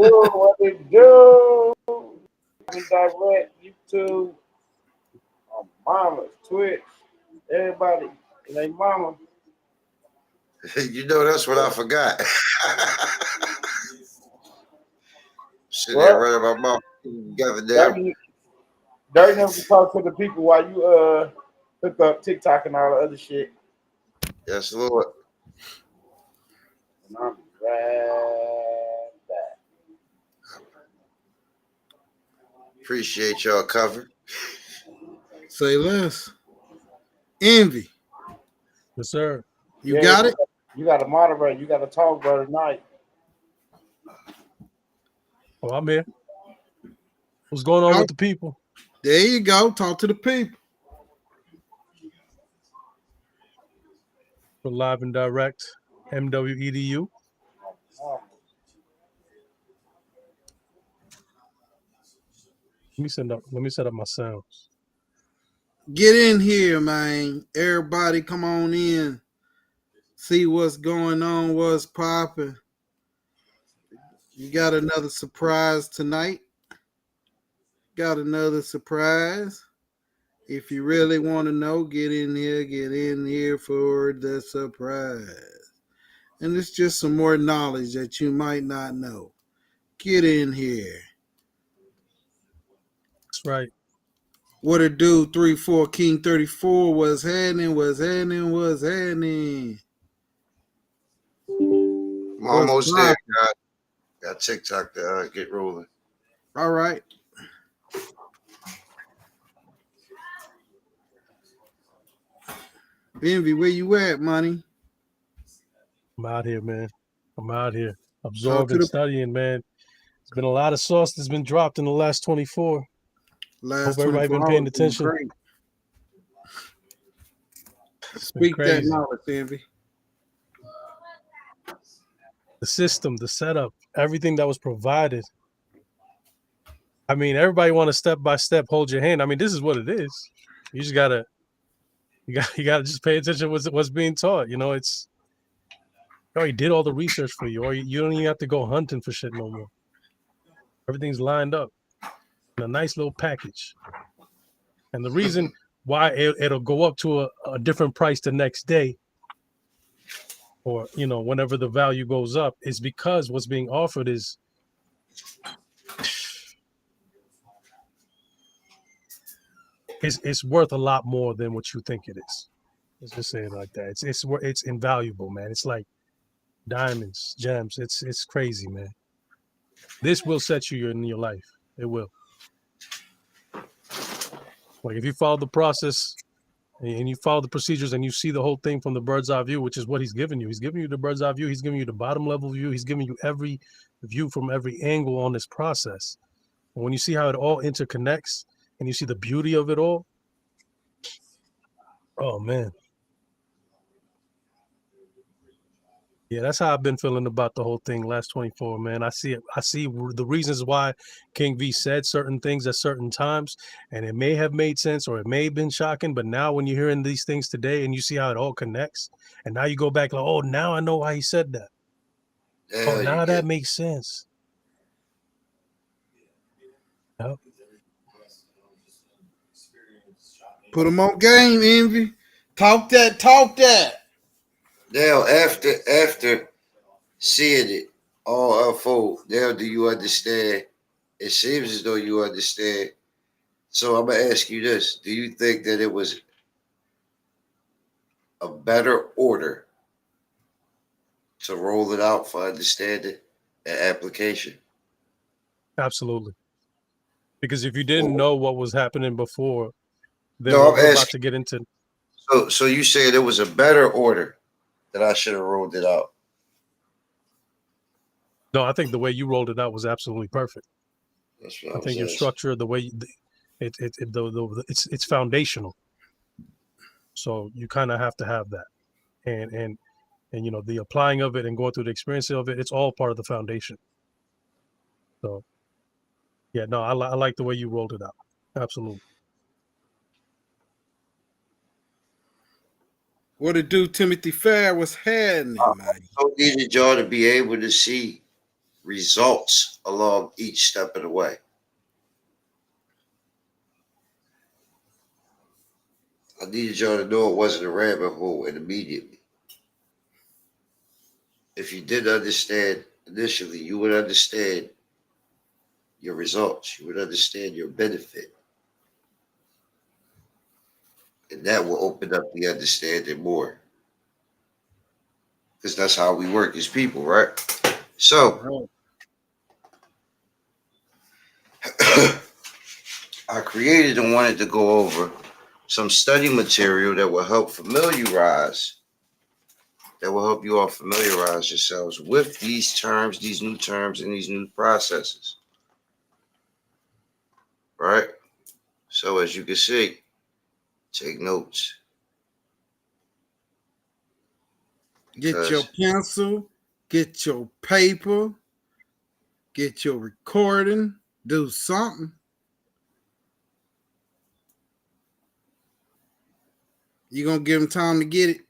Oh, what it do? Direct, YouTube, Mama, Twitch, everybody, and they mama. You know, that's what I forgot. Sitting there What? running my mouth together there. Dirty, dirty never to talk to the people while you hook up TikTok and all the other shit. Yes, Lord. And I'm right back. Appreciate y'all cover. Say less. Envy. Yes, sir. You got it? You got to moderate. You got to talk, bro, tonight. Oh, I'm here. What's going on with the people? There you go. Talk to the people. We're live and direct. MWEDU. Let me set up my sounds. Get in here, man. Everybody come on in. See what's going on, what's popping. You got another surprise tonight. Got another surprise. If you really want to know, get in here for the surprise. And it's just some more knowledge that you might not know. Get in here. That's right. What it do? 3-4 King 34. What's happening? I'm almost there. Got TikTok to get rolling. All right. Envy, where you at, money? I'm out here, man. I'm out here. Absorbing, studying, man. There's been a lot of sauce that's been dropped in the last 24. Hope everybody been paying attention. Speak that knowledge, Envy. The system, the setup, everything that was provided. I mean, everybody want to step by step hold your hand. I mean, this is what it is. You just gotta just pay attention to what's being taught. You know, it's you already did all the research for you, or you don't even have to go hunting for shit no more. Everything's lined up in a nice little package. And the reason why it'll go up to a different price the next day, or whenever the value goes up, is because what's being offered is it's worth a lot more than what you think it is. Let's just say it like that. It's invaluable, man. It's like diamonds, gems. It's crazy, man. This will set you in your life. It will. Like if you follow the process and you follow the procedures and you see the whole thing from the bird's eye view, which is what he's giving you. He's giving you the bird's eye view. He's giving you the bottom level view. He's giving you every view from every angle on this process. And when you see how it all interconnects and you see the beauty of it all, oh man. Yeah, that's how I've been feeling about the whole thing last 24, man. I see it. I see the reasons why King V said certain things at certain times, and it may have made sense or it may have been shocking, but now when you're hearing these things today and you see how it all connects, and now you go back like, oh, now I know why he said that. Oh, now that makes sense. Yep. Put them on game, Envy. Talk that. Now, after seeing it all unfold, now do you understand? It seems as though you understand. So I'm going to ask you this. Do you think that it was a better order to roll it out for understanding and application? Absolutely. Because if you didn't know what was happening before, then no, we're about to get into. So you said it was a better order that I should have rolled it out? No, I think the way you rolled it out was absolutely perfect. That's what I think your structure, the way it's foundational. So you kind of have to have that, and the applying of it and going through the experience of it, it's all part of the foundation. So yeah, no, I like the way you rolled it out. Absolutely. What it do, Timothy Fair? What's happening, man? I needed y'all to be able to see results along each step of the way. I needed y'all to know it wasn't a rabbit hole and immediately. If you did understand initially, you would understand your results. You would understand your benefit. And that will open up the understanding more. Because that's how we work as people, right? So, I created and wanted to go over some study material that will help you all familiarize yourselves with these terms, these new terms, and these new processes. Right? So as you can see, take notes. Get your pencil, get your paper, get your recording, do something. You gonna give them time to get it?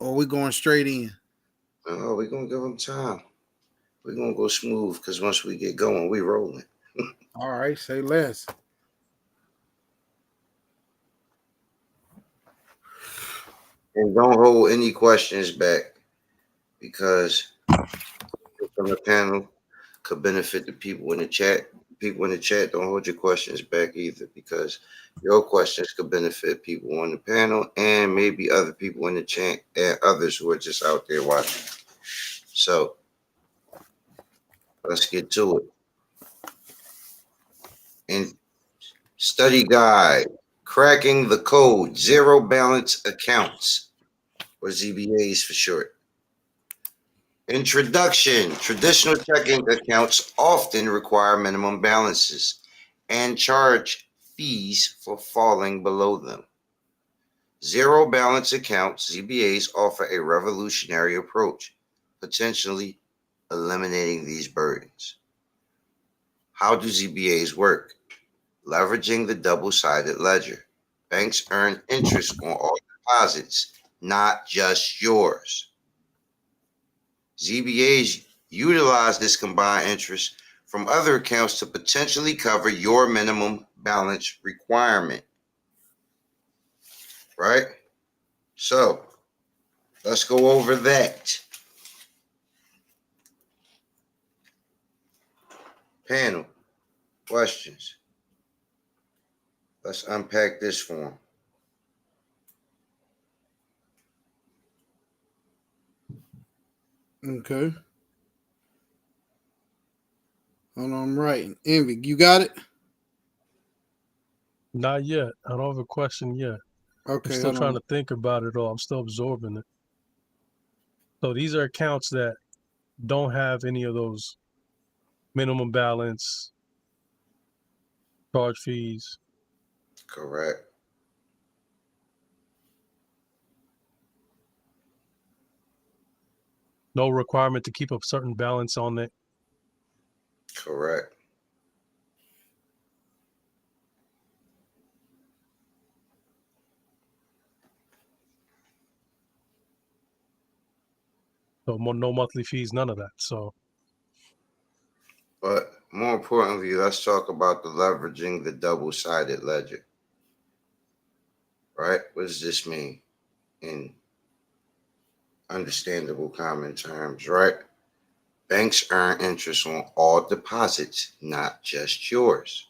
Or we going straight in? Oh, we're gonna give them time. We're gonna go smooth because once we get going, we rolling. All right, say less. And don't hold any questions back because from the panel could benefit the people in the chat. People in the chat, don't hold your questions back either because your questions could benefit people on the panel and maybe other people in the chat and others who are just out there watching. So let's get to it. And study guide, cracking the code, zero balance accounts, or ZBAs for short. Introduction. Traditional checking accounts often require minimum balances and charge fees for falling below them. Zero balance accounts, ZBAs, offer a revolutionary approach, potentially eliminating these burdens. How do ZBAs work? Leveraging the double-sided ledger. Banks earn interest on all deposits, not just yours. ZBAs utilize this combined interest from other accounts to potentially cover your minimum balance requirement. Right? So, let's go over that. Panel, questions. Let's unpack this form. Okay. Hold on, I'm writing. Envy, you got it? Not yet. I don't have a question yet. Okay. I'm still trying to think about it all. I'm still absorbing it. So these are accounts that don't have any of those minimum balance, charge fees. Correct. No requirement to keep a certain balance on it. Correct. So no monthly fees, none of that. So, But more importantly, let's talk about the leveraging the double-sided ledger. Right? What does this mean in understandable common terms, right? Banks earn interest on all deposits, not just yours.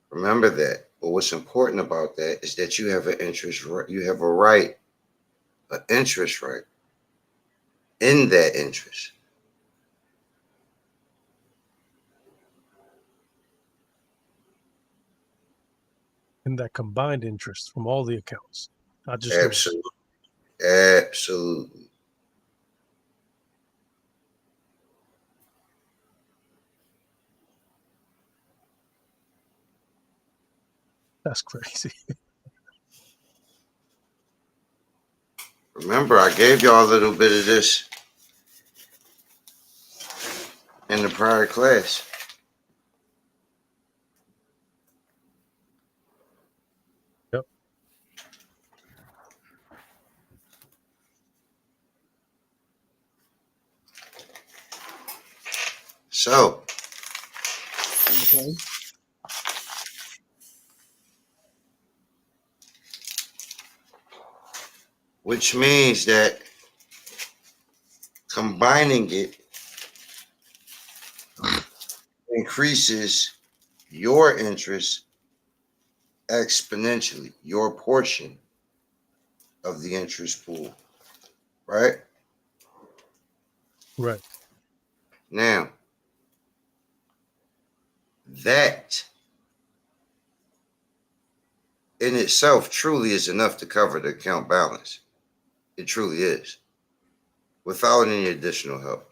Remember that. But what's important about that is that you have an interest, you have a right, an interest right in that interest. in that combined interest from all the accounts, not just yours. Absolutely. Absolutely. That's crazy. Remember, I gave y'all a little bit of this in the prior class. Yep. So, Okay. which means that combining it increases your interest exponentially, your portion of the interest pool, right? Right. Now, that in itself truly is enough to cover the account balance. It truly is, without any additional help.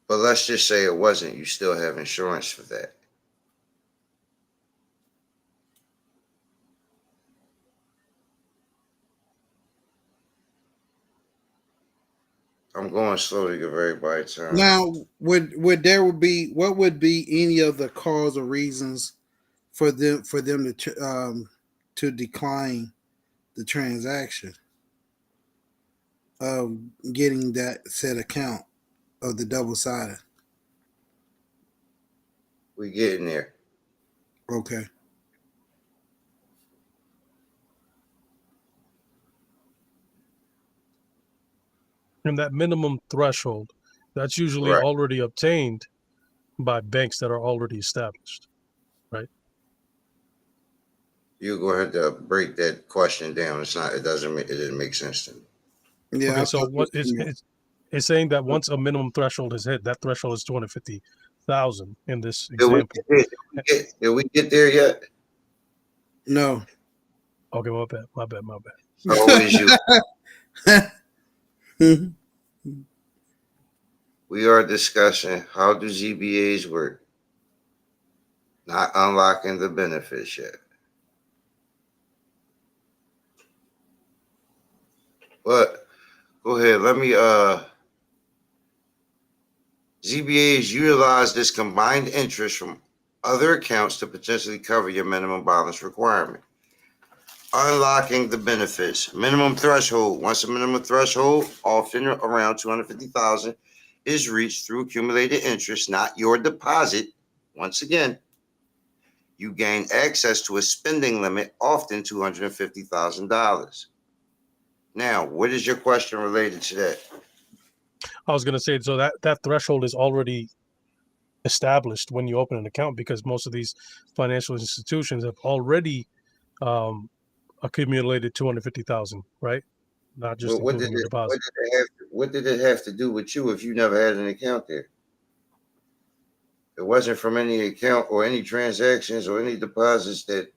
But let's just say it wasn't. You still have insurance for that. I'm going slow to give everybody time. Now, would there would be what would be any of the cause or reasons for them to decline the transaction of getting that set account of the double sided? We getting there. Okay. And that minimum threshold, that's usually Right. already obtained by banks that are already established, right? You go ahead to break that question down. It's not. It doesn't. It didn't make sense to me. Yeah, Okay, I so thought what is yeah. it's saying that once a minimum threshold is hit, that threshold is 250,000 in this Did we example. did we get there yet? No. Okay, my bad, my bad, my bad. It's always you. We are discussing how do ZBAs work, not unlocking the benefits yet. But go ahead. Let me. ZBAs utilize this combined interest from other accounts to potentially cover your minimum balance requirement. Unlocking the benefits. Minimum threshold. Once a minimum threshold, often around 250,000, is reached through accumulated interest, not your deposit. Once again, you gain access to a spending limit, often $250,000. Now, what is your question related to that? I was gonna say, so that threshold is already established when you open an account because most of these financial institutions have already um, accumulated 250,000, right? Not just What, what did including your it what deposit. did it have to, what did it have to do with you if you never had an account there? It wasn't from any account or any transactions or any deposits that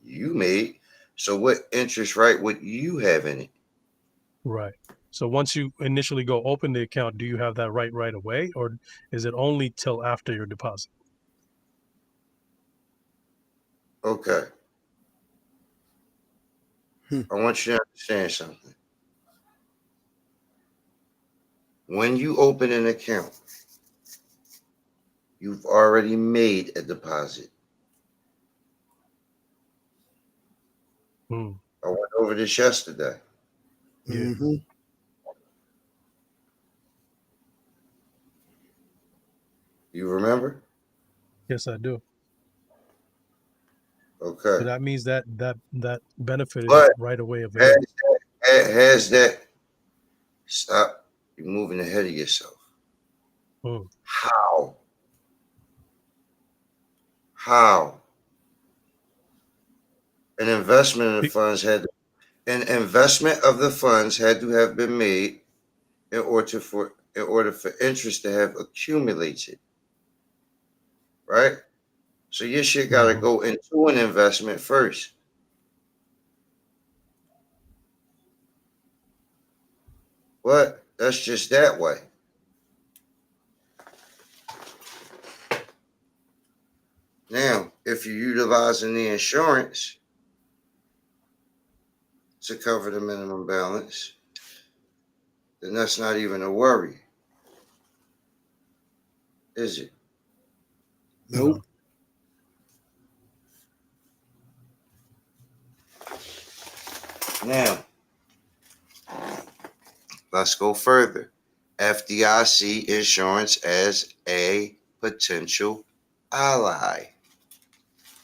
you made. So what interest right would you have in it? Right. So once you initially go open the account, do you have that right away, or is it only till after your deposit? Okay. Hmm. I want you to understand something. When you open an account, you've already made a deposit. Hmm. I went over this yesterday. Yeah. Mm-hmm. You remember? Yes, I do. Okay. So that means that benefit is But right away has available. has that stop? You're moving ahead of yourself. Hmm. How? How? An investment in the Be- funds had an investment of the funds had to have been made in order for interest to have accumulated, right? So your shit got to Mhm. go into an investment first. What? That's just that way. Now, if you're utilizing the insurance to cover the minimum balance, then that's not even a worry, is it? Nope. No. Now, let's go further. FDIC insurance as a potential ally.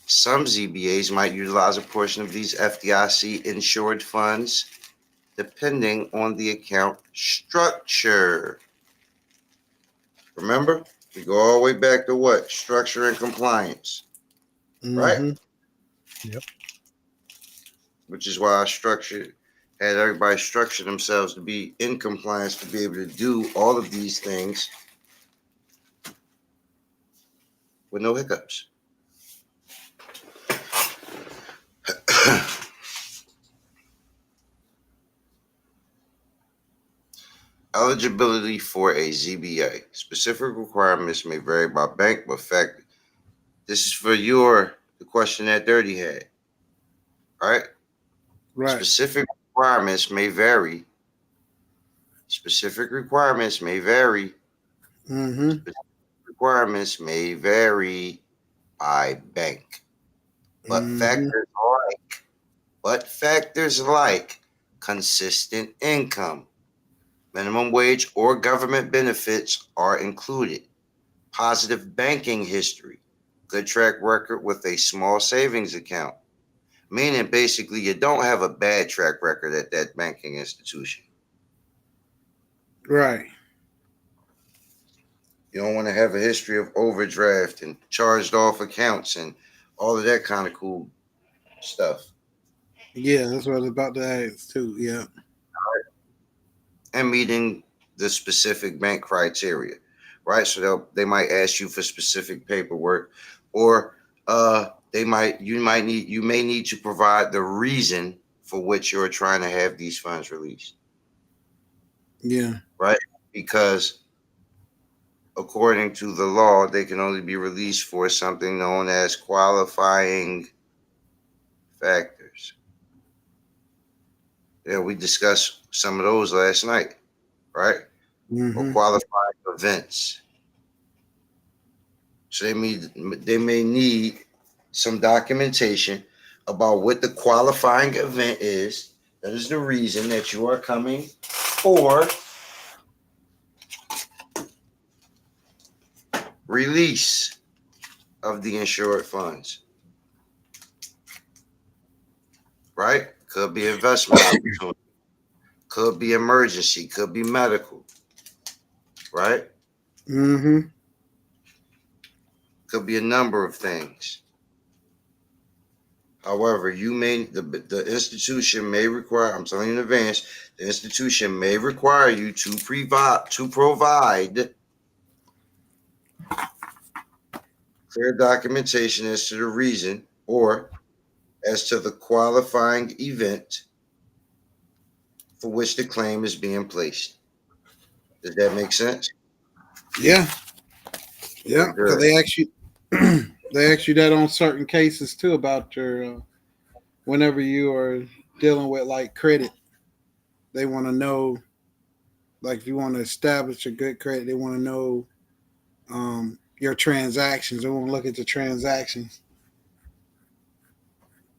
Some ZBAs might utilize a portion of these FDIC insured funds depending on the account structure. Remember, we go all the way back to what? Structure and compliance, right? Yep. Which is why I had everybody structure themselves to be in compliance to be able to do all of these things with no hiccups. Eligibility for a ZBA. Specific requirements may vary by bank, but this is for the question that Dirty had, right? Right. Specific requirements may vary. Specific requirements may vary. Specific requirements may vary by bank, but factors like consistent income, minimum wage, or government benefits are included. Positive banking history, good track record with a small savings account, meaning basically you don't have a bad track record at that banking institution. Right. You don't want to have a history of overdraft and charged off accounts and all of that kind of cool stuff. Yeah, that's what I was about to ask too. Yeah. And meeting the specific bank criteria, right? So they might ask you for specific paperwork, or you may need to provide the reason for which you're trying to have these funds released. Yeah. Right? Because according to the law, they can only be released for something known as qualifying factors. Yeah, we discussed some of those last night, right? Or qualifying events. So they may need some documentation about what the qualifying event is. That is the reason that you are coming for release of the insured funds. Right? Could be investment opportunity. Could be emergency. Could be medical. Right? Could be a number of things. However, the institution may require, I'm telling you in advance, the institution may require you to provide clear documentation as to the reason or as to the qualifying event for which the claim is being placed. Does that make sense? Yeah. Yeah. Because they actually that on certain cases too about your whenever you are dealing with like credit, they want to know, like if you want to establish a good credit, they want to know your transactions. They want to look at the transactions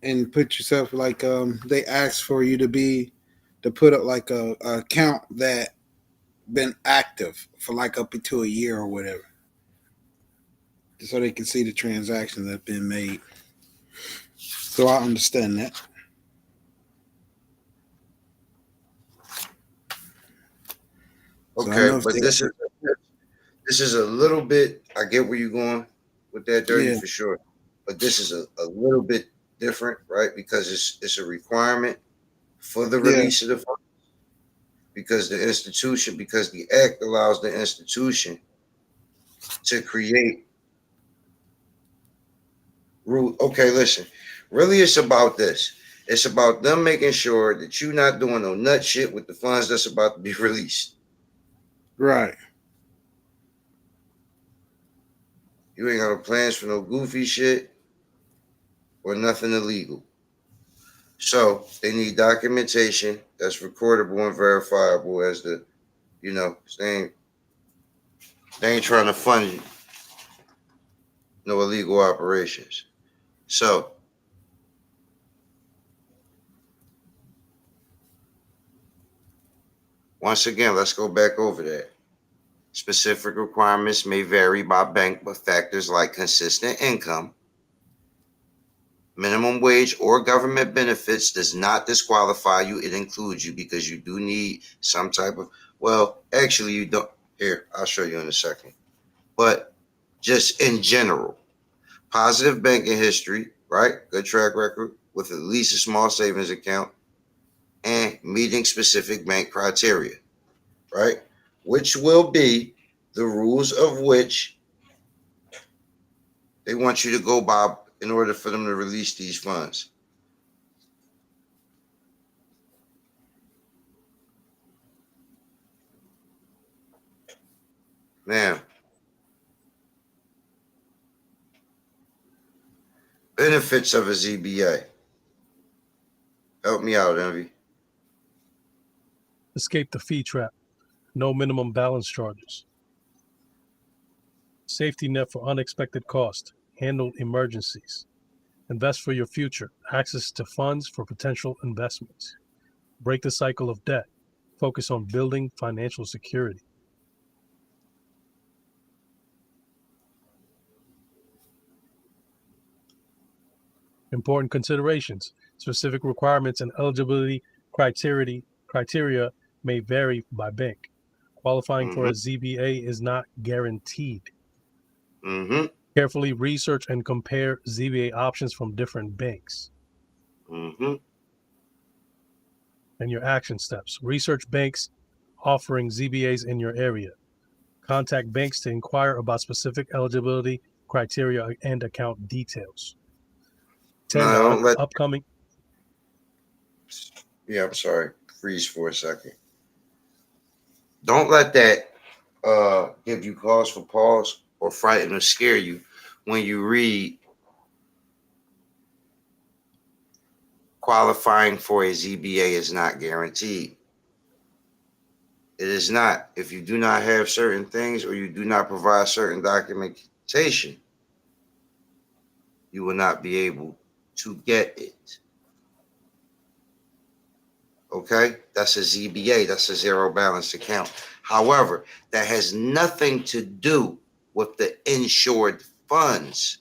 and put yourself like they ask for you to put up like a account that been active for like up to a year or whatever, so they can see the transactions that have been made. So I understand that. Okay, but this is a little bit. I get where you're going with that, Dirty, for sure. But this is a little bit different, right? Because it's a requirement for the release of the funds. Because the act allows the institution to create rule. Okay, listen. Really, it's about this. It's about them making sure that you're not doing no nut shit with the funds that's about to be released. Right. You ain't got no plans for no goofy shit or nothing illegal. So they need documentation that's recordable and verifiable as they ain't trying to fund no illegal operations. So Once again, let's go back over that. Specific requirements may vary by bank, but factors like consistent income, minimum wage, or government benefits does not disqualify you. It includes you because you do need some type of, well, actually, you don't. Here, I'll show you in a second. But just in general, positive banking history, right? Good track record with at least a small savings account and meeting specific bank criteria, right? Which will be the rules of which they want you to go by in order for them to release these funds. Now, benefits of a ZBA. Help me out, Envy. Escape the fee trap. No minimum balance charges. Safety net for unexpected cost. Handle emergencies. Invest for your future. Access to funds for potential investments. Break the cycle of debt. Focus on building financial security. Important considerations. Specific requirements and eligibility criteria may vary by bank. Qualifying for a ZBA is not guaranteed. Carefully research and compare ZBA options from different banks. And your action steps. Research banks offering ZBAs in your area. Contact banks to inquire about specific eligibility criteria and account details. Upcoming. Yeah, I'm sorry. Freeze for a second. Don't let that give you cause for pause or frighten or scare you when you read qualifying for a ZBA is not guaranteed. It is not. If you do not have certain things or you do not provide certain documentation, you will not be able to get it. Okay? That's a ZBA. That's a zero balance account. However, that has nothing to do with the insured funds.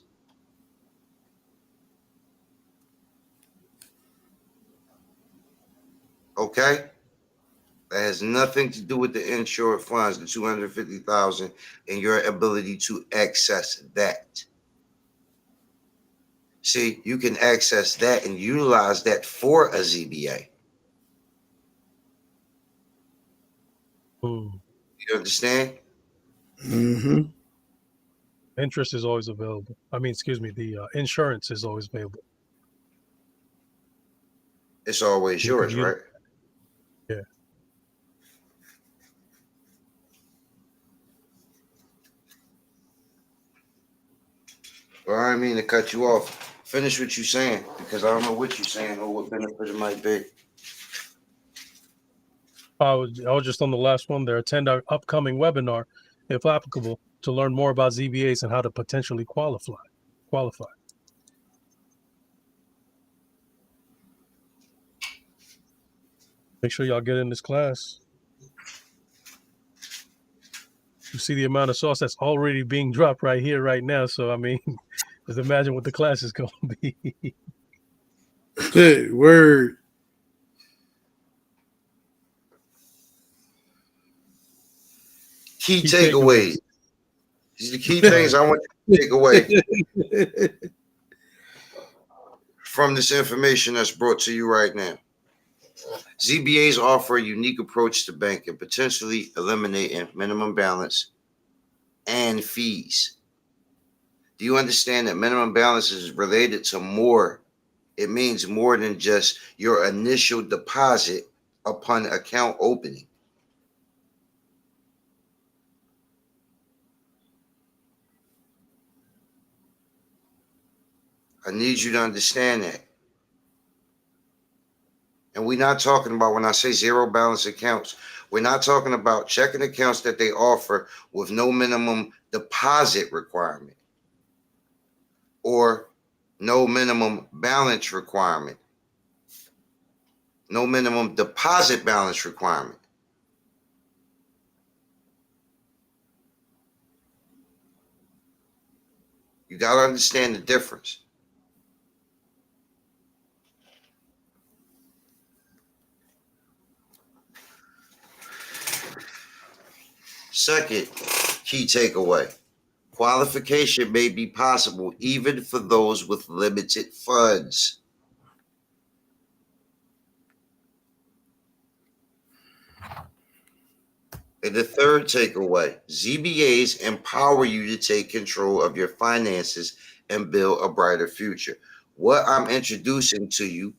Okay? That has nothing to do with the insured funds, the $250,000, and your ability to access that. See, you can access that and utilize that for a ZBA. You understand? Interest is always available. The insurance is always available. It's always yours, right? Yeah. Well, I didn't mean to cut you off. Finish what you're saying, because I don't know what you're saying or what benefit it might be. I was just on the last one there. Attend our upcoming webinar, if applicable, to learn more about ZBAs and how to potentially qualify. Make sure y'all get in this class. You see the amount of sauce that's already being dropped right here, right now. So, I mean, just imagine what the class is going to be. Word. Key takeaways. These are the key things I want you to take away from this information that's brought to you right now. ZBAs offer a unique approach to banking, potentially eliminating minimum balance and fees. Do you understand that minimum balance is related to more? It means more than just your initial deposit upon account opening. I need you to understand that. And we're not talking about, when I say zero balance accounts, we're not talking about checking accounts that they offer with no minimum deposit requirement or no minimum balance requirement, no minimum deposit balance requirement. You got to understand the difference. Second key takeaway. Qualification may be possible even for those with limited funds. And the third takeaway, ZBAs empower you to take control of your finances and build a brighter future. What I'm introducing to you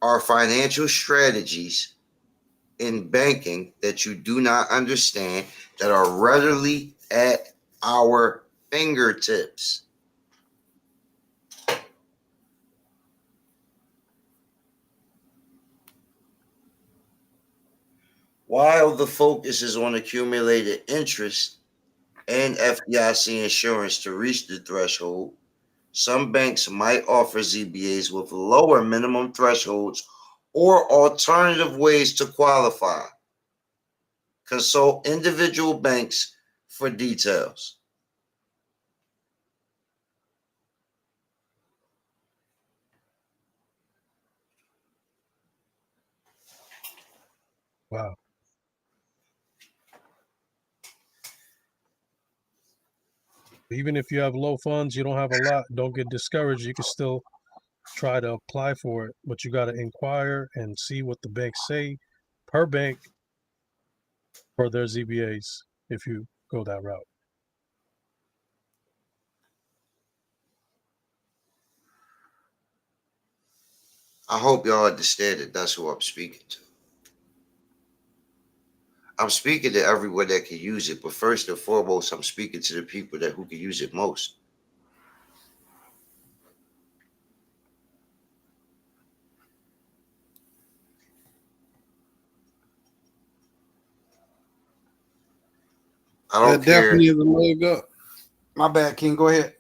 are financial strategies in banking that you do not understand that are readily at our fingertips. While the focus is on accumulated interest and FDIC insurance to reach the threshold, some banks might offer ZBAs with lower minimum thresholds or alternative ways to qualify. Consult individual banks for details. Wow. Even if you have low funds, you don't have a lot, don't get discouraged. You can still try to apply for it, but you got to inquire and see what the banks say per bank for their ZBAs if you go that route. I hope y'all understand that that's who I'm speaking to. I'm speaking to everyone that can use it, but first and foremost, I'm speaking to the people who can use it most. I don't That care. definitely is a leg up. My bad, King. Go ahead.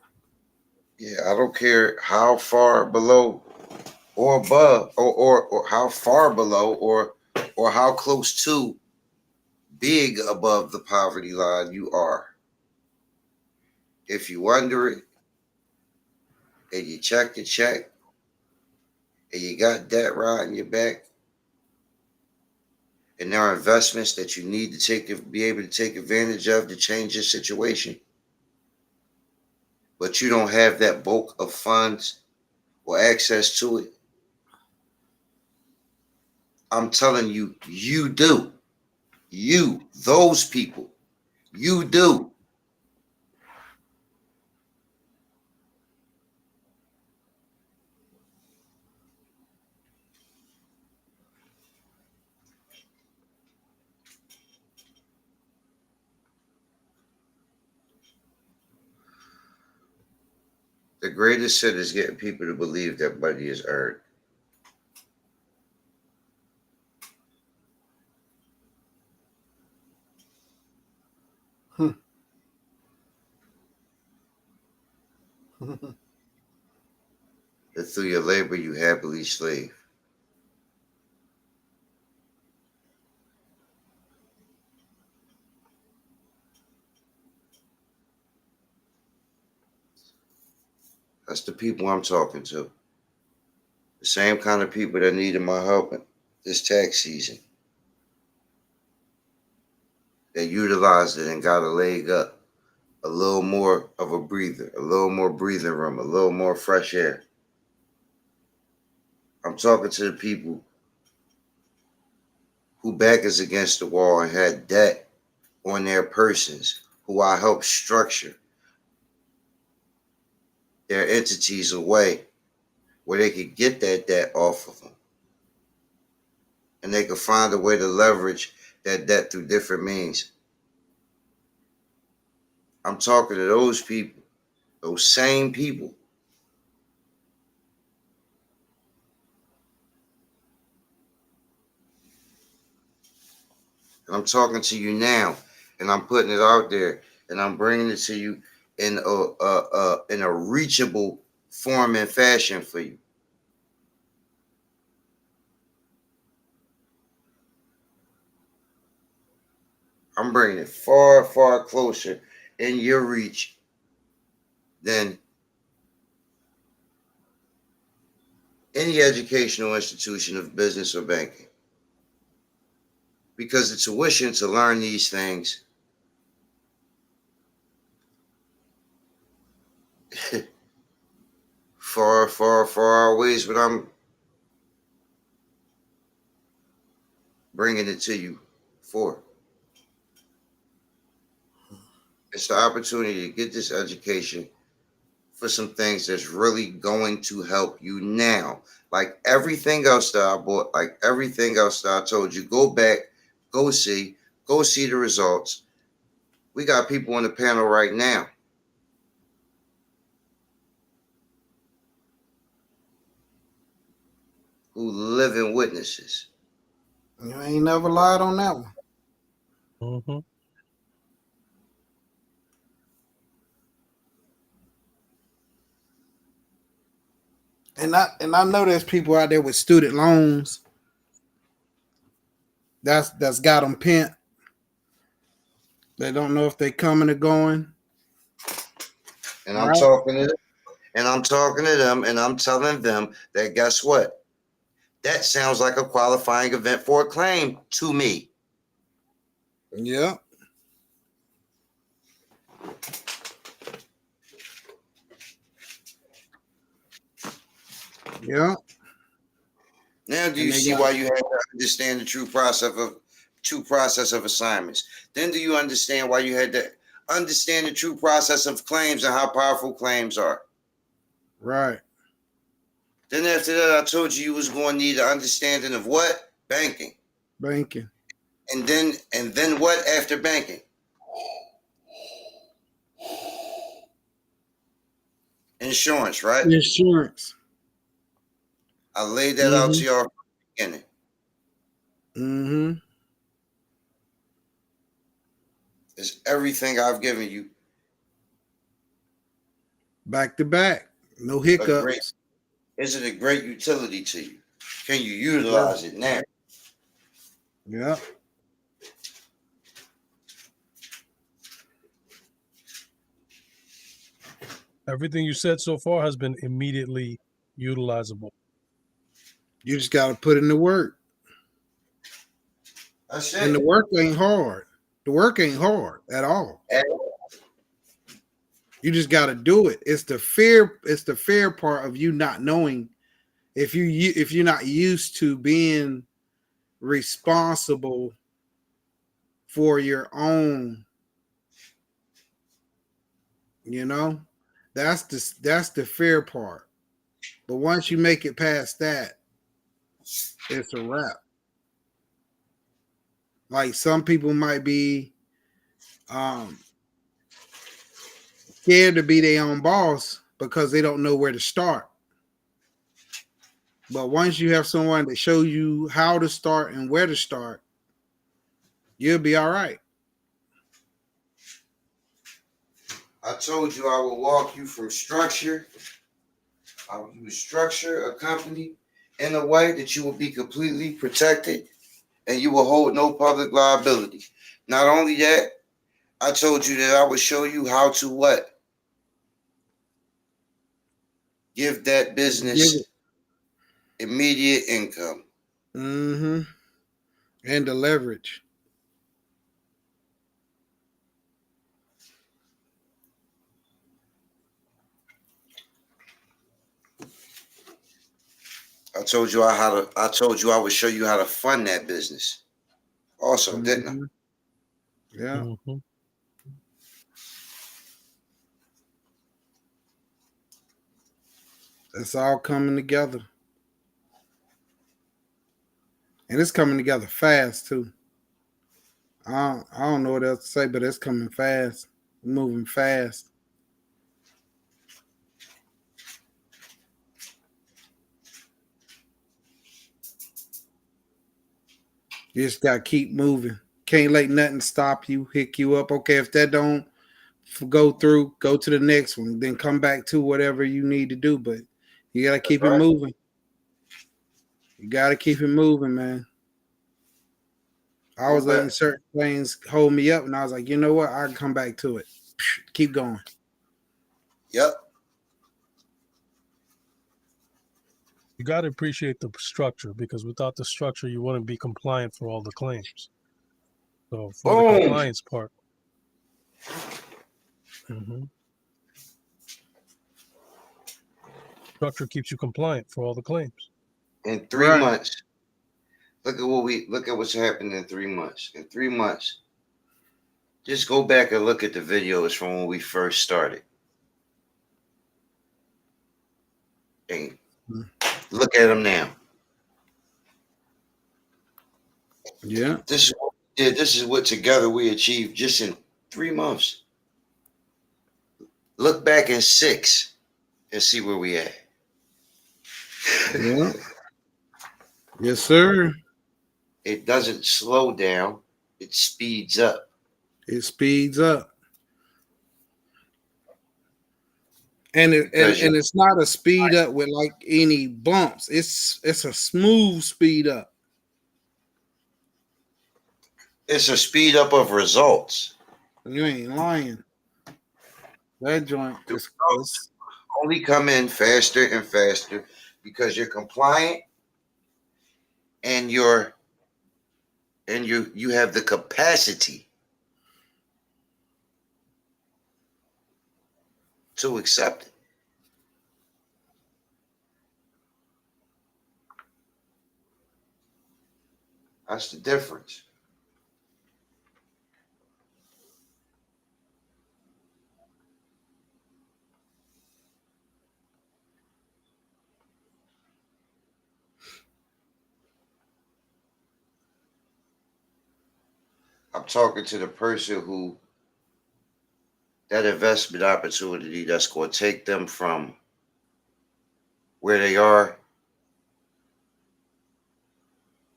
Yeah, I don't care how far below or above, or how far below, or how close to big above the poverty line you are. If you under it and you check the check and you got debt riding your back, and there are investments that you need to be able to take advantage of to change your situation, but you don't have that bulk of funds or access to it, I'm telling you, you do. You, those people, you do. The greatest sin is getting people to believe that money is earned. That through your labor you happily slave. That's the people I'm talking to. The same kind of people that needed my help this tax season. They utilized it and got a leg up. A little more of a breather, a little more breathing room, a little more fresh air. I'm talking to the people who back is against the wall and had debt on their persons, who I helped structure their entities away where they could get that debt off of them. And they could find a way to leverage that debt through different means. I'm talking to those people, those same people. And I'm talking to you now, and I'm putting it out there, and I'm bringing it to you in a reachable form and fashion for you. I'm bringing it far, far closer in your reach than any educational institution of business or banking. Because the tuition to learn these things far outweighs what I'm bringing it to you for. It's the opportunity to get this education for some things that's really going to help you now. Like everything else that I bought, like everything else that I told you, go back, go see the results. We got people on the panel right now who living witnesses. You ain't never lied on that one. Mm-hmm. And I know there's people out there with student loans that's got them pent. They don't know if they coming or going. And I'm Right. talking to them, and I'm talking to them, and I'm telling them that guess what? That sounds like a qualifying event for a claim to me. Yeah. Yeah. Now, do you see why you have to understand the true process of assignments? Then, do you understand why you had to understand the true process of claims and how powerful claims are? Right. Then, after that, I told you was going to need an understanding of what banking, Banking. and then what after banking? Insurance, right? Insurance. I laid that out to y'all from the beginning. Mm-hmm. It's everything I've given you. Back to back. No A hiccups. great, is it a great utility to you? Can you utilize it now? Yeah. Everything you said so far has been immediately utilizable. You just got to put in the work. That's And the it. work ain't hard. The work ain't hard at all. You just got to do it. It's the fear part of you not knowing if you're not used to being responsible for your own, that's the fear part. But once you make it past that, it's a wrap. Like some people might be scared to be their own boss because they don't know where to start. But once you have someone that shows you how to start and where to start, you'll be all right. I told you I will walk you from structure. You would structure a company in a way that you will be completely protected and you will hold no public liability. Not only that, I told you that I would show you how to what? Give that business immediate income. Mm-hmm. And the leverage. I told you I told you I would show you how to fund that business. Also, didn't I? Mm-hmm. Yeah. Mm-hmm. It's all coming together. And it's coming together fast too. I don't know what else to say, but it's coming fast. Moving fast. You just gotta keep moving. Can't let nothing stop you, hick you up. Okay, if that don't go through, go to the next one. Then come back to whatever you need to do. But you gotta keep it moving. You gotta keep it moving, man. I was letting certain things hold me up, and I was like, you know what? I can come back to it. Keep going. Yep. You got to appreciate the structure, because without the structure, you wouldn't be compliant for all the claims. So for the Boom. compliance part, structure keeps you compliant for all the claims. In 3 Right. months, look at what's happened in 3 months. In 3 months, just go back and look at the videos from when we first started. And look at them now. Yeah. This is what we did. This is what together we achieved just in 3 months. Look back in 6 and see where we at. Yeah. Yes, sir. It doesn't slow down, it speeds up. It speeds up. And Because it's not a speed up with like any bumps. It's a smooth speed up. it's a speed up of results. You ain't lying. That joint The is results only come in faster and faster because you're compliant and you have the capacity to accept it. That's the difference. I'm talking to the person who that investment opportunity that's going to take them from where they are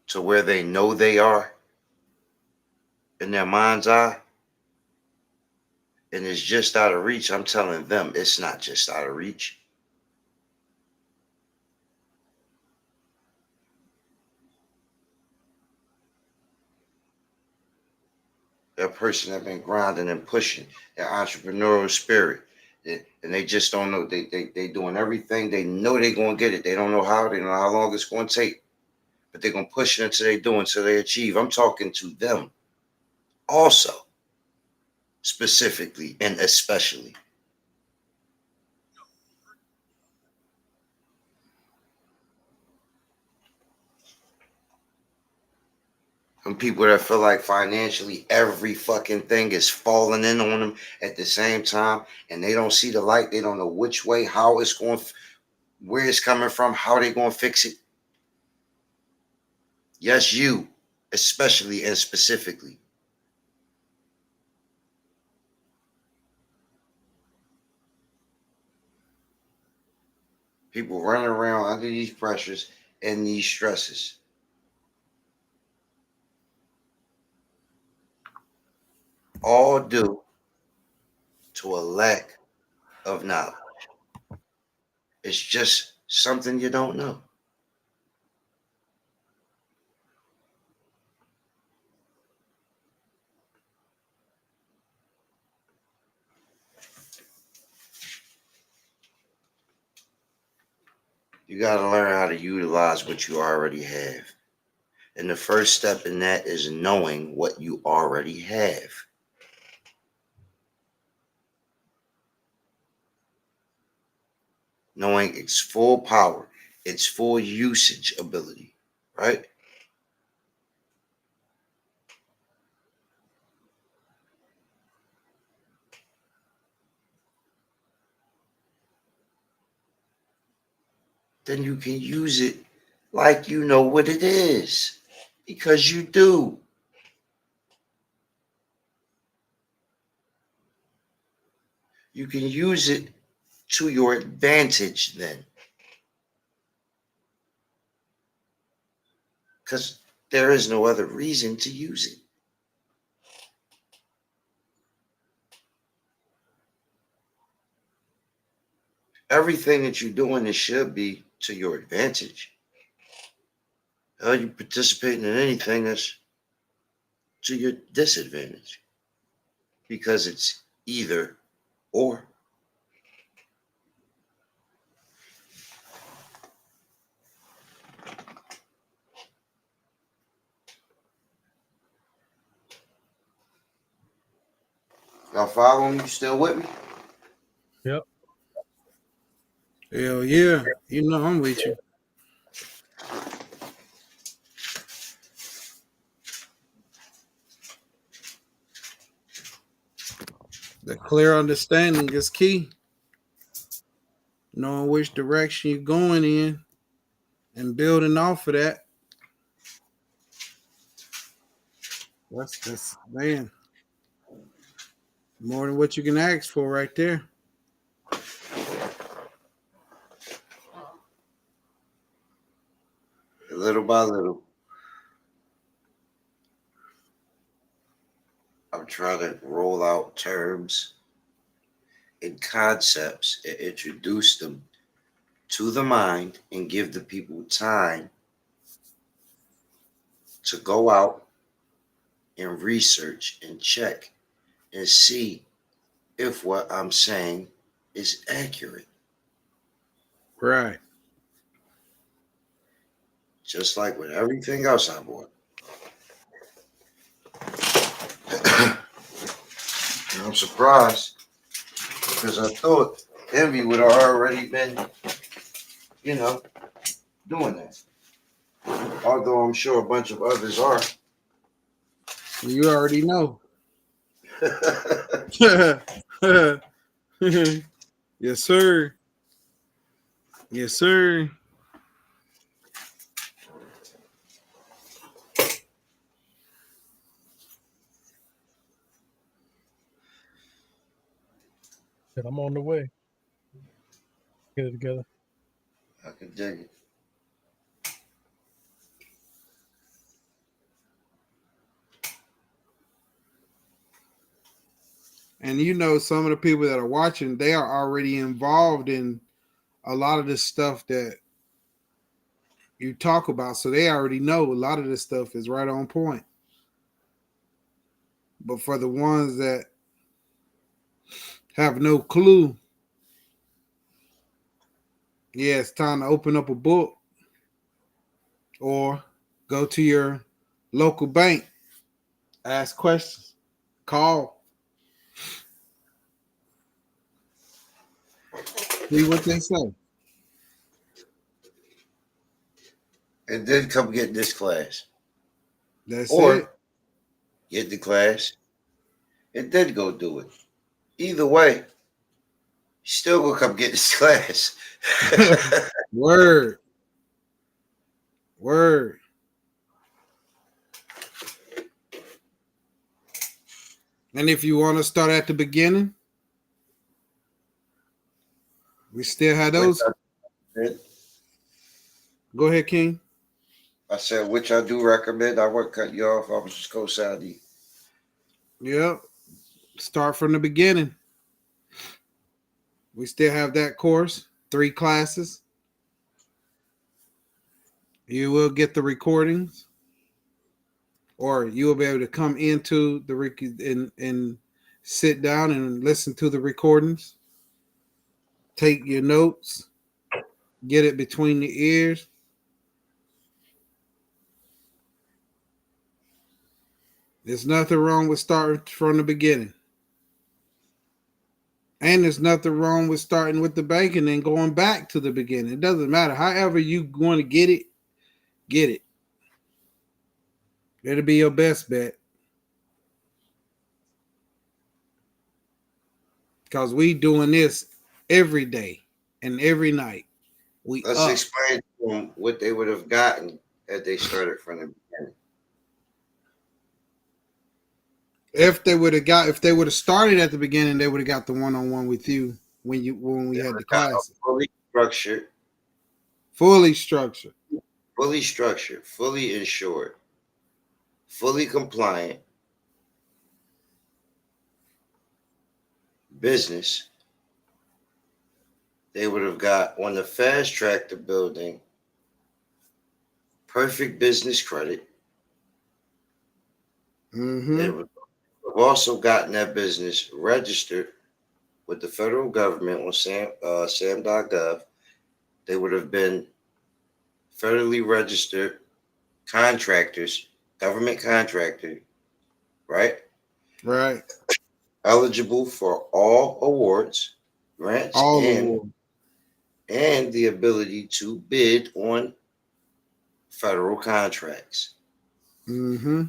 to where they know they are in their mind's eye, and it's just out of reach. I'm telling them it's not just out of reach. That person that been grinding and pushing their entrepreneurial spirit, and they just don't know. They doing everything. They know they gonna get it. They don't know how. They don't know how long it's gonna take, but they're gonna push it until they do, until they achieve. I'm talking to them also, specifically and especially. Some people that feel like financially every fucking thing is falling in on them at the same time, and they don't see the light. They don't know which way, how it's going, where it's coming from, how they going to fix it. Yes, you, especially and specifically. People running around under these pressures and these stresses. All due to a lack of knowledge. It's just something you don't know. You got to learn how to utilize what you already have. And the first step in that is knowing what you already have. Knowing its full power, its full usage ability, right? Then you can use it like you know what it is, because you do. You can use it to your advantage then, because there is no other reason to use it. Everything that you're doing, it should be to your advantage. Are you participating in anything that's to your disadvantage? Because it's either or. Y'all following me? You still with me? Yep. Hell yeah. You know I'm with you. The clear understanding is key. Knowing which direction you're going in and building off of that. That's man. More than what you can ask for right there. Little by little, I'm trying to roll out terms and concepts and introduce them to the mind and give the people time to go out and research and check and see if what I'm saying is accurate. Right. Just like with everything else I bought. And I'm surprised because I thought Envy would have already been, doing that. Although I'm sure a bunch of others are. You already know. Yes, sir. Yes, sir. Shit, I'm on the way. Get it together. I can dig it. And you know, some of the people that are watching, they are already involved in a lot of this stuff that you talk about. So they already know a lot of this stuff is right on point. But for the ones that have no clue, yeah, it's time to open up a book or go to your local bank, ask questions, call, see what they say. And then come get this class. That's Or it. get the class and then go do it. Either way, you still gonna come get this class. Word. Word. And if you want to start at the beginning, we still have those. Go ahead, King. I said, which I do recommend. I won't cut you off. I was just co-signing. Yep. Start from the beginning. We still have that course, 3 classes. You will get the recordings, or you will be able to come into the and sit down and listen to the recordings. Take your notes, get it between the ears. There's nothing wrong with starting from the beginning. And there's nothing wrong with starting with the banking and going back to the beginning. It doesn't matter. However you want to get it, get it. It'll be your best bet. Because we doing this every day and every night. Let's explain to them what they would have gotten had they started from the beginning. If they would have started at the beginning, they would have got the one-on-one with you when we had the class. Fully structured, Fully structured. fully insured, fully compliant business. They would have got on the fast track to building perfect business credit. Mm-hmm. They would have also gotten that business registered with the federal government on sam.gov. They would have been federally registered contractors, government contractor, right? Right. eligible for all awards, grants, All awards. and the ability to bid on federal contracts. Mm-hmm.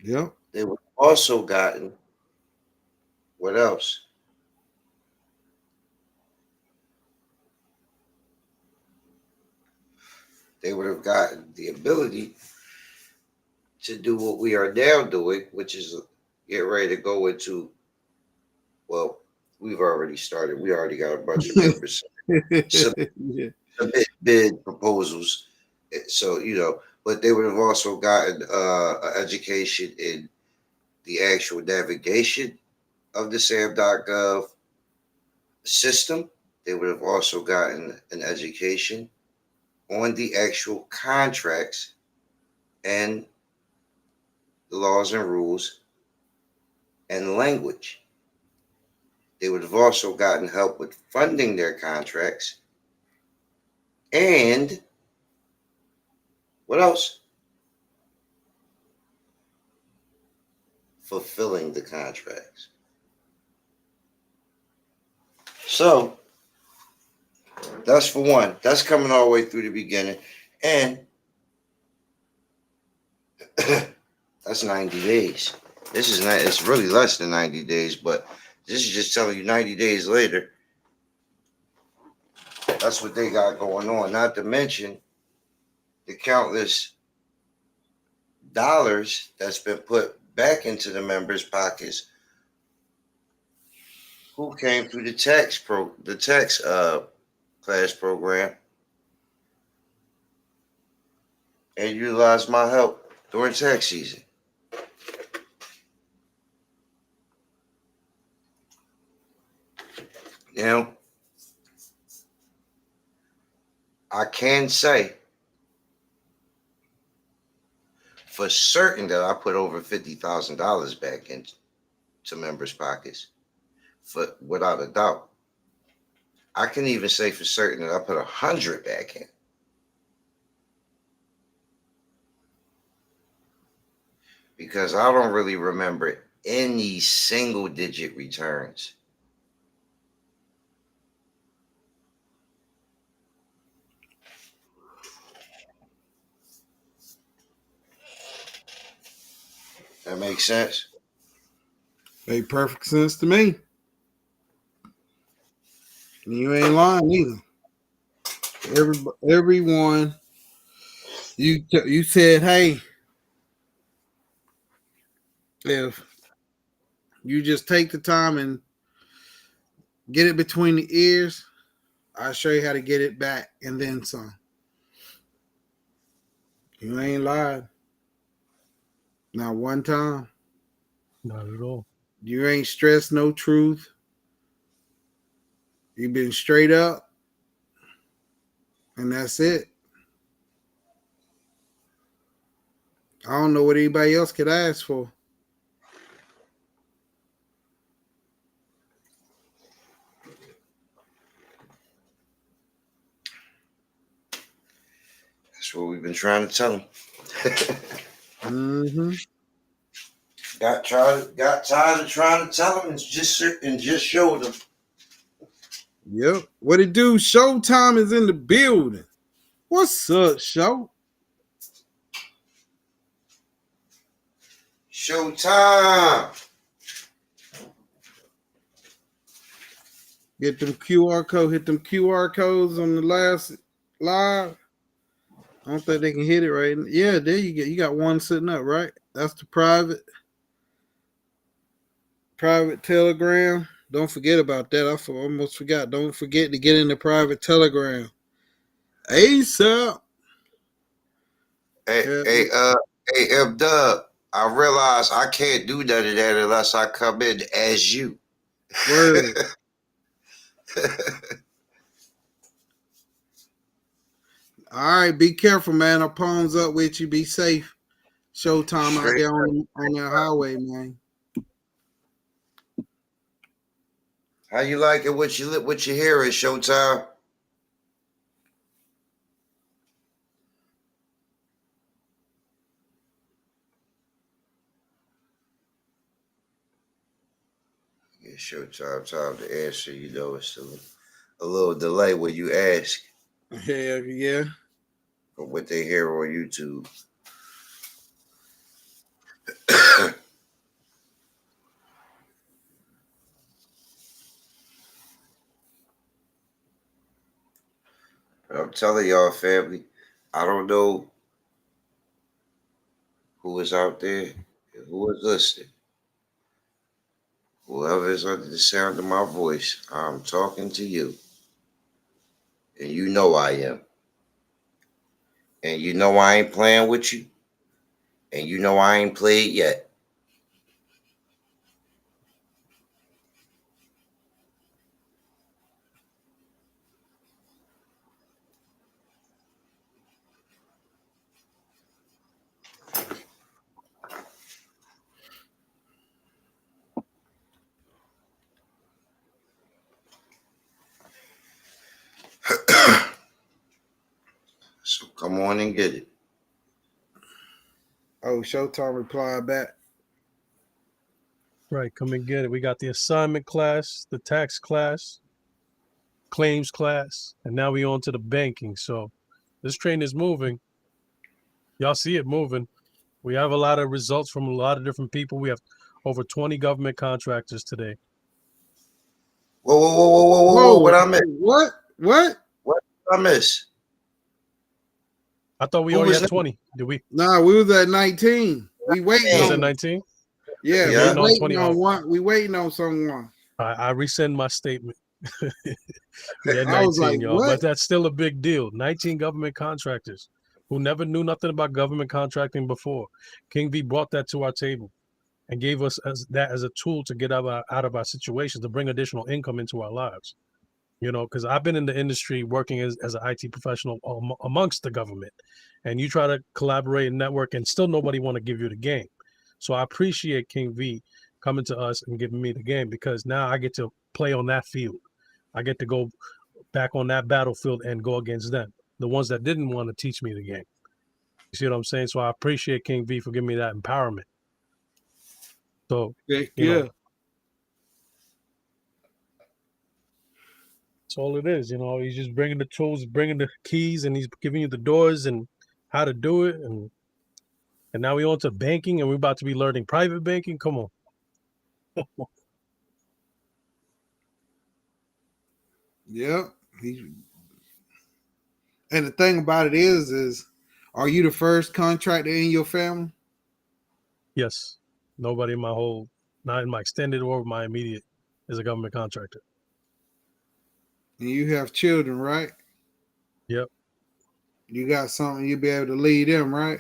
Yep. They would have also gotten what else? They would have gotten the ability to do what we are now doing, which is get ready to go into. Well, we've already started. We already got a bunch of members Yeah. submit bid proposals. So but they would have also gotten an education in the actual navigation of the SAM.gov system. They would have also gotten an education on the actual contracts and the laws and rules and language. They would have also gotten help with funding their contracts and what else? Fulfilling the contracts. So that's for one. That's coming all the way through the beginning. And that's 90 days. This is not, it's really less than 90 days, but this is just telling you 90 days later. That's what they got going on. Not to mention the countless dollars that's been put back into the members' pockets who came through the tax class program and utilized my help during tax season. Now, I can say for certain that I put over $50,000 back into members' pockets, for without a doubt. I can even say for certain that I put 100 back in. Because I don't really remember any single digit returns. That makes sense? Made perfect sense to me. And you ain't lying either. Everyone, you said, hey, if you just take the time and get it between the ears, I'll show you how to get it back and then some. You ain't lied. Not one time. Not at all. You ain't stressed no truth. You've been straight up. And that's it. I don't know what anybody else could ask for. That's what we've been trying to tell them. Mm-hmm. Got tired of trying to tell them and just showed them. Yep. What it do? Showtime is in the building. What's up, Show? Showtime. Get them QR code. Hit them QR codes on the last live. I don't think they can hit it right. Yeah, there you go. You got one sitting up, right? That's the private Telegram. Don't forget about that. I almost forgot. Don't forget to get in the private Telegram. ASAP. Hey, Yeah. hey, Dub. I realize I can't do none of that unless I come in as you. Word. All right, be careful, man. Our palms up with you. Be safe. Showtime out Straight there on that highway, man. How you like it? What you hearing, Showtime? It's your time to answer. You know, it's a little delay when you ask Hell yeah. from what they hear on YouTube. I'm telling y'all, family, I don't know who is out there and who is listening. Whoever is under the sound of my voice, I'm talking to you. And you know I am. And you know I ain't playing with you. And you know I ain't played yet. So come on and get it. Oh, Showtime replied back. Right, come and get it. We got the assignment class, the tax class, claims class, and now we on to the banking. So this train is moving. Y'all see it moving. We have a lot of results from a lot of different people. We have over 20 government contractors today. Whoa. What I miss? What? What did I miss? I thought we Who only was had that? 20. Did we? Nah, we was at 19. We waiting Hey. Was it on 19? Yeah, Yeah. we On waiting 20. on one. We waiting on someone. I rescind my statement. We had I was 19, like, y'all, what? but that's still a big deal. 19 government contractors who never knew nothing about government contracting before. King V brought that to our table and gave us that as a tool to get out of our situations, to bring additional income into our lives. You know, because I've been in the industry working as an IT professional amongst the government, and you try to collaborate and network, and still nobody want to give you the game. So I appreciate King V coming to us and giving me the game, because now I get to play on that field. I get to go back on that battlefield and go against them, the ones that didn't want to teach me the game. You see what I'm saying? So I appreciate King V for giving me that empowerment. So, you know, that's all it is. You know, he's just bringing the tools, bringing the keys, and he's giving you the doors and how to do it. And now we on to banking, and we're about to be learning private banking. Come on. Yeah. And the thing about it is, are you the first contractor in your family? Yes. Nobody in not in my extended or my immediate, is a government contractor. And you have children, right? Yep. You got something, you'll be able to lead them, right?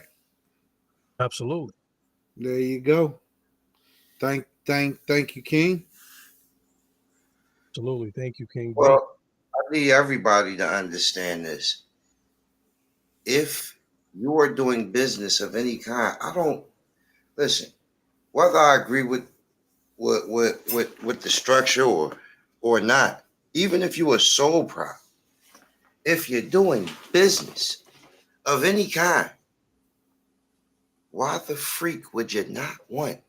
Absolutely. There you go. Thank you, King. Absolutely. Thank you, King V. Well, I need everybody to understand this. If you are doing business of any kind, I don't listen. Whether I agree with the structure or not, even if you are sole prop, if you're doing business of any kind, why the freak would you not want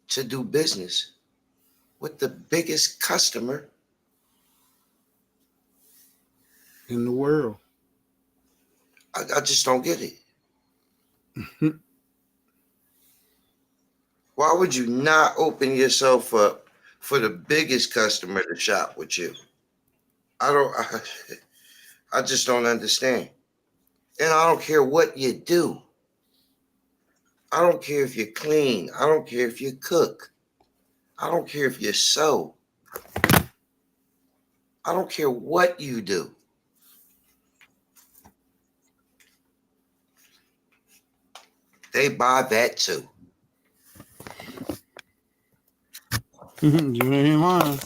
to do business with the biggest customer In the world. I just don't get it. Why would you not open yourself up for the biggest customer to shop with you? I just don't understand. And I don't care what you do. I don't care if you clean. I don't care if you cook. I don't care if you sew. I don't care what you do. They buy that too. You ain't lying.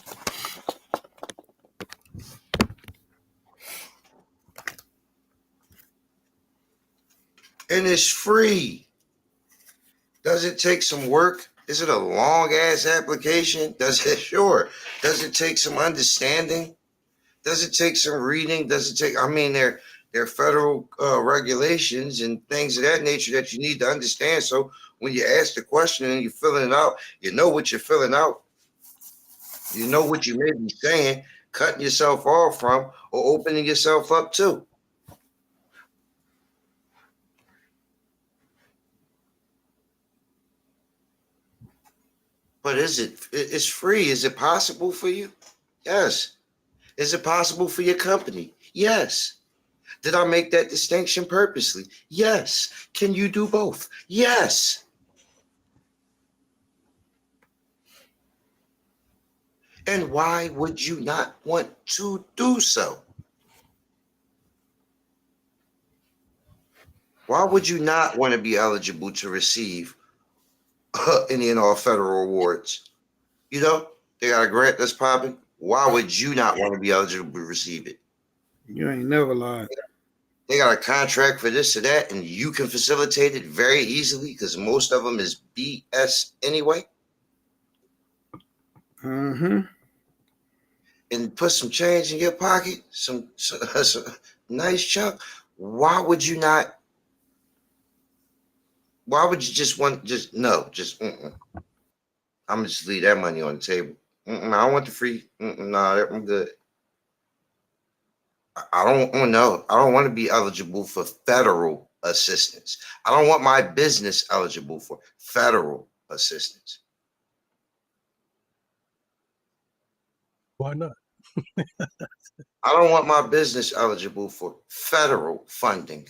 And it's free. Does it take some work? Is it a long ass application? Does it? Sure. Does it take some understanding? Does it take some reading? Does it take? I mean, there are federal regulations and things of that nature that you need to understand. So when you ask the question and you're filling it out, you know what you're filling out. You know what you may be saying, cutting yourself off from, or opening yourself up to. But it's free. Is it possible for you? Yes. Is it possible for your company? Yes. Did I make that distinction purposely? Yes. Can you do both? Yes. And why would you not want to do so? Why would you not want to be eligible to receive any and all federal awards? You know, they got a grant that's popping. Why would you not want to be eligible to receive it? You ain't never lied. They got a contract for this or that, and you can facilitate it very easily because most of them is BS anyway. Mm-hmm. And put some change in your pocket, some nice chunk. Why would you not? Why would you just want no? I'm gonna just leave that money on the table. I don't want the free. Nah, I'm good. I don't know. I don't want to be eligible for federal assistance. I don't want my business eligible for federal assistance. Why not? I don't want my business eligible for federal funding.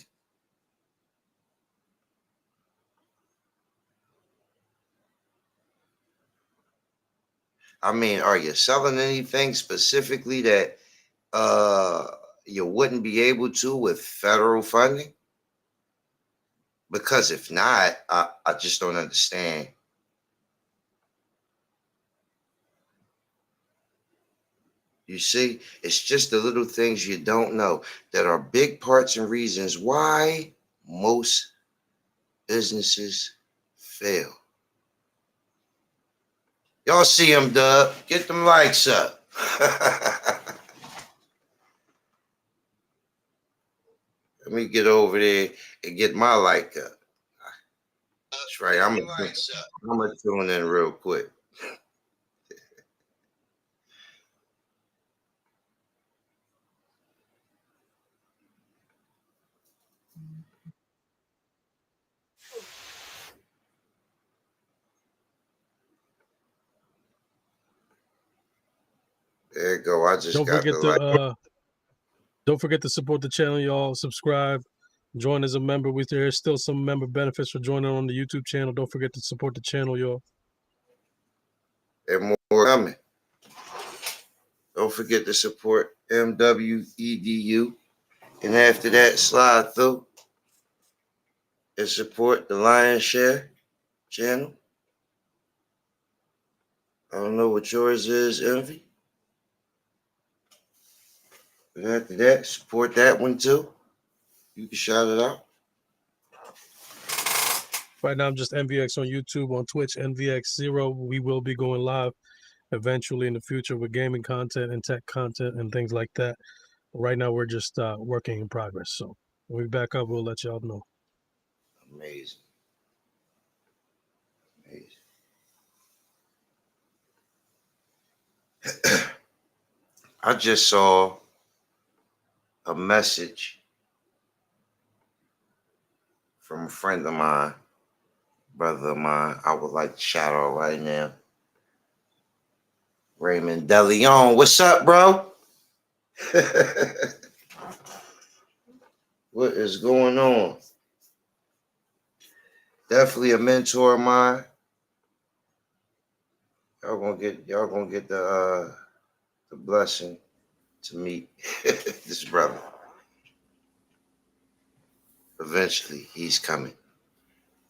I mean, are you selling anything specifically that you wouldn't be able to with federal funding? Because if not, I just don't understand. You see, it's just the little things you don't know that are big parts and reasons why most businesses fail. Y'all see them, Dub. Get them likes up. Let me get over there and get my like up. That's right. I'm gonna tune in real quick. There you go. I just Don't got the forget like. to don't forget to support the channel, y'all. Subscribe, join as a member. There's still some member benefits for joining on the YouTube channel. Don't forget to support the channel, y'all. And more coming. Don't forget to support MWEDU. And after that, slide through and support the Lion's Share channel. I don't know what yours is, Envy. But after that, support that one too. You can shout it out. Right now, I'm just NVX on YouTube, on Twitch, NVX0. We will be going live eventually in the future with gaming content and tech content and things like that. Right now, we're just working in progress. So when we back up, we'll let y'all know. Amazing. I just saw a message from a friend of mine, brother of mine. I would like to shout out right now. Raymond DeLeon. What's up, bro? What is going on? Definitely a mentor of mine. Y'all gonna get the blessing to meet this brother. Eventually, he's coming,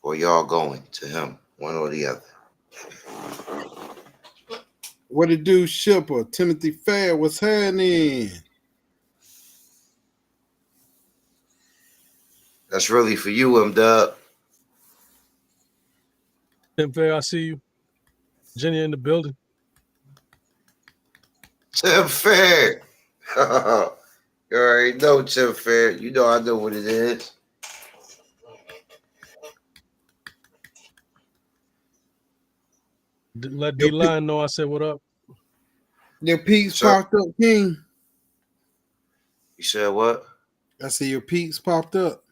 or y'all going to him, one or the other. What it do, Shipper? Timothy Fair, what's happening? That's really for you, M-Dub. Tim Fair, I see you. Jenny in the building. Tim Fair. You already know Tim Fair. You know I know what it is. Let D-Line know I said what up. Your peaks Sir? popped up, King. You said what? I see your peaks popped up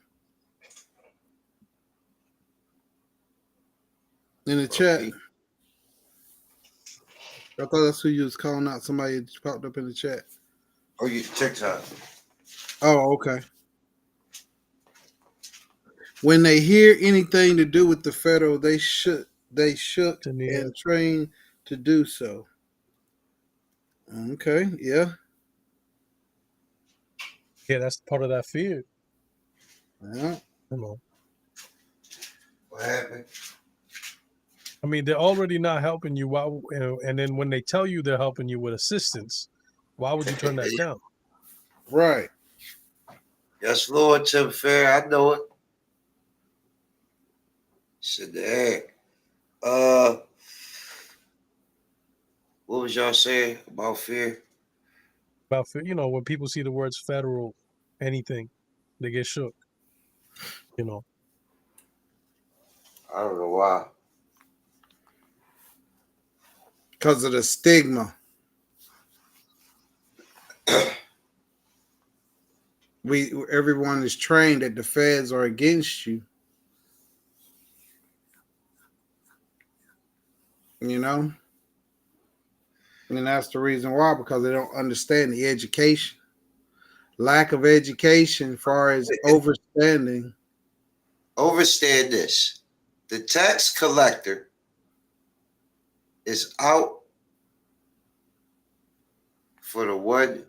in the chat. Pete. I thought that's who you was calling out. Somebody just popped up in the chat. Oh, you TikTok. Oh, okay. When they hear anything to do with the federal, they shook and trained to do so. Okay, yeah. Yeah, that's part of that fear. Yeah. Come on. What happened? I mean, they're already not helping you. Why? And then when they tell you they're helping you with assistance, why would you turn that down? Right. Yes, Lord, Tim Fair. I know it. Said the what was y'all saying about fear? About fear, when people see the words federal, anything, they get shook. I don't know why. Because of the stigma. Everyone is trained that the feds are against you. And that's the reason why, because they don't understand the education. Lack of education as far as overstanding. Overstand this. The tax collector is out for the one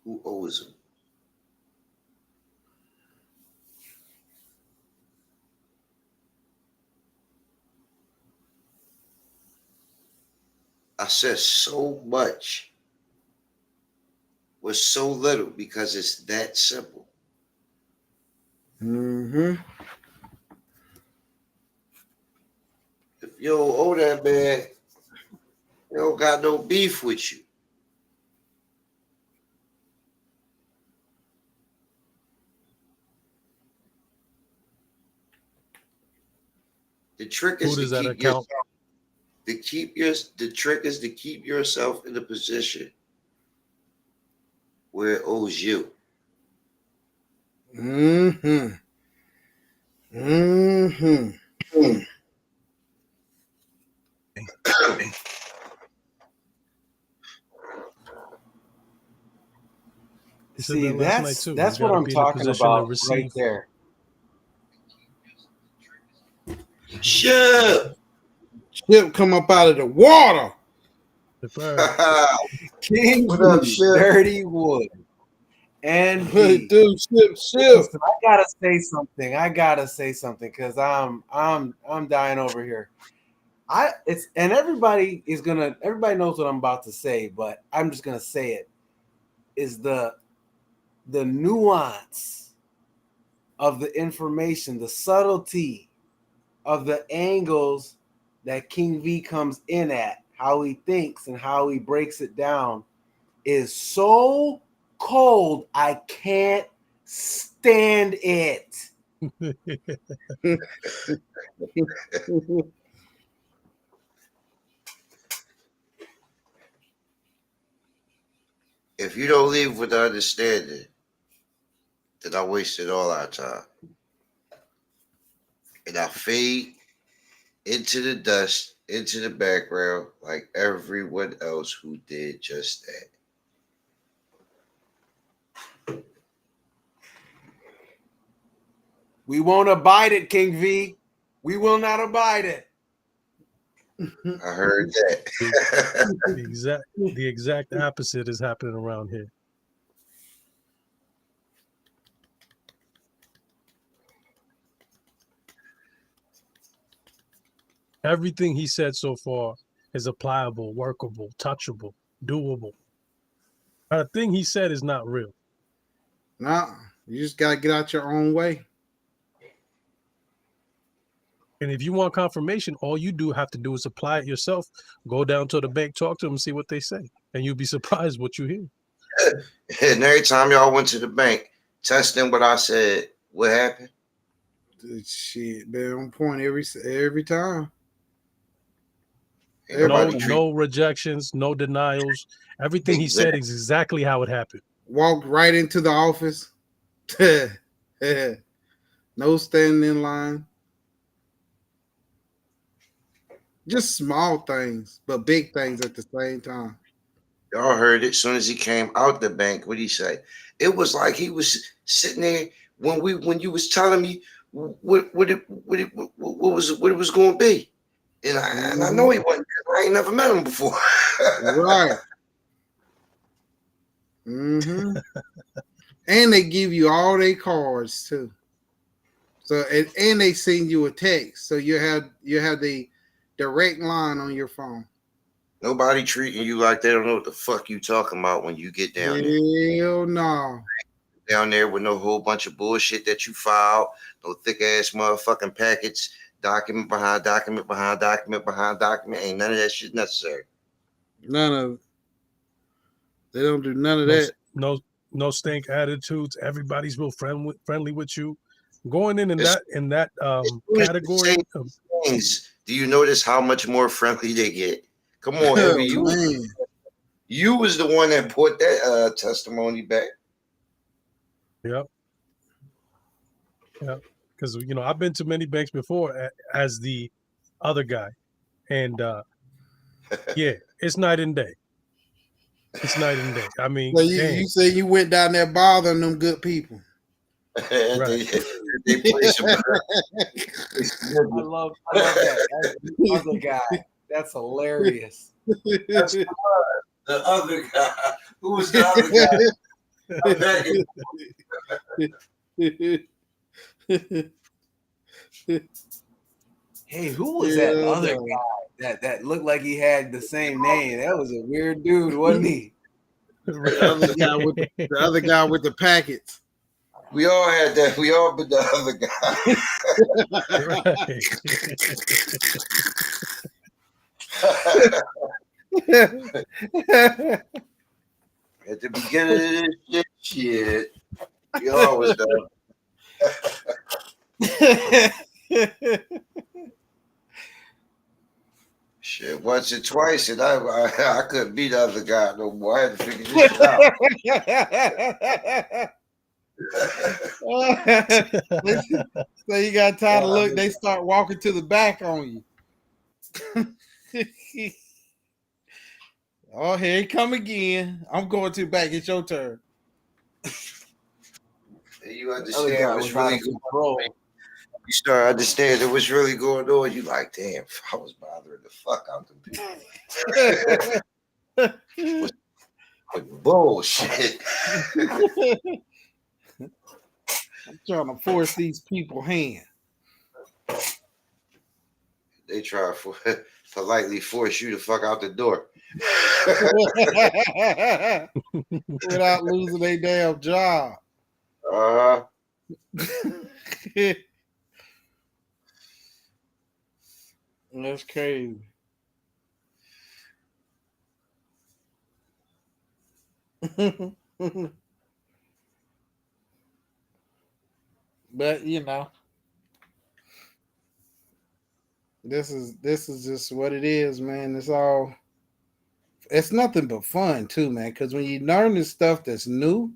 who owes him. I said so much was so little because it's that simple. Mm-hmm. If you don't owe that man, he don't got no beef with you. The trick is Who does that the trick is to keep yourself in a position where it owes you. Mm-hmm. Mm-hmm. See, that's what I'm talking about right there. Shit. Ship come up out of the water. King What up, Ship? Dirty Wood. And Dude, ship. Listen, I gotta say something because I'm dying over here. Everybody knows what I'm about to say, but I'm just gonna say it. Is the nuance of the information, the subtlety of the angles that King V comes in at, how he thinks and how he breaks it down, is so cold. I can't stand it. If you don't leave with the understanding, then I wasted all our time. And I fade into the dust, into the background, like everyone else who did just that. We won't abide it, King V. We will not abide it. I heard that. The exact opposite is happening around here. Everything he said so far is applicable, workable, touchable, doable. A thing he said is not real. Nah, you just gotta get out your own way. And if you want confirmation, all you have to do is apply it yourself. Go down to the bank, talk to them, see what they say, and you'll be surprised what you hear. And every time y'all went to the bank, testing what I said, what happened? Shit, been on point every time. Ain't No, nobody treat no rejections, no denials. Everything he said is exactly how it happened. Walked right into the office. No standing in line. Just small things, but big things at the same time. Y'all heard it as soon as he came out the bank. What did he say? It was like he was sitting there when you was telling me what it was going to be, and I know he wasn't. 'Cause I ain't never met him before. Right. Mm-hmm. And they give you all their cards too. So and they send you a text, so you have the direct line on your phone. Nobody treating you like they don't know what the fuck you talking about when you get down there. Hell no. Down there with no whole bunch of bullshit that you filed, no thick ass motherfucking packets, document behind document behind document behind document. Ain't none of that shit necessary. None of it. They don't do none of No, that. no stink attitudes. Everybody's real friendly with you. Going in It's- that category. Things. Do you notice how much more friendly they get? Come on, Heavy. Man. You was the one that put that testimony back. Yep. Because I've been to many banks before as the other guy, and yeah, it's night and day. It's night and day. I mean, So you say you went down there bothering them good people. They play some. I love that. That's the other guy. That's hilarious. That's the other guy. Who was the other guy? Hey, who was that other guy that looked like he had the same name? That was a weird dude, wasn't he? The other guy with the packets. We all had that. We all been the other guy. At the beginning of this shit, we always done. Shit, once or twice, and I couldn't be the other guy no more. I had to figure this shit out. So you got time to look. They start walking to the back on you. Oh, here he come again. I'm going to the back. It's your turn. You understand what's really going on. You start understanding what's really going on. You like, damn, I was bothering the fuck out of people. with bullshit. I'm trying to force these people hand. They try to politely force you to fuck out the door. Without losing their damn job. That's crazy. But this is just what it is, man. It's nothing but fun too, man. Because when you learn this stuff that's new,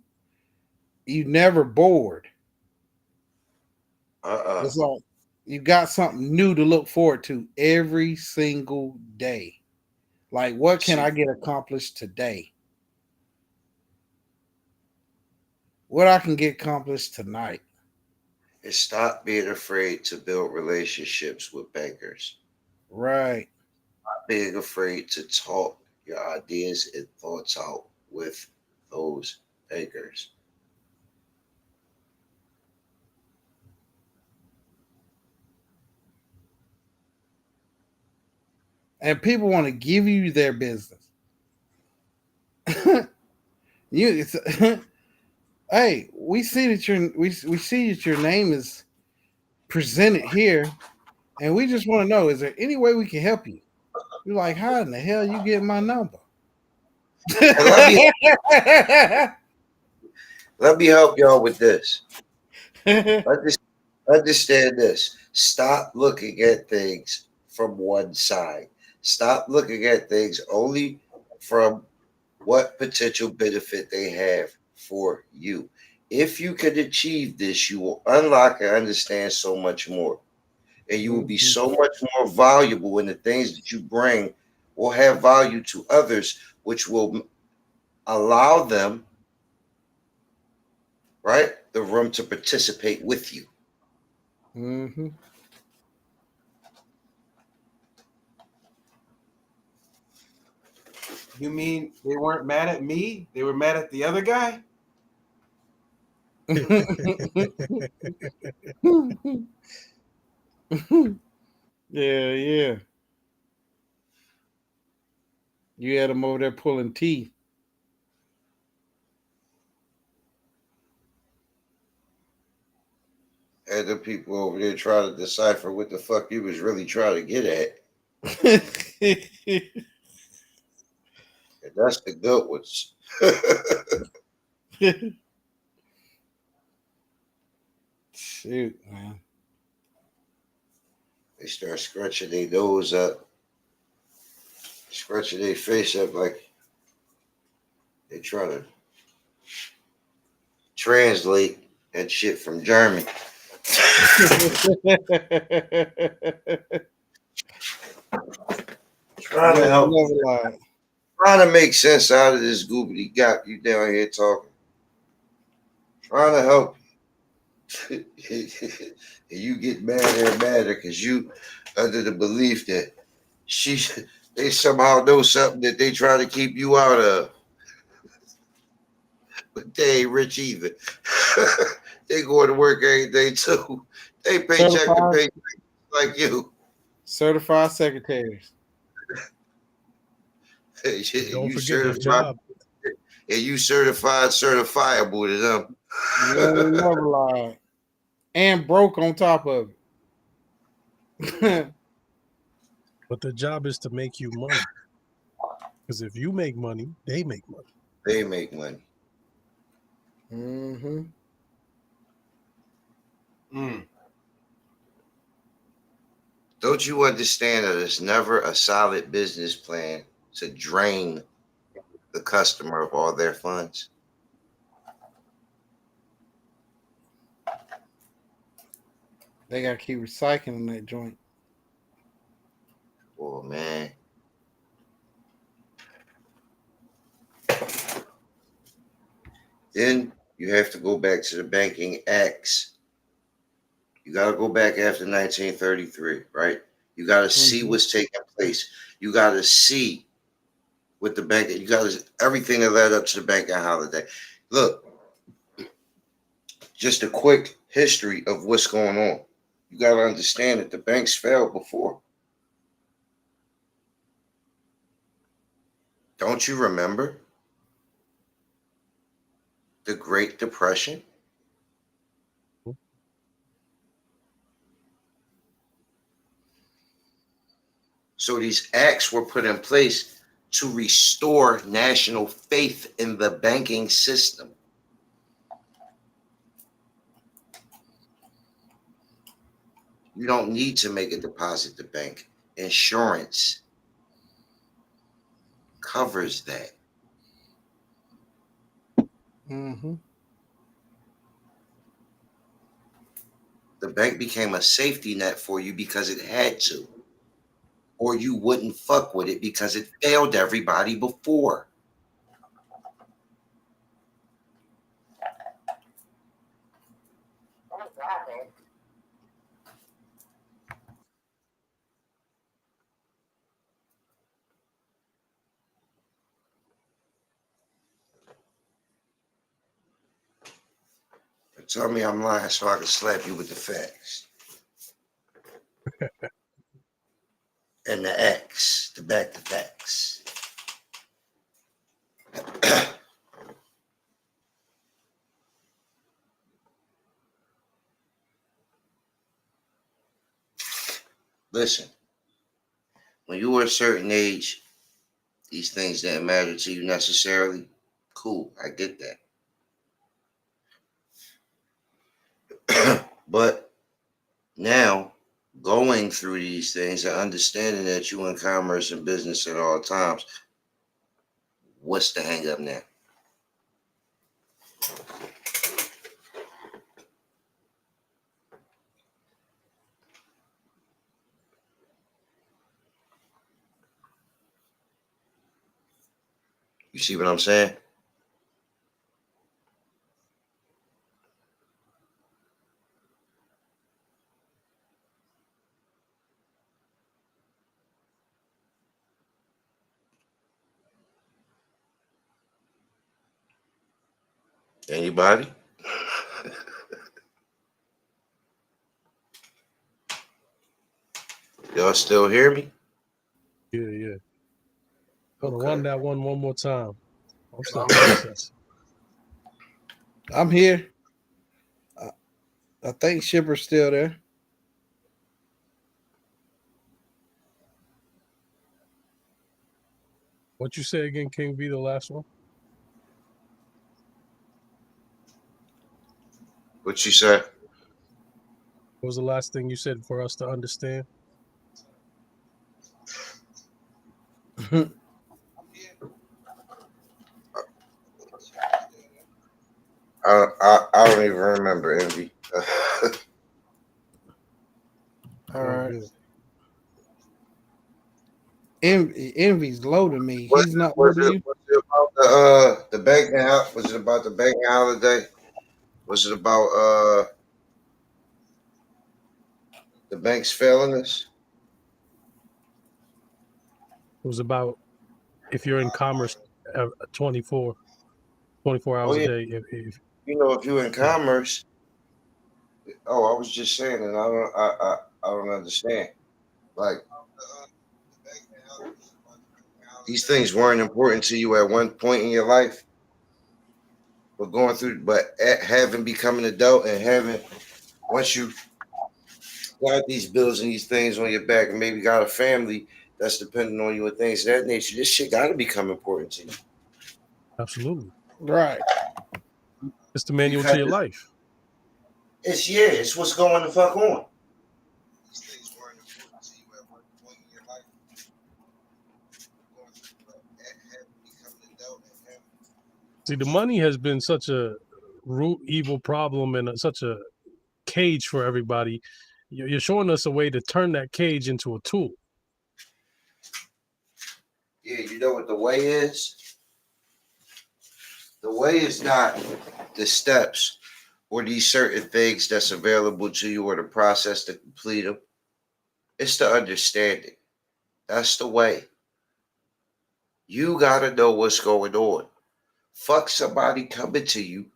you never bored. It's like you got something new to look forward to every single day. Like, what can I get accomplished today? What I can get accomplished tonight. And stop being afraid to build relationships with bankers. Right. Stop being afraid to talk your ideas and thoughts out with those bankers. And people want to give you their business. Hey, we see that your name is presented here, and we just want to know: is there any way we can help you? You're like, how in the hell you get my number? Let me help y'all with this. Understand this. Stop looking at things from one side. Stop looking at things only from what potential benefit they have for you. If you can achieve this, you will unlock and understand so much more. And you will be Mhm. so much more valuable, and the things that you bring will have value to others, which will allow them, right, the room to participate with you. Mm-hmm. You mean they weren't mad at me? They were mad at the other guy? Yeah, yeah. You had them over there pulling teeth. And the people over there trying to decipher what the fuck you was really trying to get at. And that's the good ones. Shoot, man. They start scratching their nose up, scratching their face up like they try to translate that shit from German. Trying to Never, help, never lied. trying to make sense out of this goopity gap you down here talking. Trying to help you. And you get madder and madder because you under the belief that she they somehow know something that they try to keep you out of. But they ain't rich either. They going to work every day too. They paycheck to Certified, paycheck like you. certified secretaries. Don't You forget their certified job. and you certifiable to them. You ain't never lied. And broke on top of it. But the job is to make you money. Because if you make money, they make money. They make money. Mm-hmm. Mm. Don't you understand that there's never a solid business plan to drain the customer of all their funds? They gotta keep recycling that joint. Oh man. Then you have to go back to the banking acts. You got to go back after 1933, right? You got to see Mm-hmm. what's taking place. You got to see what the bank. You got to everything that led up to the banking holiday. Look, just a quick history of what's going on. You got to understand that the banks failed before. Don't you remember the Great Depression? So these acts were put in place to restore national faith in the banking system. You don't need to make a deposit to bank. Insurance covers that. Mm-hmm. The bank became a safety net for you because it had to, or you wouldn't fuck with it because it failed everybody before. Tell me I'm lying so I can slap you with the facts. And the X, to back the facts. Listen, when you were a certain age, these things didn't matter to you necessarily. Cool, I get that. But now going through these things and understanding that you in commerce and business at all times, what's the hang up now? You see what I'm saying? Anybody? Y'all still hear me? Yeah, yeah. Hold on, Okay. run that one more time. I'm still processing. I'm here. I think Shipper's still there. What you say again, King V, the last one? What you say? What was the last thing you said for us to understand? I don't even remember, Envy. All Oh, right. good. Envy's low to me. was, He's not low was to it you. was it about the banking was it about the banking holiday? Was it about the banks failing us? It was about if you're in commerce 24 Oh hours a yeah, day. If if you're in yeah. commerce. Oh, I was just saying, and I don't understand. Like these things weren't important to you at one point in your life, but having become an adult and having once you got these bills and these things on your back, and maybe got a family that's depending on you and things of that nature, this shit got to become important to you Absolutely. Right. It's the manual to because your life. it's what's going the fuck on. These things weren't important to you at one point in your life. Going through, but having become an adult and having See, the money has been such a root evil problem and such a cage for everybody. You're showing us a way to turn that cage into a tool. yeah, you know what the way is? The way is not the steps or these certain things that's available to you or the process to complete them. It's the understanding. That's the way. You gotta know what's going on. Fuck somebody coming to you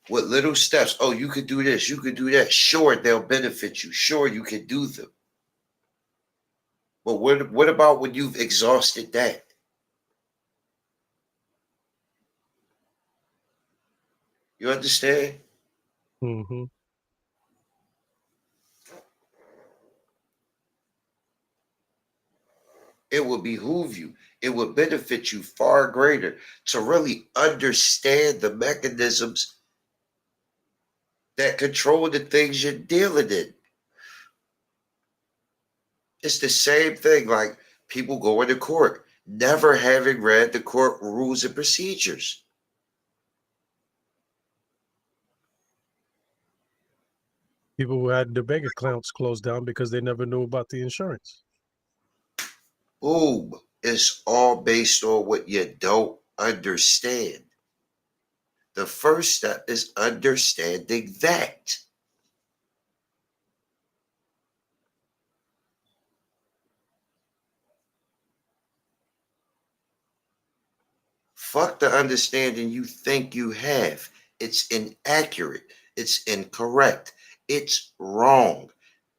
with little steps. Oh, you could do this, you could do that. Sure, they'll benefit you. Sure, you can do them. But what about when you've exhausted that? You understand? Mm-hmm. It would behoove you. It would benefit you far greater to really understand the mechanisms that control the things you're dealing in. It's the same thing like people going to court, never having read the court rules and procedures. People who had their bank accounts closed down because they never knew about the insurance. Boom. It's all based on what you don't understand. The first step is understanding that. Fuck the understanding you think you have. It's inaccurate. It's incorrect. It's wrong.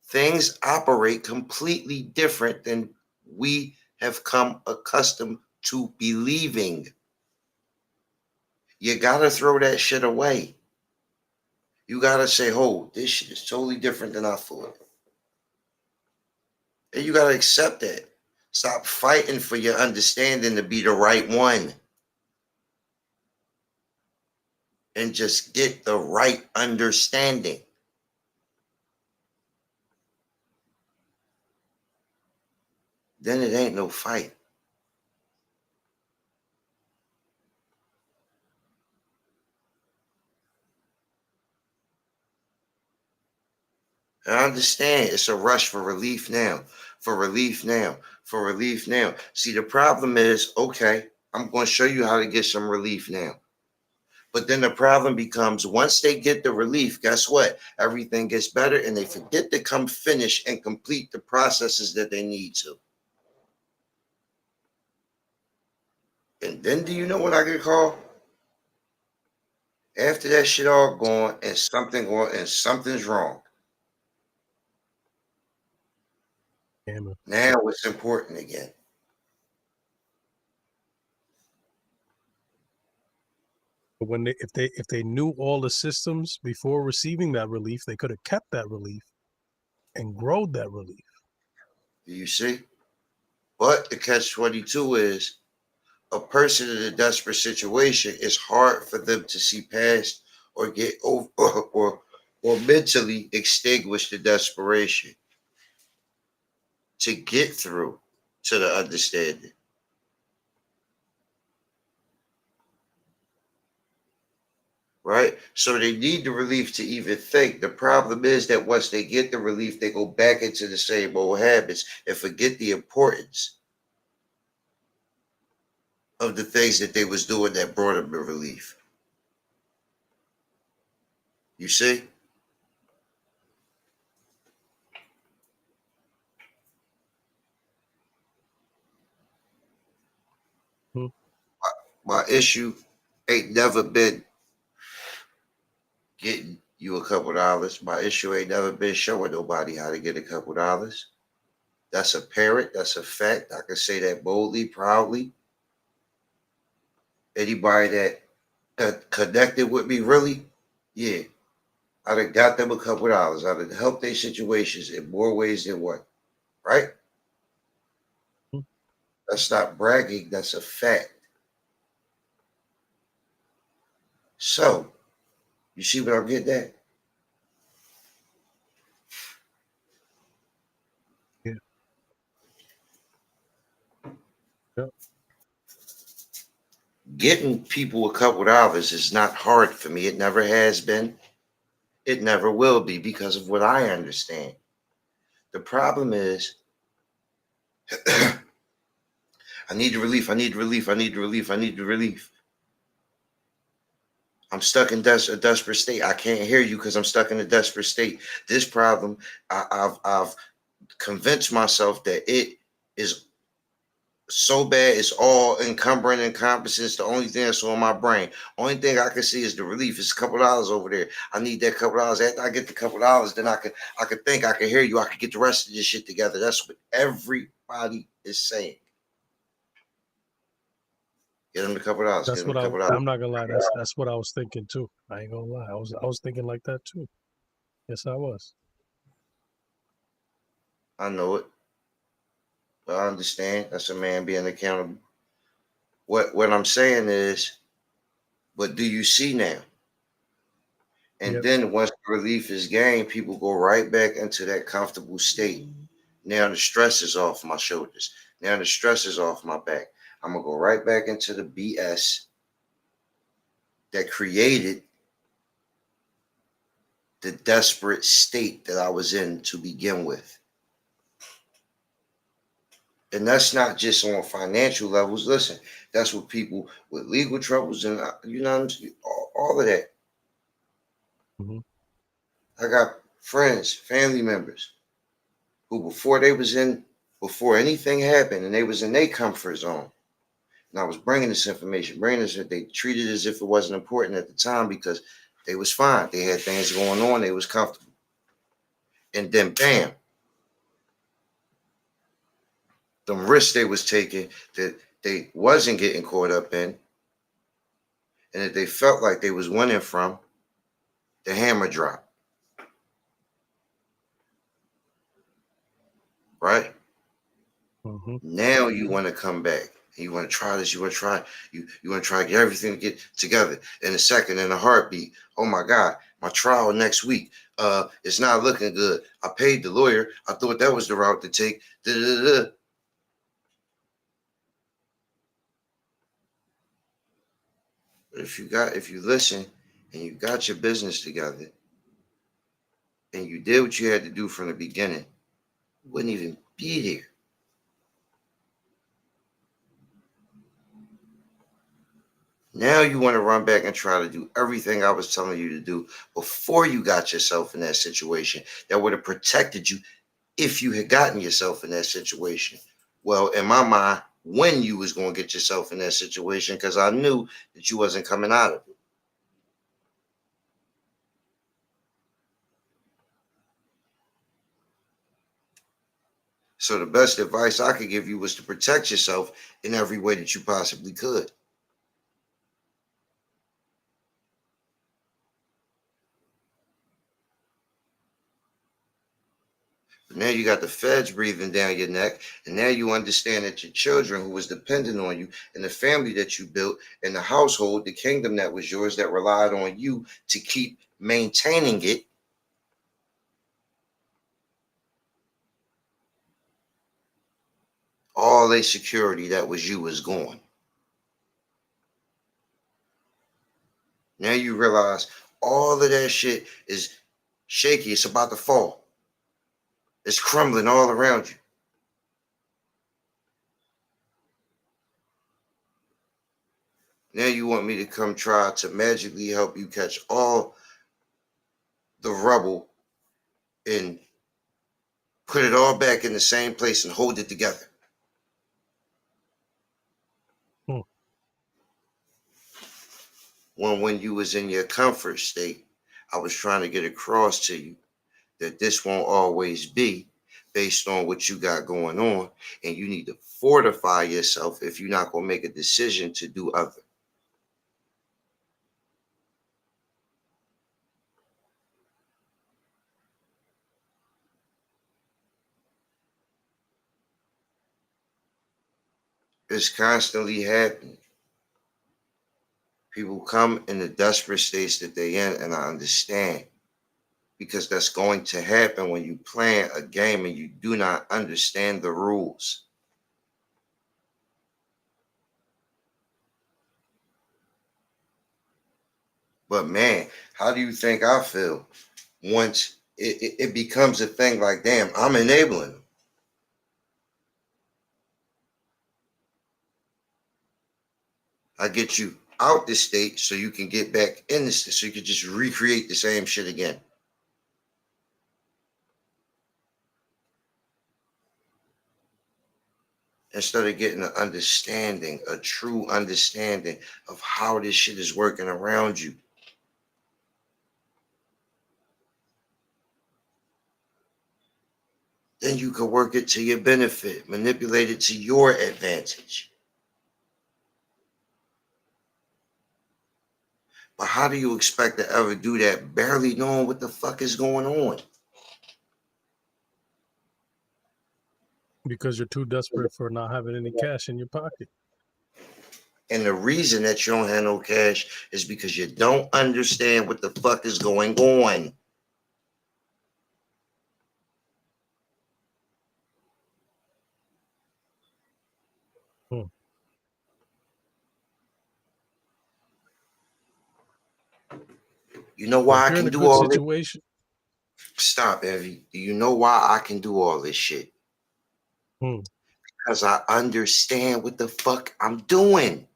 Things operate completely different than we have come accustomed to believing. You gotta throw that shit away. You gotta say, oh, this shit is totally different than I thought. And you gotta accept that. Stop fighting for your understanding to be the right one. And just get the right understanding. then it ain't no fight. I understand it's a rush for relief now, for relief now, for relief now. See, the problem is, okay, I'm going to show you how to get some relief now. But then the problem becomes once they get the relief, guess what? Everything gets better and they forget to come finish and complete the processes that they need to. And then do you know what I get called? After that shit all gone and something's wrong. Yeah, man. Now it's important again. But when if they knew all the systems before receiving that relief, they could have kept that relief and growed that relief. Do you see? But the catch-22 is a person in a desperate situation, it's hard for them to see past or get over or mentally extinguish the desperation to get through to the understanding. Right? So they need the relief to even think. The problem is that once they get the relief, they go back into the same old habits and forget the importance of the things that they was doing that brought them the relief. You see? Hmm. My issue ain't never been getting you a couple dollars. My issue ain't never been showing nobody how to get a couple dollars. That's apparent. That's a fact. I can say that boldly, proudly. Anybody that connected with me, really, yeah, I'd have got them a couple dollars. I'd have helped their situations in more ways than one. Right? Hmm. That's not bragging. That's a fact. So, you see what I'm getting at? Yeah. Yeah. Getting people a couple dollars is not hard for me. It never has been. It never will be because of what I understand. The problem is, I need the relief. I need relief. I need relief. I need the relief. I'm stuck in a desperate state. I can't hear you because I'm stuck in a desperate state. This problem, I've convinced myself that it is so bad, it's all encumbering, encompassing. It's the only thing that's on my brain. Only thing I can see is the relief. It's a couple dollars over there. I need that couple dollars. After I get the couple dollars, then I could think, I can hear you. I can get the rest of this shit together. That's what everybody is saying. Get them the couple dollars. Get That's them the what couple dollars. I'm not gonna lie. That's what I was thinking too. I ain't gonna lie. I was thinking like that too. Yes, I was. I know it. But I understand. That's a man being accountable. What I'm saying is, but do you see now? And Yep. then once the relief is gained, people go right back into that comfortable state. Now the stress is off my shoulders. Now the stress is off my back. I'm gonna go right back into the BS that created the desperate state that I was in to begin with. And that's not just on financial levels. Listen, that's what people with legal troubles and you know what I'm saying, all of that. Hmm. I got friends, family members who before anything happened and they was in their comfort zone. And I was bringing this information, bringing this, they treated it as if it wasn't important at the time because they was fine. They had things going on. They was comfortable. And then bam, the risks they was taking that they wasn't getting caught up in and that they felt like they was winning from, the hammer drop. Right? Hmm. Now you want to come back. You want to try this. You want to try. You want to try to get everything to get together in a second, in a heartbeat. Oh my God, my trial next week. It's not looking good. I paid the lawyer. I thought that was the route to take. Da, da, da. But if you listen and you got your business together and you did what you had to do from the beginning, you wouldn't even be there. Now you want to run back and try to do everything I was telling you to do before you got yourself in that situation that would have protected you if you had gotten yourself in that situation. Well, in my mind, when you was going to get yourself in that situation, because I knew that you wasn't coming out of it. So the best advice I could give you was to protect yourself in every way that you possibly could. But now you got the feds breathing down your neck, and now you understand that your children who was dependent on you and the family that you built and the household, the kingdom that was yours that relied on you to keep maintaining it, all their security that was you is gone. Now you realize all of that shit is shaky. It's about to fall. It's crumbling all around you. Now you want me to come try to magically help you catch all the rubble and put it all back in the same place and hold it together. Hmm. When you was in your comfort state, I was trying to get across to you that this won't always be based on what you got going on, and you need to fortify yourself if you're not going to make a decision to do other. It's constantly happening. People come in the desperate states that they're in, and I understand because that's going to happen when you play a game and you do not understand the rules. But man, how do you think I feel once it becomes a thing like, damn, I'm enabling them? I get you out the state so you can get back in the state so you can just recreate the same shit again. Instead of getting an understanding, a true understanding of how this shit is working around you. Then you can work it to your benefit, manipulate it to your advantage. But how do you expect to ever do that barely knowing what the fuck is going on? Because you're too desperate for not having any cash in your pocket. And the reason that you don't have no cash is because you don't understand what the fuck is going on. Hmm. You know But why if I you're in can a do good all this? situation, Stop, Evie. Do you know why I can do all this shit? hmm, Because I understand what the fuck I'm doing.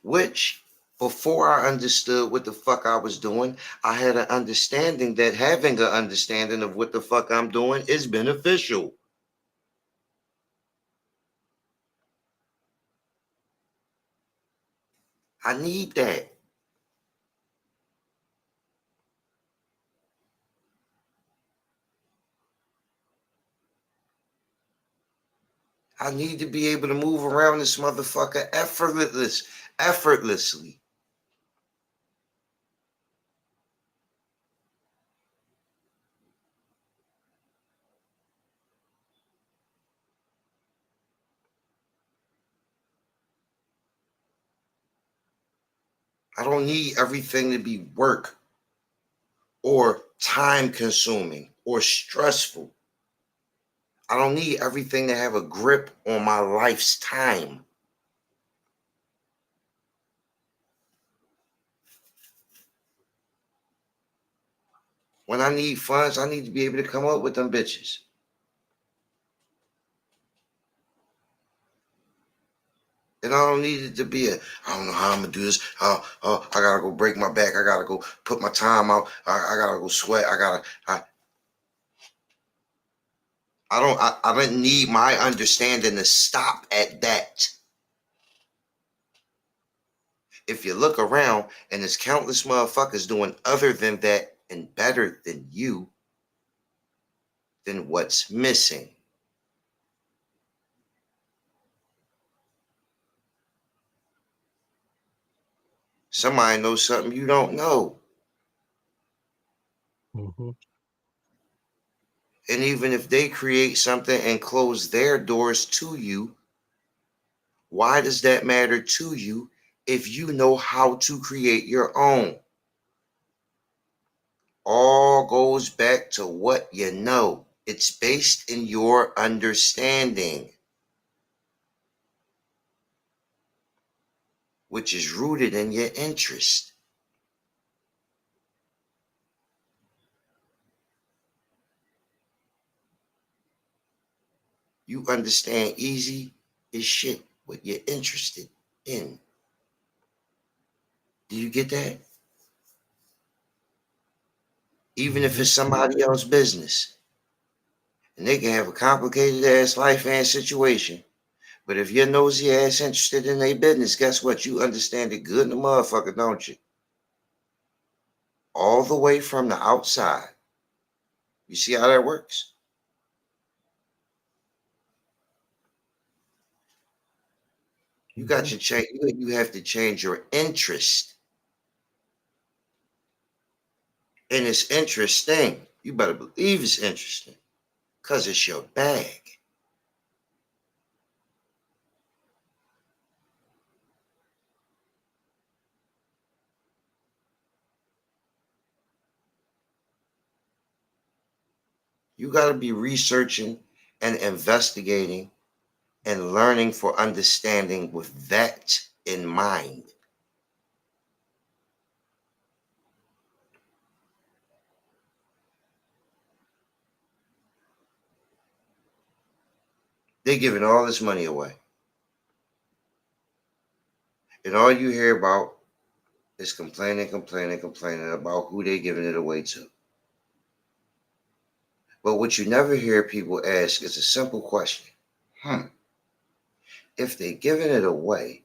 Which, before I understood what the fuck I was doing, I had an understanding that having an understanding of what the fuck I'm doing is beneficial. I need that. I need to be able to move around this motherfucker effortlessly. I don't need everything to be work or time consuming. or stressful. I don't need everything to have a grip on my life's time. When I need funds, I need to be able to come up with them bitches. And I don't need it to be I don't know how I'm gonna do this. I gotta go break my back. I gotta go put my time out. I gotta go sweat. I didn't need my understanding to stop at that. If you look around and there's countless motherfuckers doing other than that and better than you, then what's missing? Somebody knows something you don't know. Mm-hmm. And even if they create something and close their doors to you, why does that matter to you if you know how to create your own? All goes back to what you know. It's based in your understanding, which is rooted in your interest. You understand easy as shit what you're interested in. Do you get that? Even if Mm-hmm. it's somebody else's business. And they can have a complicated ass life and situation. But if you're nosy ass interested in their business, guess what? You understand it good in the motherfucker, don't you? All the way from the outside. You see how that works? You Mm-hmm. got your change. You have to change your interest, and it's interesting. You better believe it's interesting, cause it's your bag. You got to be researching and investigating and learning for understanding with that in mind. They're giving all this money away, and all you hear about is complaining about who they're giving it away to. But what you never hear people ask is a simple question. If they're giving it away,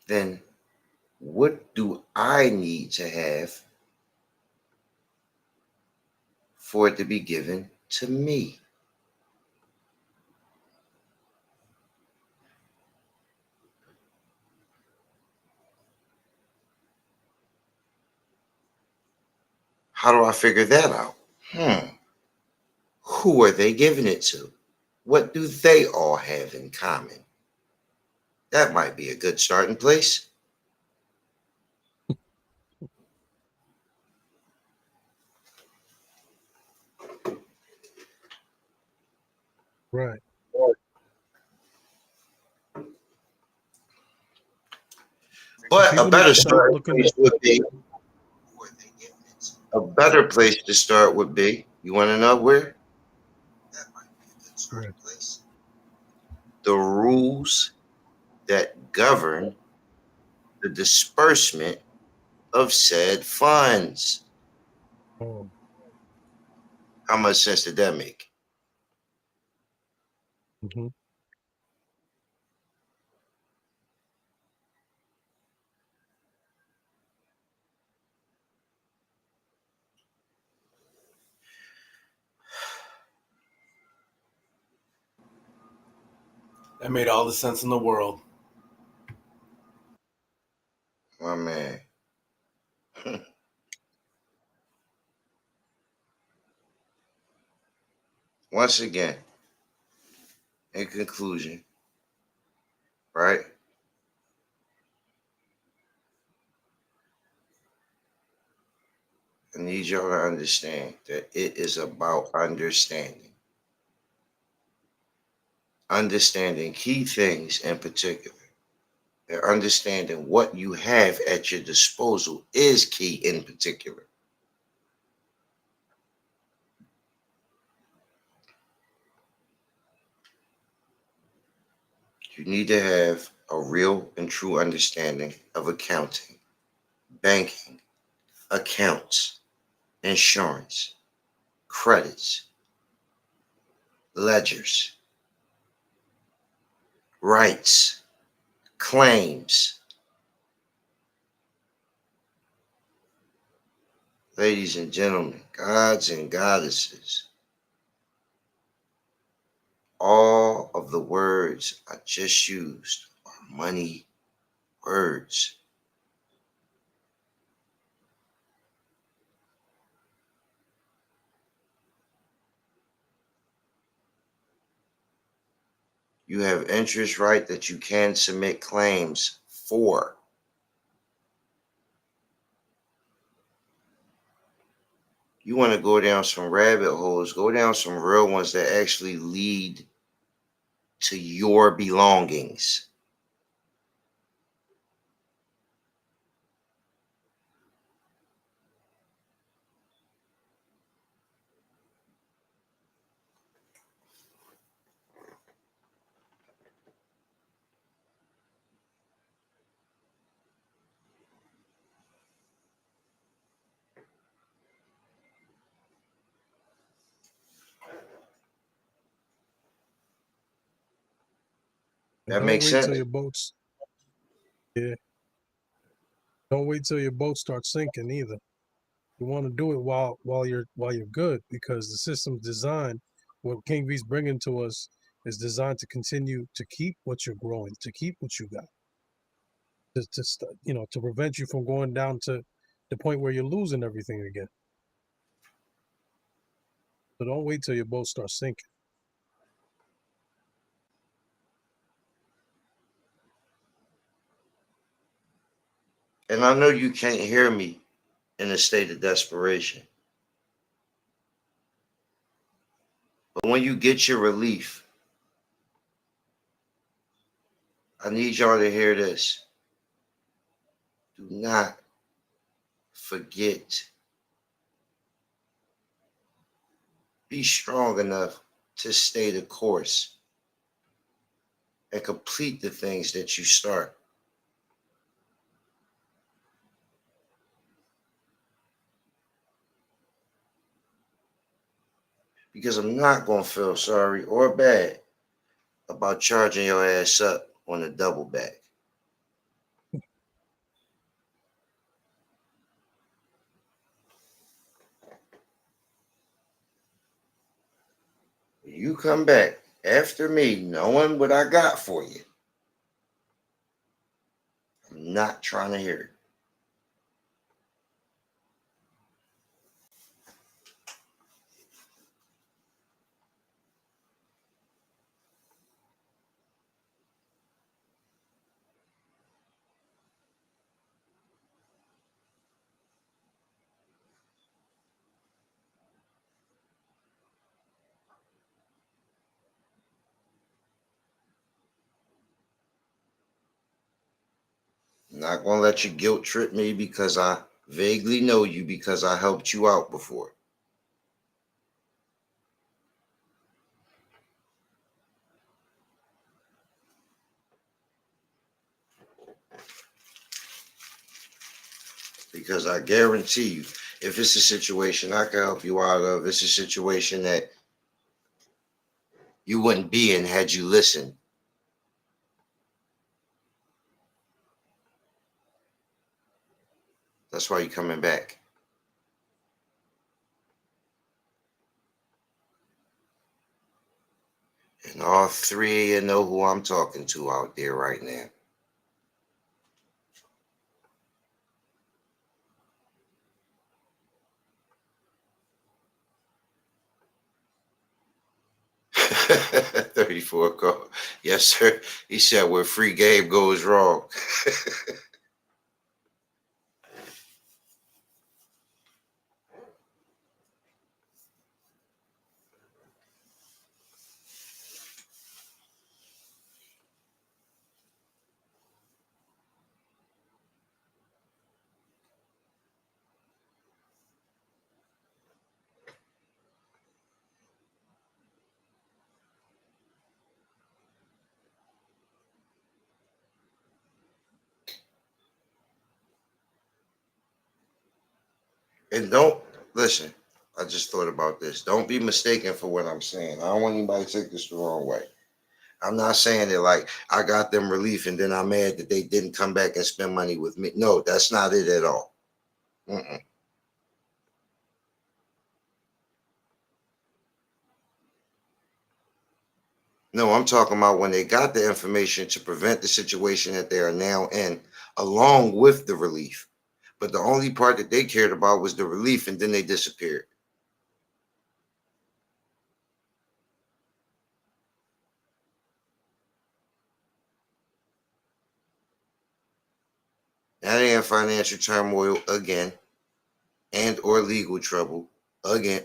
then what do I need to have for it to be given to me? How do I figure that out? Who are they giving it to? What do they all have in common? That might be a good starting place. Right. So But people need to start looking at. a better place to start would be, you want to know where? Right. The rules that govern the disbursement of said funds. Oh. How much sense did that make? Mm-hmm. That made all the sense in the world. My man. Once again, in conclusion, right? I need y'all to understand that it is about understanding. Understanding key things in particular. And understanding what you have at your disposal is key in particular. You need to have a real and true understanding of accounting, banking, accounts, insurance, credits, ledgers, rights, claims. Ladies and gentlemen, gods and goddesses, all of the words I just used are money words. You have interest right that you can submit claims for. You want to go down some rabbit holes, go down some real ones that actually lead to your belongings. And That don't makes wait till sense? your boats. Yeah. Don't wait till your boat starts sinking either. You want to do it while you're good, because the system's designed. What King V's bringing to us is designed to continue to keep what you're growing, to keep what you got, to prevent you from going down to the point where you're losing everything again. So don't wait till your boat starts sinking. And I know you can't hear me in a state of desperation. But when you get your relief, I need y'all to hear this. Do not forget. Be strong enough to stay the course and complete the things that you start. Because I'm not going to feel sorry or bad about charging your ass up on a double back. You come back after me knowing what I got for you. I'm not trying to hear it. I'm not going to let you guilt trip me because I vaguely know you because I helped you out before. Because I guarantee you, if it's a situation I can help you out of, it's a situation that you wouldn't be in had you listened. That's why you're coming back. And all three of you know who I'm talking to out there right now. $34 call. Yes, sir. He said where free game goes wrong. And don't listen. I just thought about this. Don't be mistaken for what I'm saying. I don't want anybody to take this the wrong way. I'm not saying that like I got them relief and then I'm mad that they didn't come back and spend money with me. No, that's not it at all. Mm-mm. No, I'm talking about when they got the information to prevent the situation that they are now in, along with the relief. But the only part that they cared about was the relief, and then they disappeared. Now they in financial turmoil again, and or legal trouble again,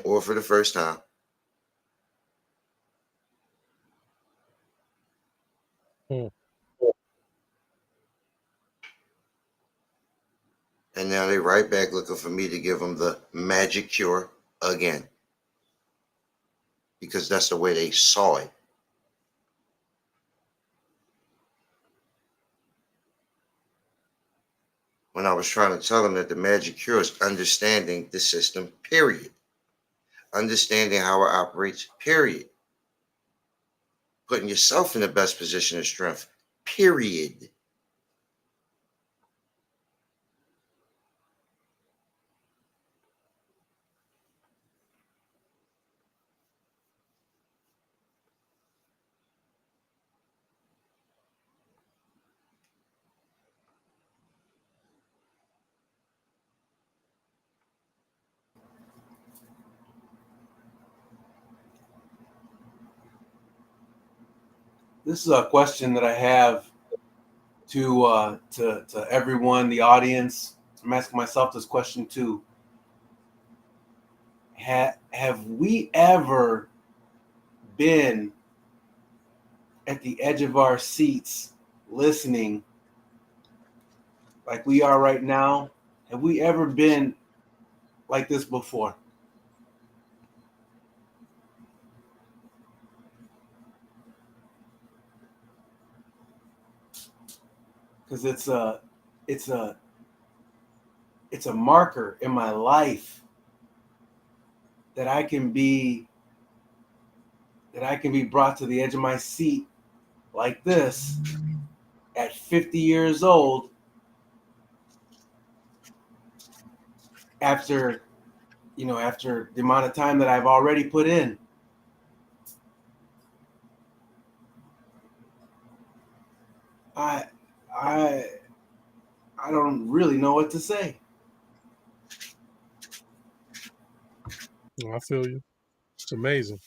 or for the first time. Hmm. And now they right back looking for me to give them the magic cure again, because that's the way they saw it. When I was trying to tell them that the magic cure is understanding the system, period. Understanding how it operates, period. Putting yourself in the best position of strength, period. This is a question that I have to everyone, the audience. I'm asking myself this question too. Have we ever been at the edge of our seats listening like we are right now? Have we ever been like this before? Because it's a it's a marker in my life that I can be brought to the edge of my seat like this at 50 years old after after the amount of time that I've already put in. I I I don't really know what to say. I feel you. It's amazing.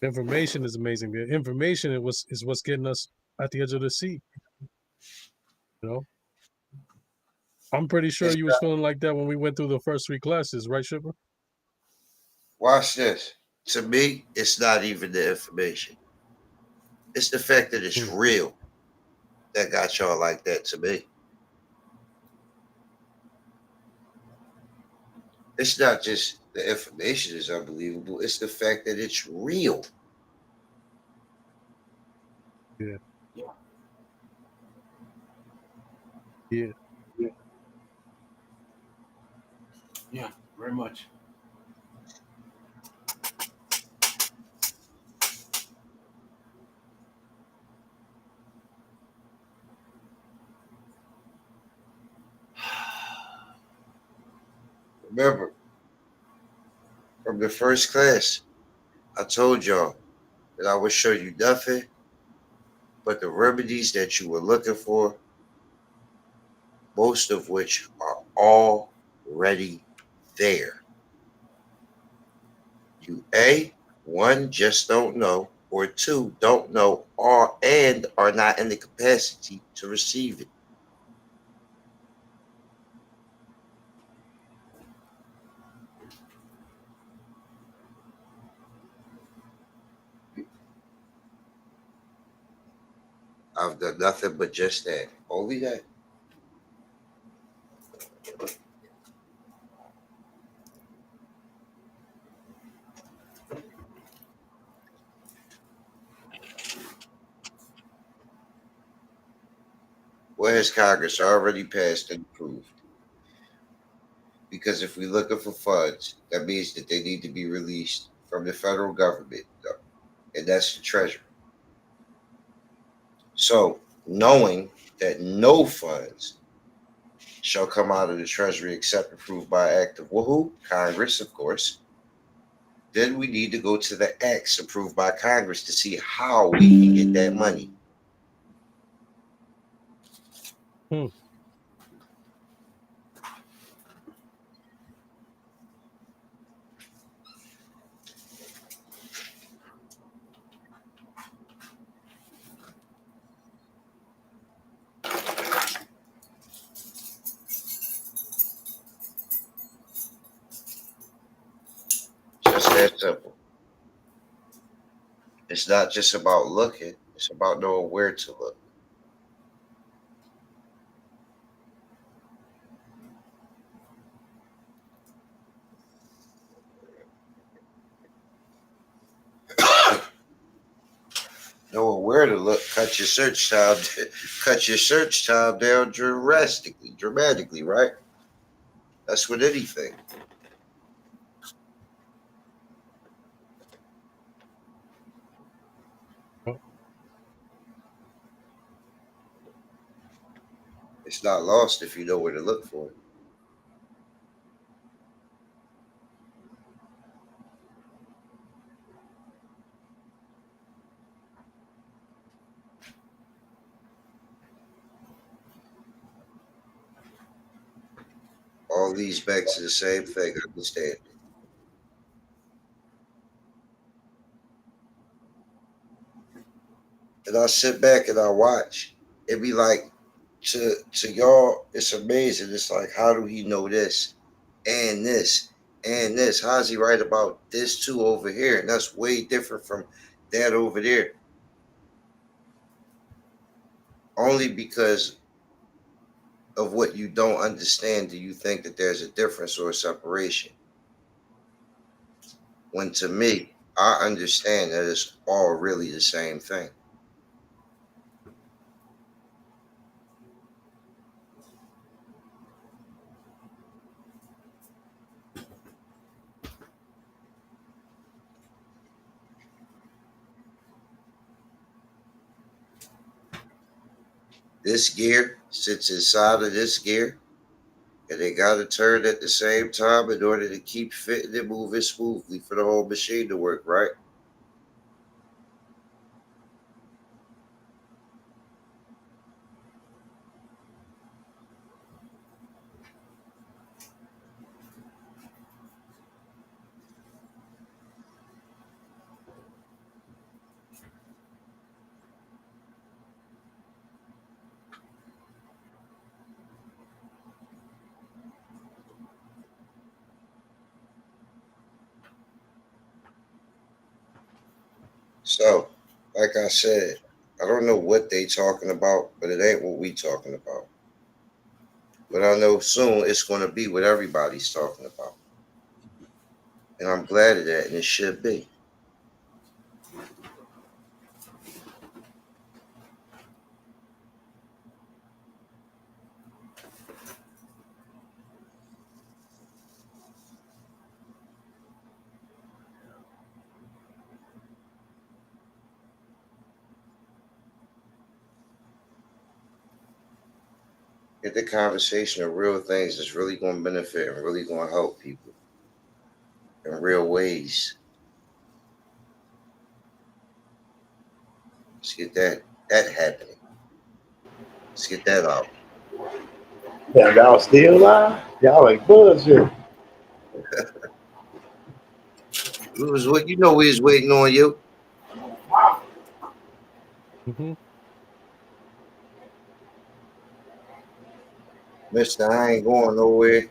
Information is amazing. The information is what's getting us at the edge of the seat. You know, I'm pretty sure It's you was feeling like that when we went through the first 3 classes, right, Shipper? Watch this. To me, it's not even the information. It's the fact that it's Hmm. real that got y'all like that to me. It's not just the information is unbelievable. It's the fact that it's real. Yeah, Yeah, yeah. yeah, very much. Remember, from the first class, I told y'all that I would show you nothing but the remedies that you were looking for, most of which are already there. You one, just don't know, or two, don't know and are not in the capacity to receive it. I've done nothing but just that. Only that. What has Congress already passed and approved? Because if we're looking for funds, that means that they need to be released from the federal government, and that's the treasury. So, knowing that no funds shall come out of the treasury except approved by act of woohoo, Congress, of course, then we need to go to the acts approved by Congress to see how we can get that money. Hmm. Just that simple. It's not just about looking, it's about knowing where to look. Knowing where to look, cut your search time, cut your search time down dramatically, right? That's with anything. It's not lost if you know where to look for it. All these back to the same thing, understand? And I sit back and I watch. It'd be like to y'all, it's amazing. It's like, how do he know this and this and this? How's he right about this too over here? And that's way different from that over there. Only because of what you don't understand do you think that there's a difference or a separation. When to me, I understand that it's all really the same thing. This gear sits inside of this gear, and they got to turn at the same time in order to keep fitting and moving smoothly for the whole machine to work, right? So, like I said, I don't know what they talking about, but it ain't what we talking about. But I know soon it's going to be what everybody's talking about. And I'm glad of that, and it should be. Get the conversation of real things that's really going to benefit and really going to help people in real ways. Let's get that happening. Let's get that out. Yeah, y'all still alive? Y'all like bullshit. We was what you know we was waiting on you. Mm-hmm. Mister, I ain't going nowhere.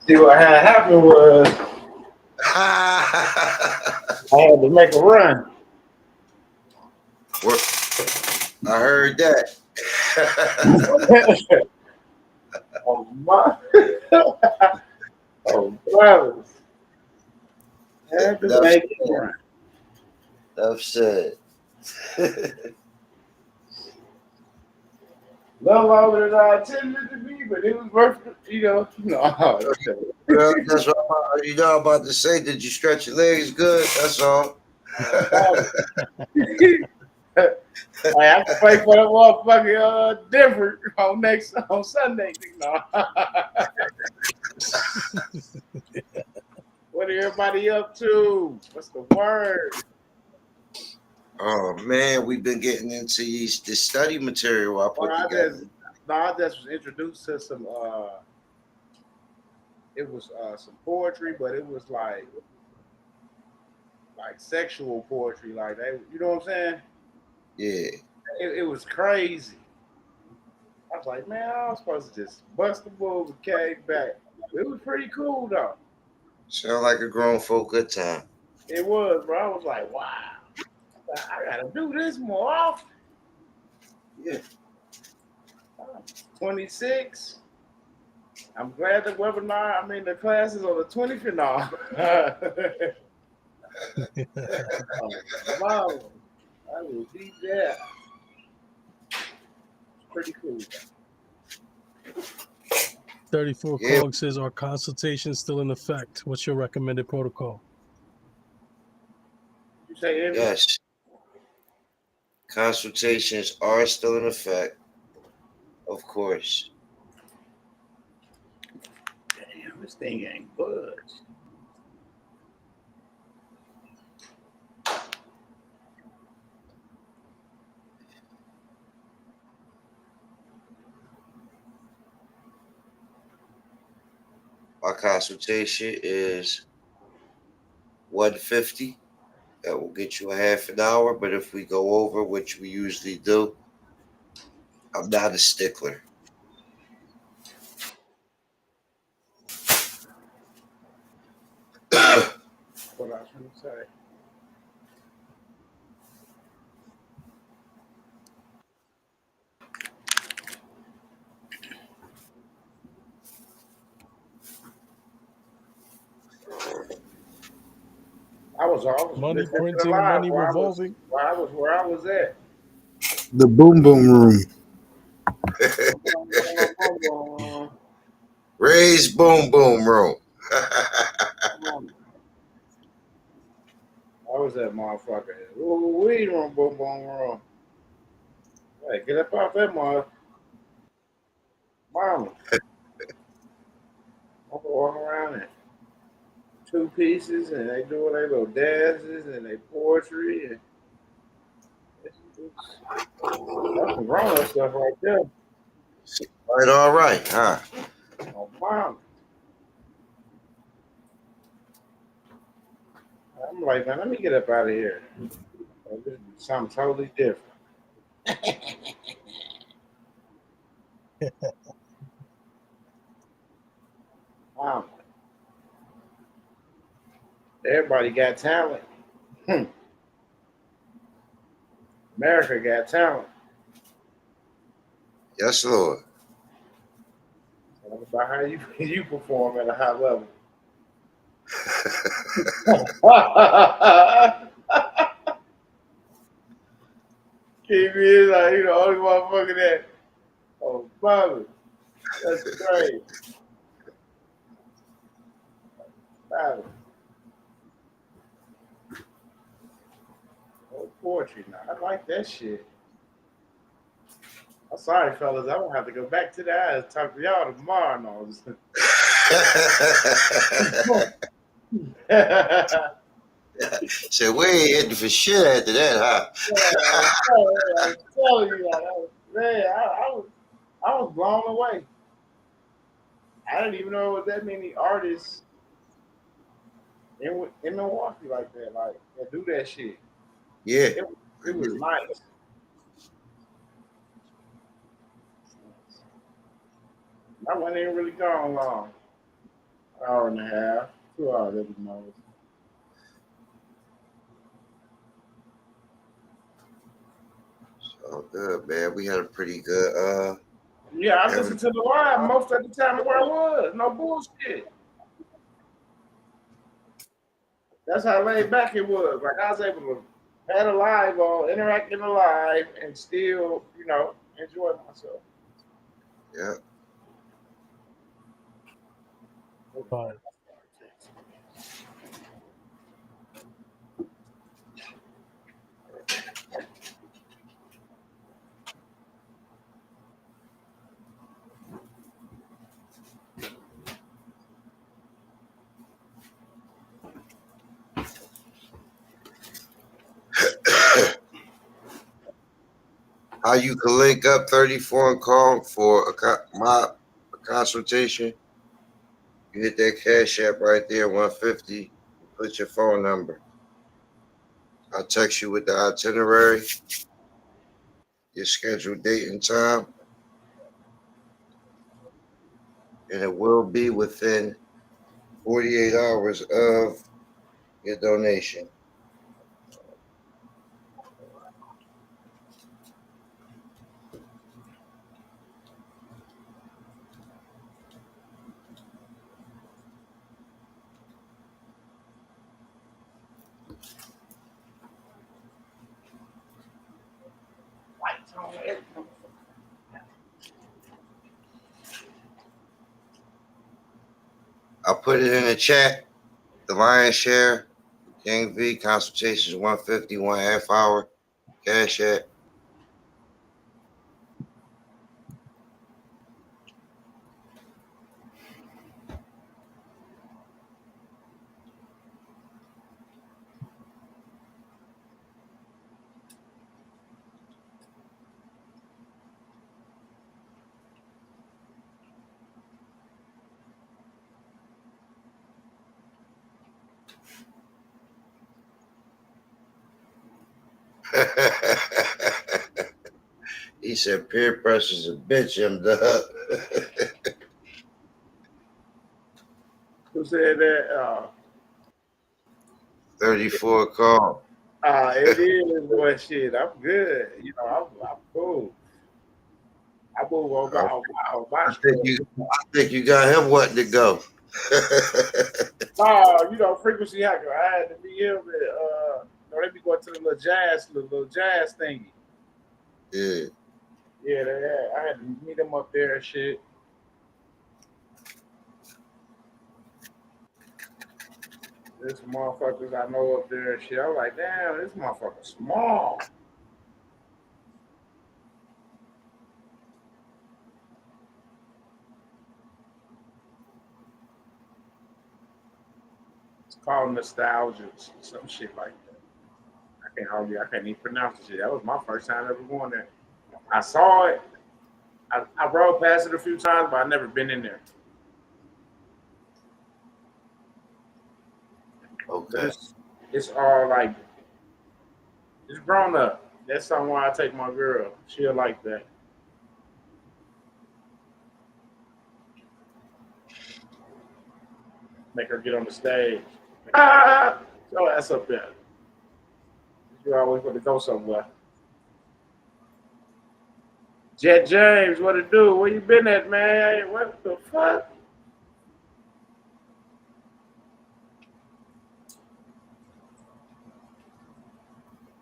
See what had happened was I had to make a run. I heard that. Oh my! Oh brothers, I had to make a run. Enough said. little longer than I intended it to be, but it was worth it, you know. No, Well, that's what you know I'm about to say. Did you stretch your legs good? That's all. I have to pay for that motherfucking different on Sunday. No. What everybody up to? What's the word? Oh man, we've been getting into this study material I put together. I just was introduced to some it was some poetry, but it was like sexual poetry, like they, you know what I'm saying? Yeah. It was crazy. I was like, man, I was supposed to just bust the move and came back. It was pretty cool though. Sound like a grown folk good time. It was, bro. I was like, wow, I gotta do this more often. Yeah. 26. I'm glad the webinar, the class is on the 25th now. Wow. I will be there. Pretty cool. 34 Yeah. Cog says, our consultation still in effect. What's your recommended protocol? You say anything? Yes. Consultations are still in effect. Of course. Damn, this thing ain't budged. Our consultation is $150. That will get you a half an hour. But if we go over, which we usually do, I'm not a stickler. What I was going to say. I was Money listening to the printing, live money revolving. where I was at. The boom boom room. Raise boom boom room. I was that motherfucker. Ooh, we room, boom, boom, room. Hey, get up off that mama. I'm walking around in two pieces, and they doing their little dances and they poetry, and that's some grown up stuff right there. Right, all right, huh? Oh, mama. I'm like, man, let me get up out of here. This is something totally different. Everybody got talent. America got talent. Yes, Lord. It's about how you perform at a high level. Keep me like you the only motherfucker that. Oh, Bobby, that's great. Bobby. Oh, poetry now. I like that shit. I'm sorry, fellas. I won't have to go back to the eyes and talk to y'all tomorrow and all this. So we ain't hitting for shit after that, huh? I'm telling you, man, I was blown away. I didn't even know there was that many artists in Milwaukee like that, that do that shit. Yeah. It was nice. I wasn't even really gone long. An hour and a half, 2 hours at the most. So good, man. We had a pretty good Yeah, I listened to the live most of the time where I was. No bullshit. That's how laid back it was. Like I was able to had a live on, interacting alive, and still, enjoy myself. Yeah. Fine. How you can link up 34 and call for a consultation? You hit that cash app right there, 150. Put your phone number. I'll text you with the itinerary, your scheduled date and time, and it will be within 48 hours of your donation. Lights on, everything. I'll put it in the chat. The lion's share, King V consultations 150, 1/2 hour, cash app. He said peer pressure's a bitch, M-Dub. Who said that? 34 call. It is, boy. Shit, I'm good. I'm cool. I move on my stuff. I think you got him wanting to go. Frequency hacker. I had to be him. They be going to the little jazz thingy. Yeah. Yeah, I had to meet them up there and shit. This motherfuckers I know up there and shit. I was like, damn, this motherfucker small. It's called nostalgia, some shit like that. I can't even pronounce the shit. That was my first time ever going there. I saw it. I rode past it a few times, but I never been in there. Okay. It's all like it's grown up. That's something why I take my girl. She'll like that. Make her get on the stage. Ah! So that's up there. You always want to go somewhere. Jet James, what it do? Where you been at, man? What the fuck?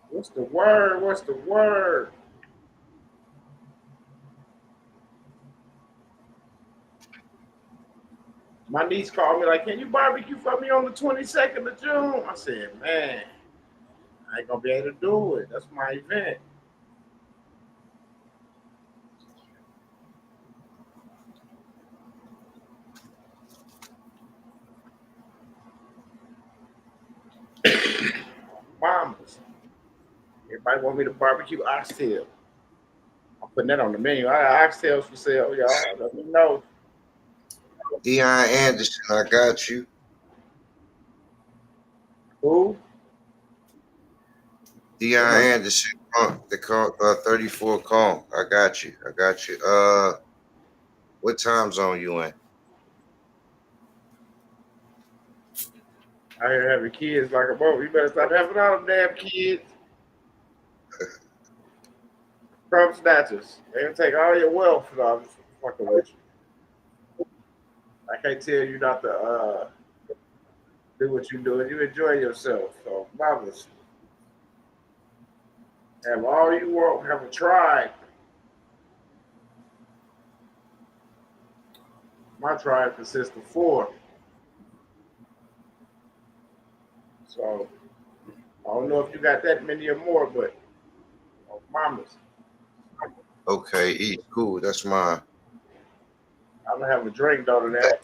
What's the word? What's the word? My niece called me like, "Can you barbecue for me on the 22nd of June?" I said, "Man, I ain't gonna be able to do it. That's my event." Mamas. Everybody want me to barbecue oxtail. I'm putting that on the menu. I got oxtails for sale, y'all. Let me know. Dion Anderson, I got you. Who? Dion Anderson, the call 34 call. I got you. I got you. What time zone you in? I hear having kids like a boat. You better stop having all them damn kids. Crumb snatchers. They gonna take all your wealth and I'm just fucking with you. I can't tell you not to do what you're doing. You enjoy yourself. So, mamas. Have all you want. Have a tribe. My tribe consists of 4. So I don't know if you got that many or more, but mamas. Okay, eat cool. That's mine. I'm gonna have a drink though to that.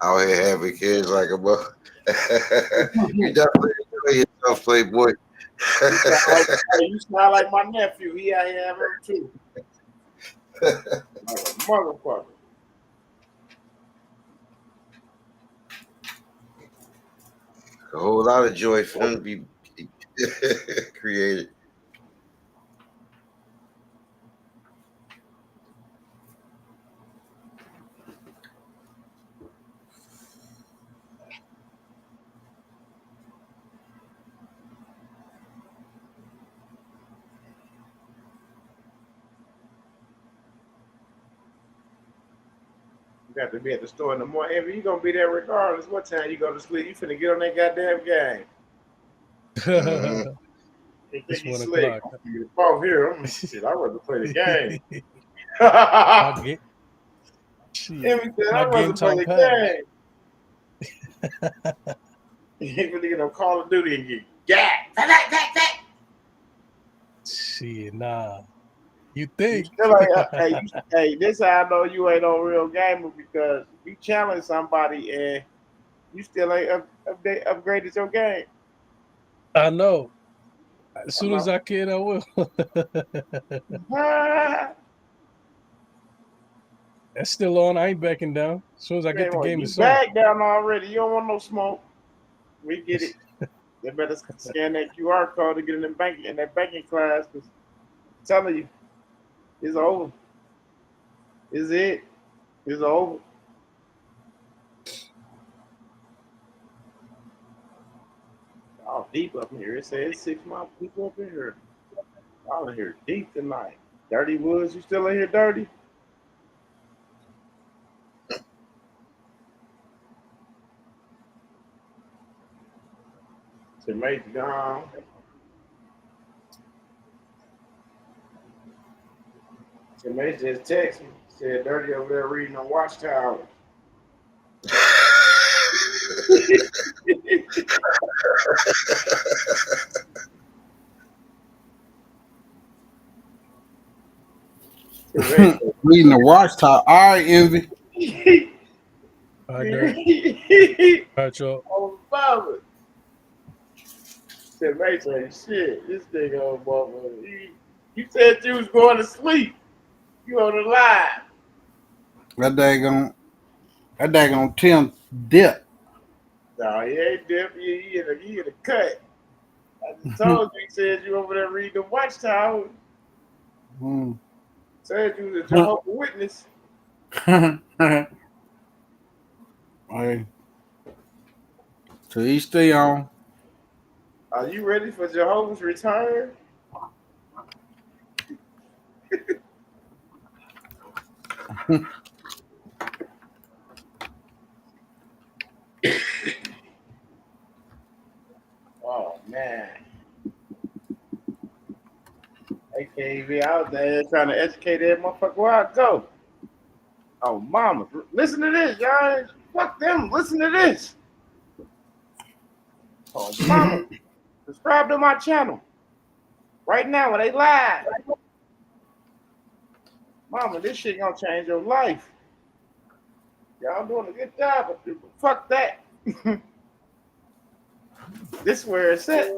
Out here having kids like a mother. You definitely enjoy yourself, Playboy. You sound like my nephew. He out here having them too. Like a motherfucker. A whole lot of joy for them to be created. You got to be at the store in the morning. Envy, you gonna be there regardless. What time you go to sleep? You finna get on that goddamn game. Mhm. You It's think you 1 slick? o'clock. You off here. Shit, I'd rather play the game. my game, shit, Envy said, my I'd game rather play time the passed. game. He finna get on Call of Duty and get gat. Shit, nah. You You think? still ain't, hey, this how I know you ain't no real gamer because you challenge somebody and you still ain't upgraded your game. I know. As I soon as know. I can, I will. That's still on. I ain't backing down. As soon as I get the game, You it's on. back down already. You don't want no smoke. We get it. They better scan that QR code to get in that banking class. Cause I'm telling you, it's over. Is it? It's over. All deep up in here. It says 6 mile people up in here. All in here deep tonight. Dirty Woods, you still in here, Dirty? Teammates gone. Teammates just text me. Said Dirty over there reading on Watchtower. Teammates. Reading the watchtower. All right, Envy. All right, Dirk. All right, y'all. Oh, Baba. Teammates ain't shit. This nigga old motherfucker. You said you was going to sleep. You on the line. That daggone Tim dip. No, he ain't dip. He in a cut. I just told you, he said you over there reading the Watchtower. Hmm. Said you was a Jehovah's Witness. Hey, so he stay on. Are you ready for Jehovah's return? Oh man. They can't be out there trying to educate that motherfucker where I go. Oh mama. Listen to this, y'all. Fuck them. Listen to this. Oh mama. Subscribe to my channel. Right now when they live. Mama, this shit gonna change your life. Y'all doing a good job. Fuck that. This is where it's at.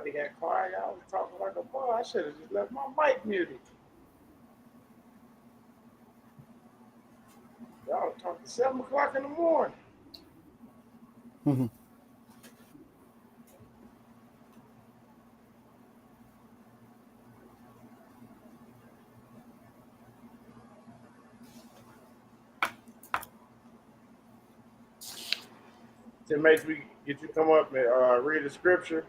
Everybody got quiet. I was talking like a boy. I should have just left my mic muted. Y'all talking 7 o'clock in the morning. It makes me get you come up and read the scripture.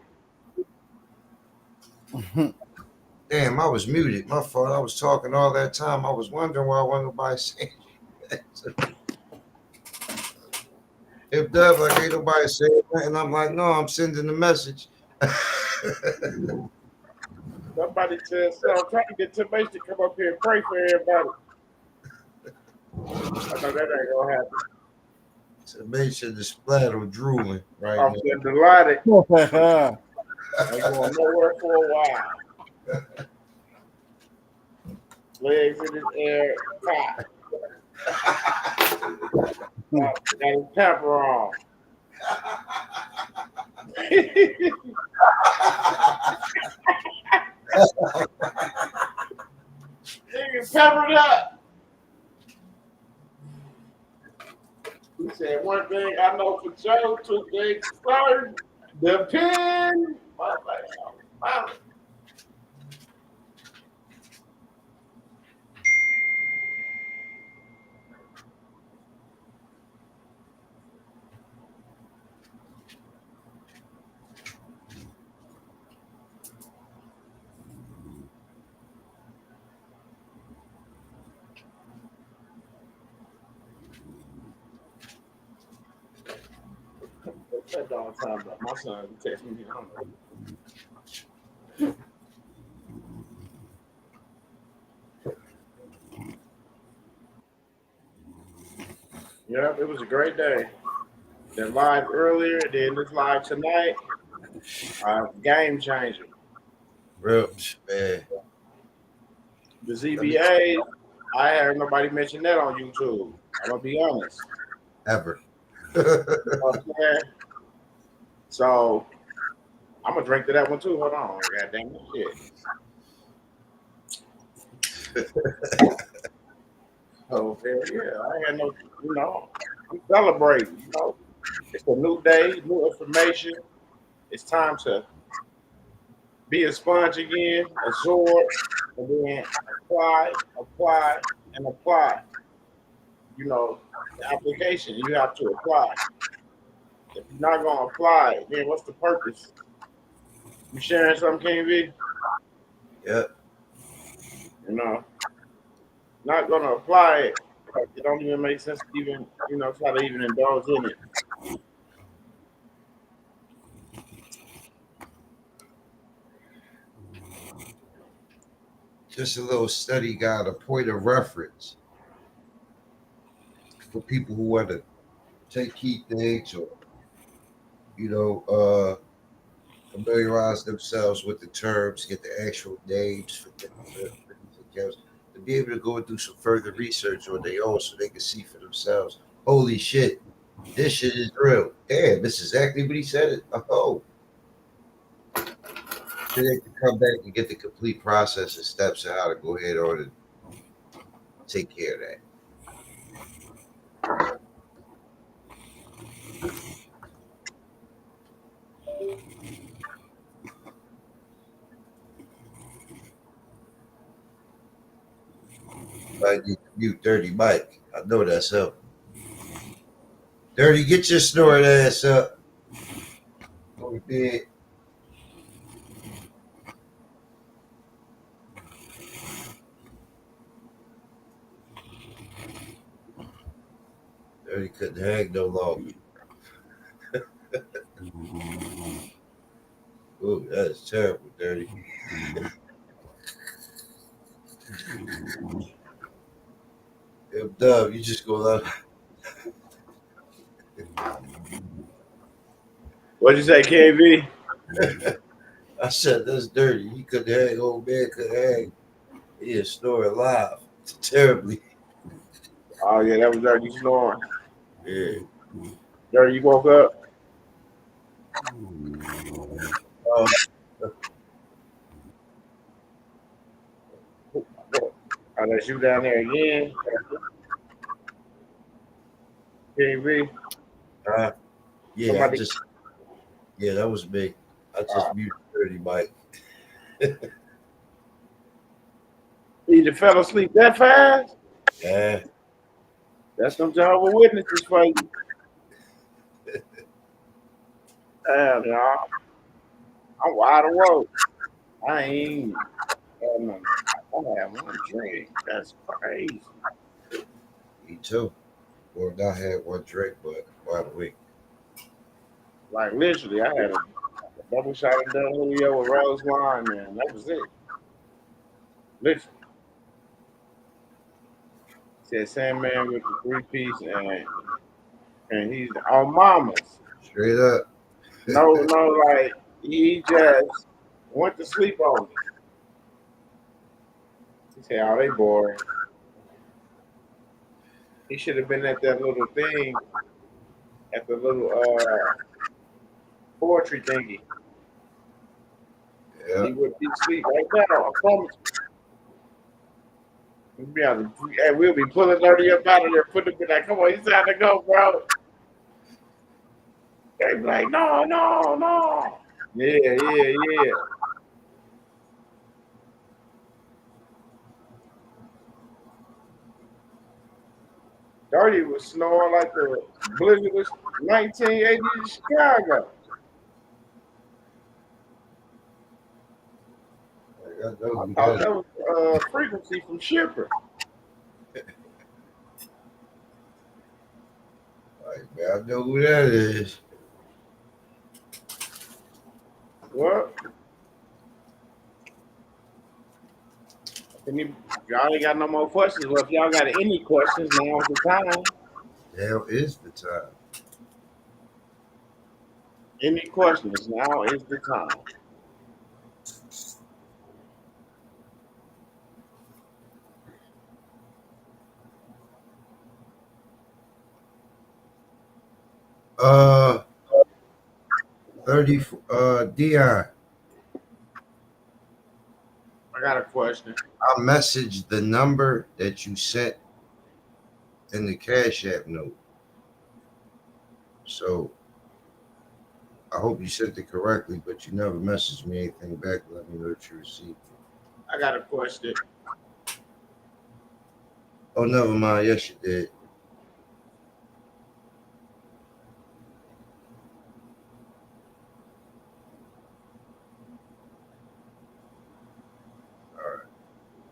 Damn, I was muted. My fault. I was talking all that time. I was wondering why wasn't nobody saying that. If Dub like ain't nobody saying nothing, I'm like, no, I'm sending the message. Somebody said so. I'm trying to get Temptation to come up here and pray for everybody. I know that ain't gonna happen. Temptation is splattered drooling right I'm now. getting delighted. I'm going nowhere for a while. Legs in the air, top. Got his pepper on. Nigga peppered up. He said, one thing I know for sure, 2 things certain. Depend. That dog time about my son text me. I don't know. Yeah, it was a great day. Then live earlier, then this live tonight. Game changer. Real man. The ZBA, I heard nobody mention that on YouTube. I'm gonna be honest. Ever. You know what I'm saying? So I'm gonna drink to that one too. Hold on, goddamn shit. So yeah, I had no, I'm celebrating. It's a new day, new information. It's time to be a sponge again, absorb, and then apply, and apply. The application you have to apply. If you're not gonna apply, then what's the purpose? You sharing something, King V? Yep. Not gonna apply it. It don't even make sense to even, try to even indulge in it. Just a little study guide, a point of reference for people who want to take key things or, familiarize themselves with the terms, get the actual names for these accounts, to be able to go and do some further research on their own so they can see for themselves. Holy shit, this shit is real. Damn, this is exactly what he said. Oh. So they can come back and get the complete process and steps of how to go ahead on and take care of that. I need to mute Dirty Mike. I know that's him. Dirty, get your snoring ass up. Go to bed. Dirty couldn't hang no longer. Oh, that's terrible, Dirty. Yo, Dub, you just go out. What'd you say, KV? I said that's Dirty. He couldn't hang. Old man could hang. He is snoring live terribly. Oh yeah, that was Dirty snoring. Yeah. Dirty, you woke up? Unless you down there again, TV. Yeah, Somebody yeah, that was me. I just muted 30 Mike. either fell asleep that fast. Yeah. That's them Jehovah's Witnesses for you. Damn, y'all. I'm wide awake. I ain't had nothing. I had one drink. That's crazy. Me too. Well, not had one drink, but wide awake. Like literally, I had a double shot of Del Julio with rose wine, man. That was it. Literally. Said Sandman with the 3-piece and he's on mamas. Straight up. No, like he just went to sleep on me. He said, "Oh, they boring." He should have been at that little thing, at the little poetry thingy. Yeah. He would be asleep right now. I promise you. We'll be pulling 30 up out of there, putting him in like, come on, it's time to go, bro. They be like, no. Yeah. Dirty was snoring like the blizzard was 1980 in Chicago. I know I who thought that that was frequency from Shipper. like, man, I know who that is. What? Y'all ain't got no more questions. Well, if y'all got any questions, now's the time. Now is the time. Any questions, now is the time. Uh, 30. Dion, I got a question. I messaged the number that you sent in the Cash App note. So I hope you sent it correctly, but you never messaged me anything back. Let me know that you received it. I got a question. Oh, never mind. Yes, you did. All right.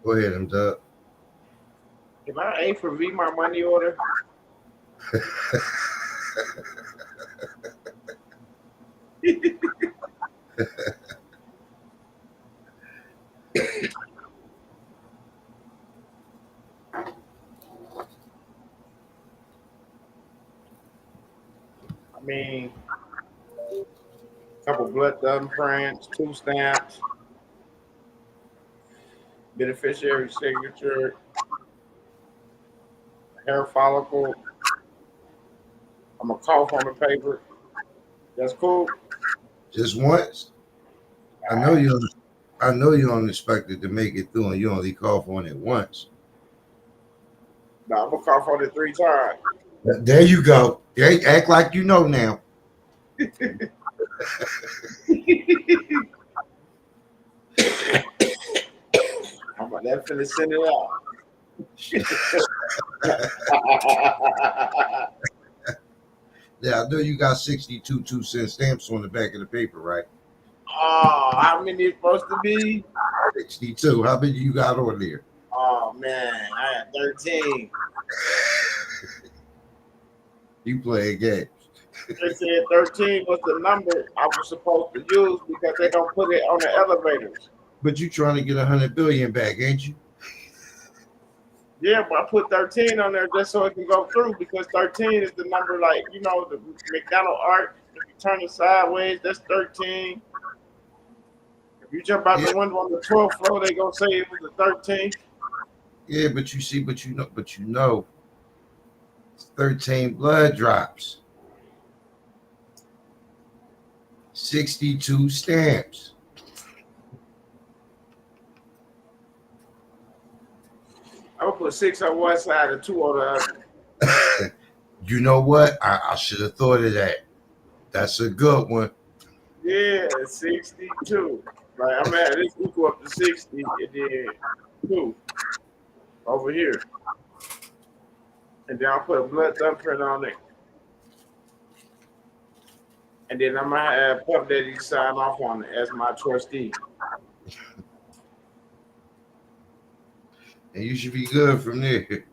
Go ahead, I'm done. If I ain't for V my money order, I mean, a couple blood thumbprints, 2 stamps, beneficiary signature, hair follicle. I'm gonna cough on the paper. That's cool. Just once. I know you. I know you don't expect it to make it through, and you only cough on it once. No, I'm gonna cough on it 3 times. There you go. They act like you know now. I'm about to finna send it out. Yeah, I know you got 62 2-cent stamps on the back of the paper, right? Oh, how many is supposed to be? 62. How many you got on there? Oh man, I had 13. You playing games. They said 13 was the number I was supposed to use because they don't put it on the elevators. But you trying to get 100 billion back, ain't you? Yeah, but I put 13 on there just so it can go through because 13 is the number, like, you know, the McDonald arc. If you turn it sideways, that's 13. If you jump out the window on the 12th floor, they gonna say it was the 13th. Yeah, but you know, it's 13 blood drops. 62 stamps. gonna put 6 on one side and 2 on the other. You know what? I should have thought of that. That's a good one. Yeah, 62. Like I'm at this equal up to 60 and then 2 over here. And then I'll put a blood thumbprint on it. And then I'm gonna have Puff Daddy sign off on it as my trustee. And you should be good from there.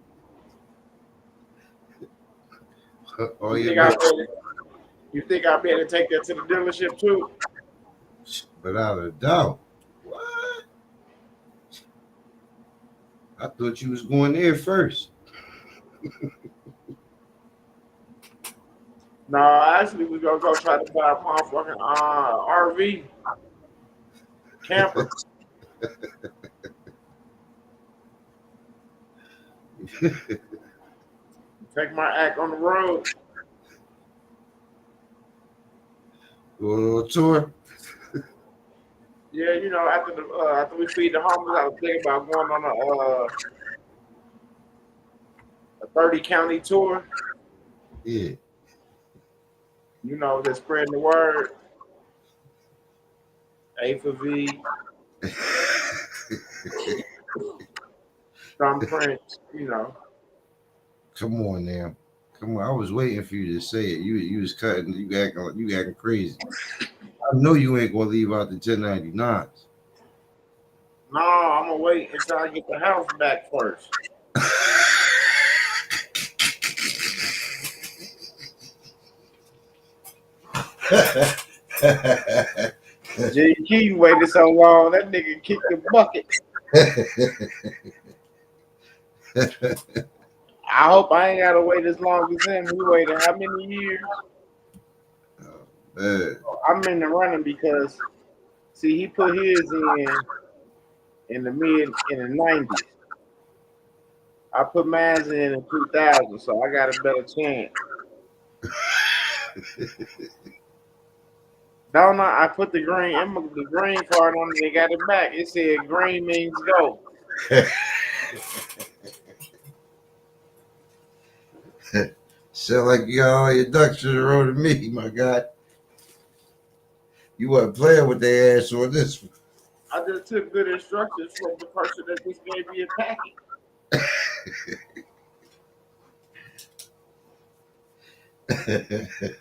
Oh, You yeah, think I'll be able to take that to the dealership too? without a doubt. What? I thought you was going there first. No, actually we're gonna go try to buy a motherfucking RV camper. Take my act on the road. Go on a little tour. Yeah, you know, after we feed the homeless, I was thinking about going on a 30 county tour. Yeah. You know, just spreading the word. A for V, thumbprints, you know. Come on now. Come on. I was waiting for you to say it. You was cutting, you acting crazy. I know you ain't gonna leave out the 1099s. No, I'm gonna wait until I get the house back first. J. Key waited so long, that nigga kicked the bucket. I hope I ain't gotta wait as long as him. He waited how many years? Man. I'm in the running because see he put his in the 90s. I put mine in 2000, so I got a better chance. No, I put the green card on it. They got it back. It said green means go. Sound like you got all your ducks in a row to me, my guy. You wasn't playing with their ass on this one. I just took good instructions from the person that just gave me a packet.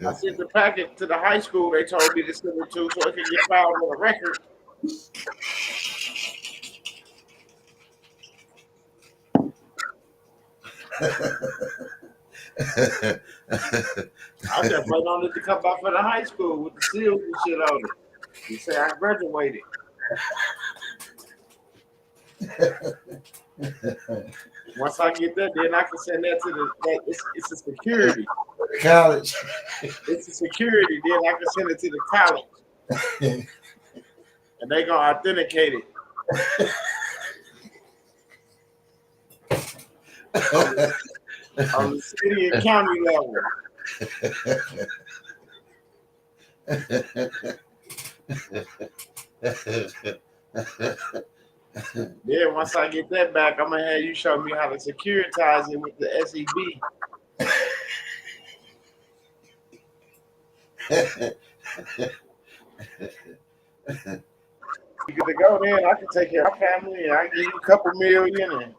I sent the packet to the high school they told me to send it to so it could get filed on the record. I just waiting on it to come back from the high school with the seals and shit on it. You say I graduated. Once I get that, then I can send that to it's a security. College. It's a security, then I can send it to the college. And they gonna authenticate it. On the city and county level. Then once I get that back, I'm gonna have you show me how to securitize it with the SEB. You get to go there, I can take care of my family, and I give you a couple million and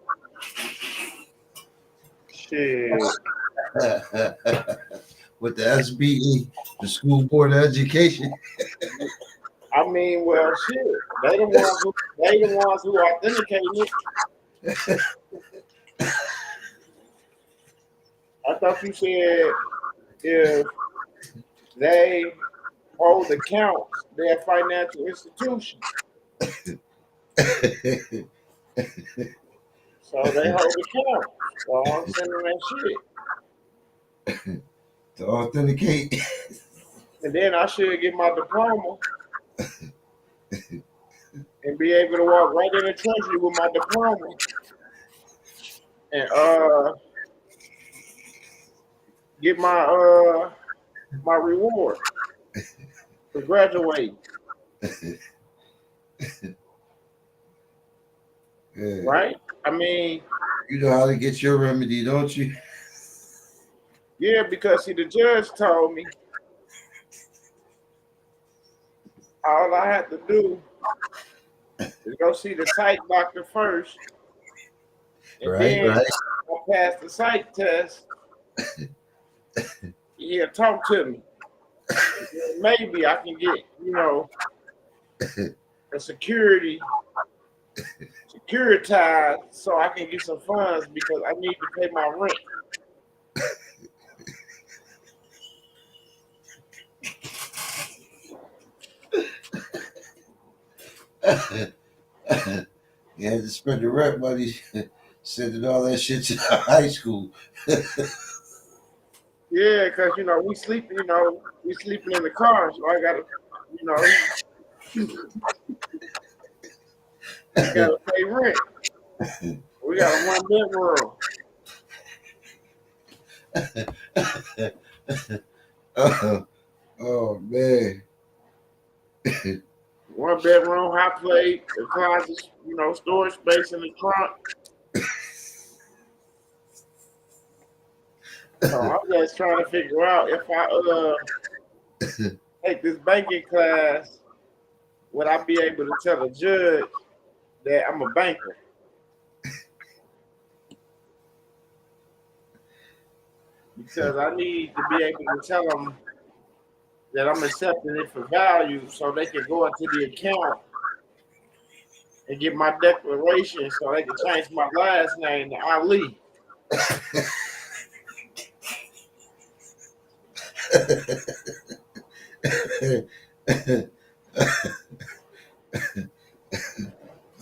shit. With the SBE, the School Board of Education. I mean, well, shit. They the ones who authenticate it. I thought you said if they hold accounts, they're a financial institution. So they hold accounts. So I'm sending that shit. To authenticate. And then I should get my diploma and be able to walk right in the treasury with my diploma and get my my reward for graduating. Yeah. Right? I mean, You know how to get your remedy, don't you? Yeah, because see, the judge told me all I had to do is go see the psych doctor first, and Right, then right. I pass the psych test. He'll talk to me. Then maybe I can get, a securitized, so I can get some funds because I need to pay my rent. You had to spend the rent money sending all that shit to high school. Yeah, because we sleeping in the car, so I gotta, we gotta pay rent. We got a 1 bedroom. Oh man. 1 bedroom, hot plate, a closet, storage space in the trunk. So I'm just trying to figure out if I take this banking class, would I be able to tell a judge that I'm a banker? Because I need to be able to tell them that I'm accepting it for value so they can go into the account and get my declaration so they can change my last name to Ali.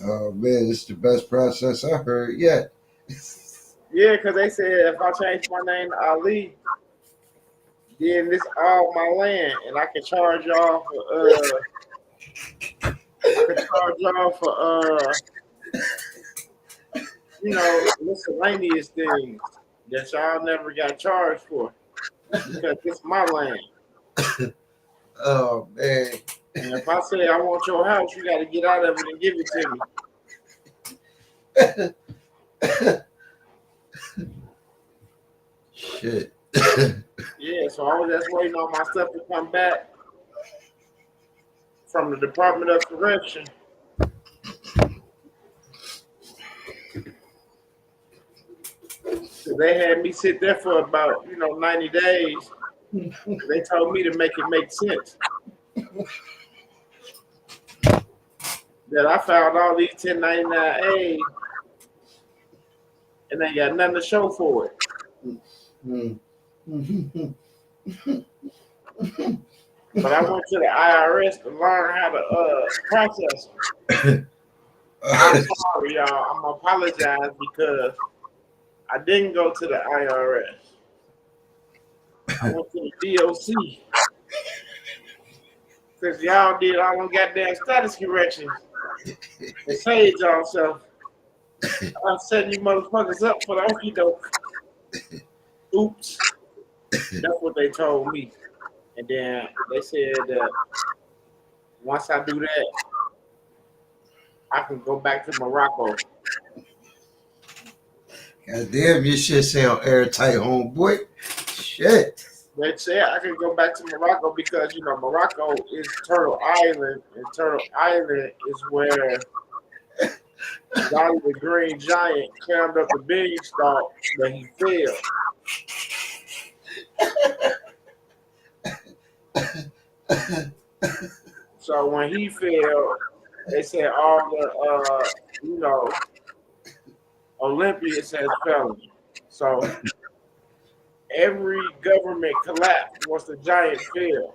Oh man, it's the best process I heard yet. Yeah, because they said if I change my name to Ali, then this all my land, and I can charge y'all for miscellaneous things that y'all never got charged for because it's my land. Oh man. And if I say I want your house, you got to get out of it and give it to me. Shit. Yeah, so I was just waiting on my stuff to come back from the Department of Correction. So they had me sit there for about 90 days. They told me to make it make sense. That I found all these 1099As and they got nothing to show for it. But I went to the IRS to learn how to process them. I'm sorry, y'all. I'm gonna apologize because I didn't go to the IRS. I went to the DOC because y'all did all them goddamn status corrections and saved y'all self. I'm setting you motherfuckers up for the okie doke. Oops. That's what they told me. And then they said that once I do that, I can go back to Morocco. God damn, your shit sound airtight, homeboy. Shit. They said I can go back to Morocco because Morocco is Turtle Island, and Turtle Island is where Dolly the Green Giant climbed up the beanstalk that he fell. So when he fell, they said all the Olympians has fallen. So every government collapsed once the giant fell.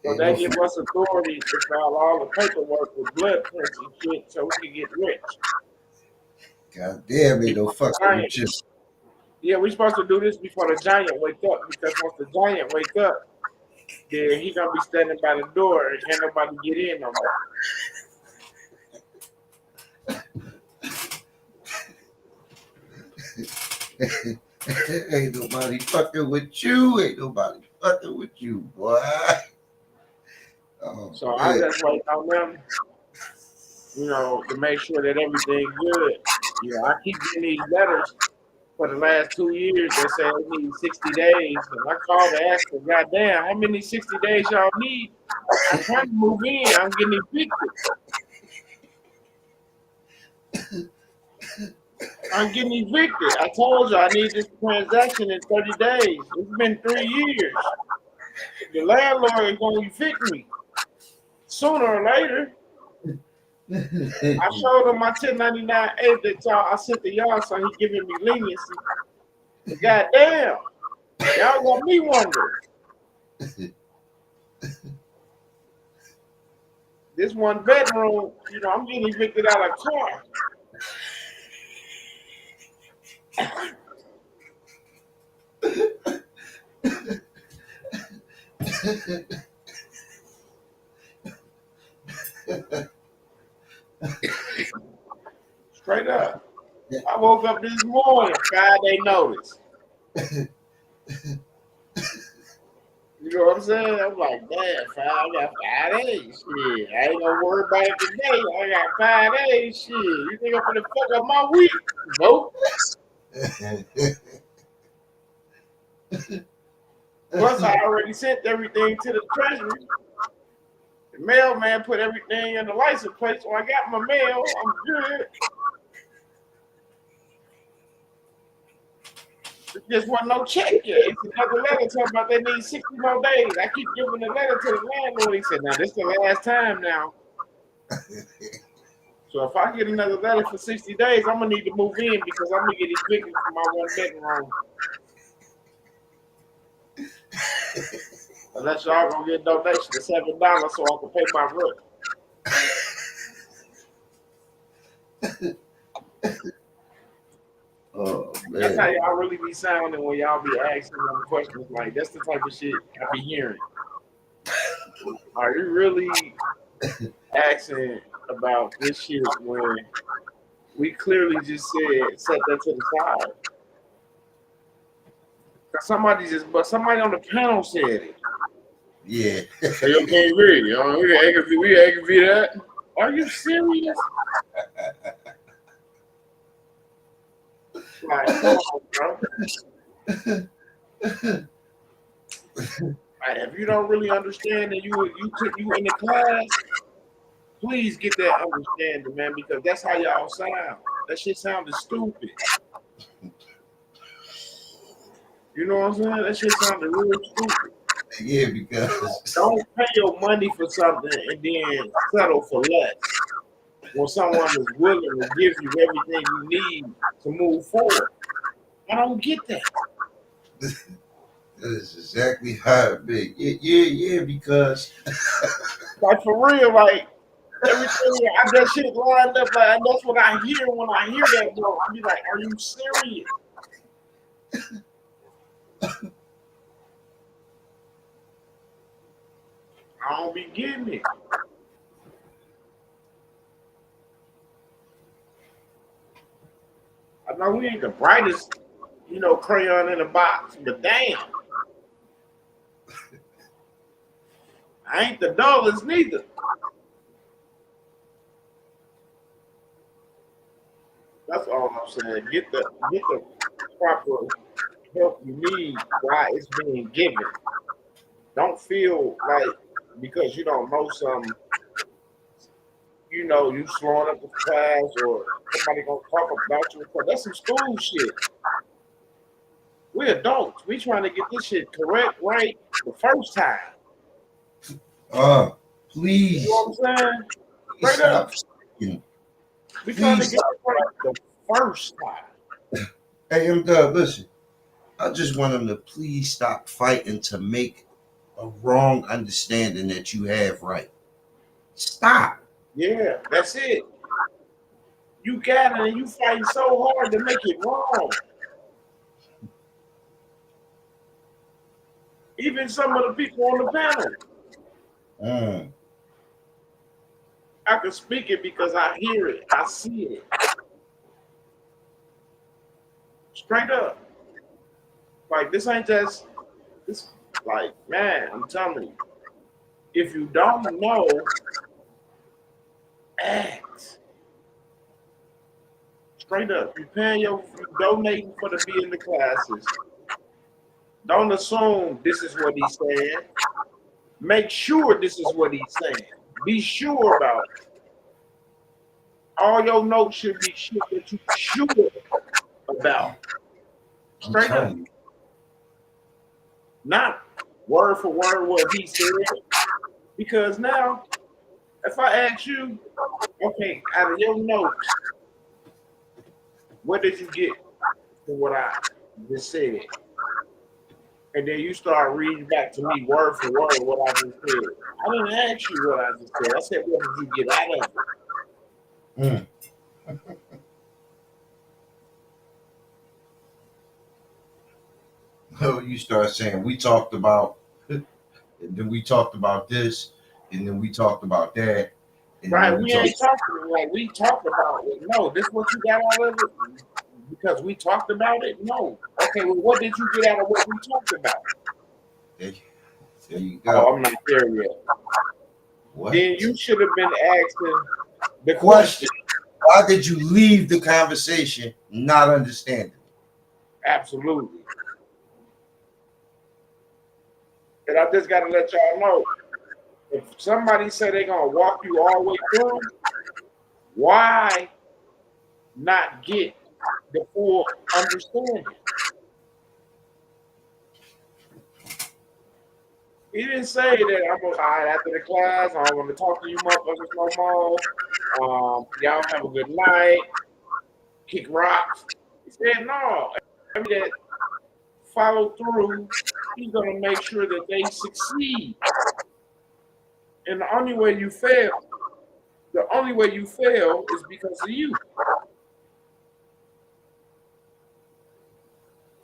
So they give us authority to file all the paperwork with blood prints and shit so we can get rich. God damn, ain't no fucking with you. Yeah, we're supposed to do this before the giant wake up because once the giant wake up, then he gonna be standing by the door and can't nobody get in no more. Ain't nobody fucking with you. Ain't nobody fucking with you, boy. Oh, so I just wait on them to make sure that everything good. I keep getting these letters for the last 2 years that say they need 60 days. And I called to ask them, goddamn, how many 60 days y'all need? I'm trying to move in. I'm getting evicted. I'm getting evicted. I told you I need this transaction in 30 days. It's been 3 years. The landlord is going to evict me sooner or later. I showed him my 1099-A that I sent to y'all, so he giving me leniency. But goddamn, y'all got me wondering. This one bedroom, I'm getting evicted out of a car. Straight up. I woke up this morning, 5-day notice. You know what I'm saying? I'm like, damn, I got 5 days. Shit, I ain't gonna worry about it today. I got 5 days. Shit, you think I'm gonna fuck up my week? Nope. Plus, I already sent everything to the treasury. The mailman put everything in the license plate, so I got my mail. I'm good. There just wasn't no check yet. It's another letter talking about they need 60 more days. I keep giving the letter to the landlord. He said, now, this is the last time now. So if I get another letter for 60 days, I'm going to need to move in because I'm going to get evicted from my one bedroom. Unless y'all going to get a donation of $7 so I can pay my rent. Oh, man. That's how y'all really be sounding when y'all be asking them questions. Like, that's the type of shit I be hearing. Are you really asking about this shit when we clearly just said set that to the side? Somebody on the panel said it. Yeah. Hey, you can't read it. We ain't be that. Are you serious? Like, come on, bro. Like, if you don't really understand and you in the class, please get that understanding, man, because that's how y'all sound. That shit sounded stupid. You know what I'm saying? That shit sounded real stupid. Yeah, because don't pay your money for something and then settle for less. When someone is willing to give you everything you need to move forward. I don't get that. that is exactly how it be. Yeah, because like for real, like everything I that shit lined up, like and that's what I hear when I hear that, bro. I be like, are you serious? I don't be getting it. I know we ain't the brightest, crayon in the box, but damn. I ain't the dullest neither. That's all I'm saying. Get the proper help you need while it's being given. Don't feel like because you don't know something, you slowing up the class or somebody gonna talk about you. That's some school shit. We adults. We trying to get this shit correct, right, the first time. Please. You know what I'm saying? Straight up. We trying to get it right the first time. Hey, M-Dub, listen. I just want them to please stop fighting to make a wrong understanding that you have right. Stop. Yeah, that's it. You got it and you fighting so hard to make it wrong. Even some of the people on the panel. I can speak it because I hear it. I see it. Straight up. Like, this ain't just, this, like, man, I'm telling you, if you don't know Act. Straight up. You donating for to be in the classes. Don't assume this is what he's saying. Make sure this is what he's saying. Be sure about it. All your notes should be shit that you sure about. Straight up. Not word for word what he said. Because now, if I ask you, okay, out of your notes, what did you get from what I just said? And then you start reading back to me word for word what I just said. I didn't ask you what I just said. I said, what did you get out of it? No, you start saying we talked about, and then we talked about this, and then we talked about that. And right, we ain't talking like we talked about it. No, this what you got out of it? Because we talked about it? No. Okay, well, what did you get out of what we talked about? There you go. Oh, I'm not there yet. What? Then you should have been asking the Question. Why did you leave the conversation not understanding? Absolutely. And I just got to let y'all know, if somebody say they're going to walk you all the way through, why not get the full understanding? He didn't say that I'm going to hide after the class. I don't want to talk to you motherfuckers no more. Y'all have a good night. Kick rocks. He said, no. That follow through, he's going to make sure that they succeed. And the only way you fail is because of you.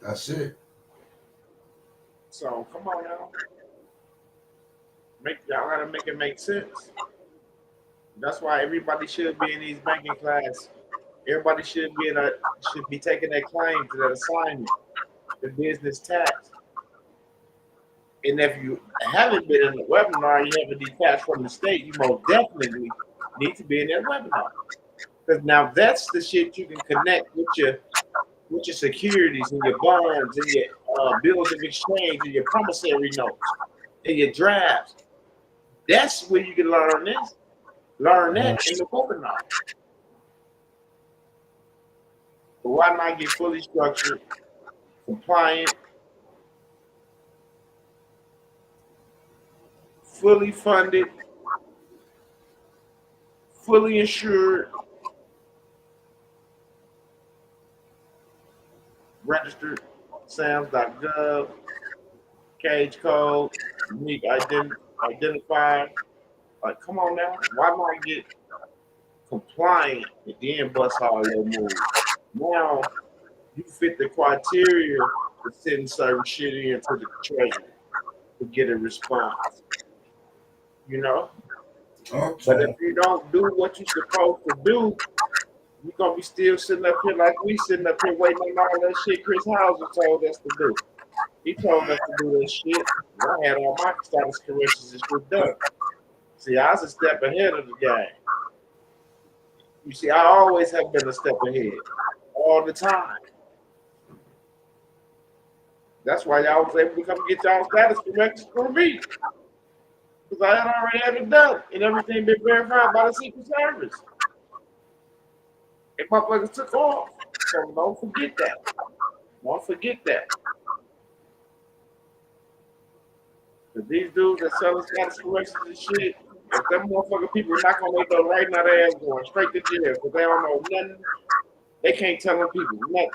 That's it. So come on now. Y'all gotta make it make sense. That's why everybody should be in these banking classes. Everybody should be taking that claim to that assignment, the business tax. And if you haven't been in the webinar, you haven't detached from the state, you most definitely need to be in that webinar. Because now that's the shit you can connect with your securities and your bonds and your bills of exchange and your promissory notes and your drafts. That's where you can learn this. Learn that in the webinar. But why not get fully structured, compliant, fully funded, fully insured, registered, SAMS.gov, cage code, unique identifier. Like, come on now. Why not get compliant and then bust all your moves? Now you fit the criteria for sending certain shit into the treasury to get a response. You know? Okay. But if you don't do what you're supposed to do, you're gonna be still sitting up here like we sitting up here waiting on all that shit Chris Hauser told us to do. He told us to do that shit. I had all my status corrections and shit done. See, I was a step ahead of the game. You see, I always have been a step ahead. All the time. That's why y'all was able to come get y'all status corrections for me. Because I had already had it done. And everything been verified by the Secret Service. And motherfuckers took off. So don't forget that. Don't forget that. Because these dudes that sell us status corrections and shit, if them motherfucking people knock on their door right now, their ass going straight to jail because they don't know nothing. They can't tell them people nothing.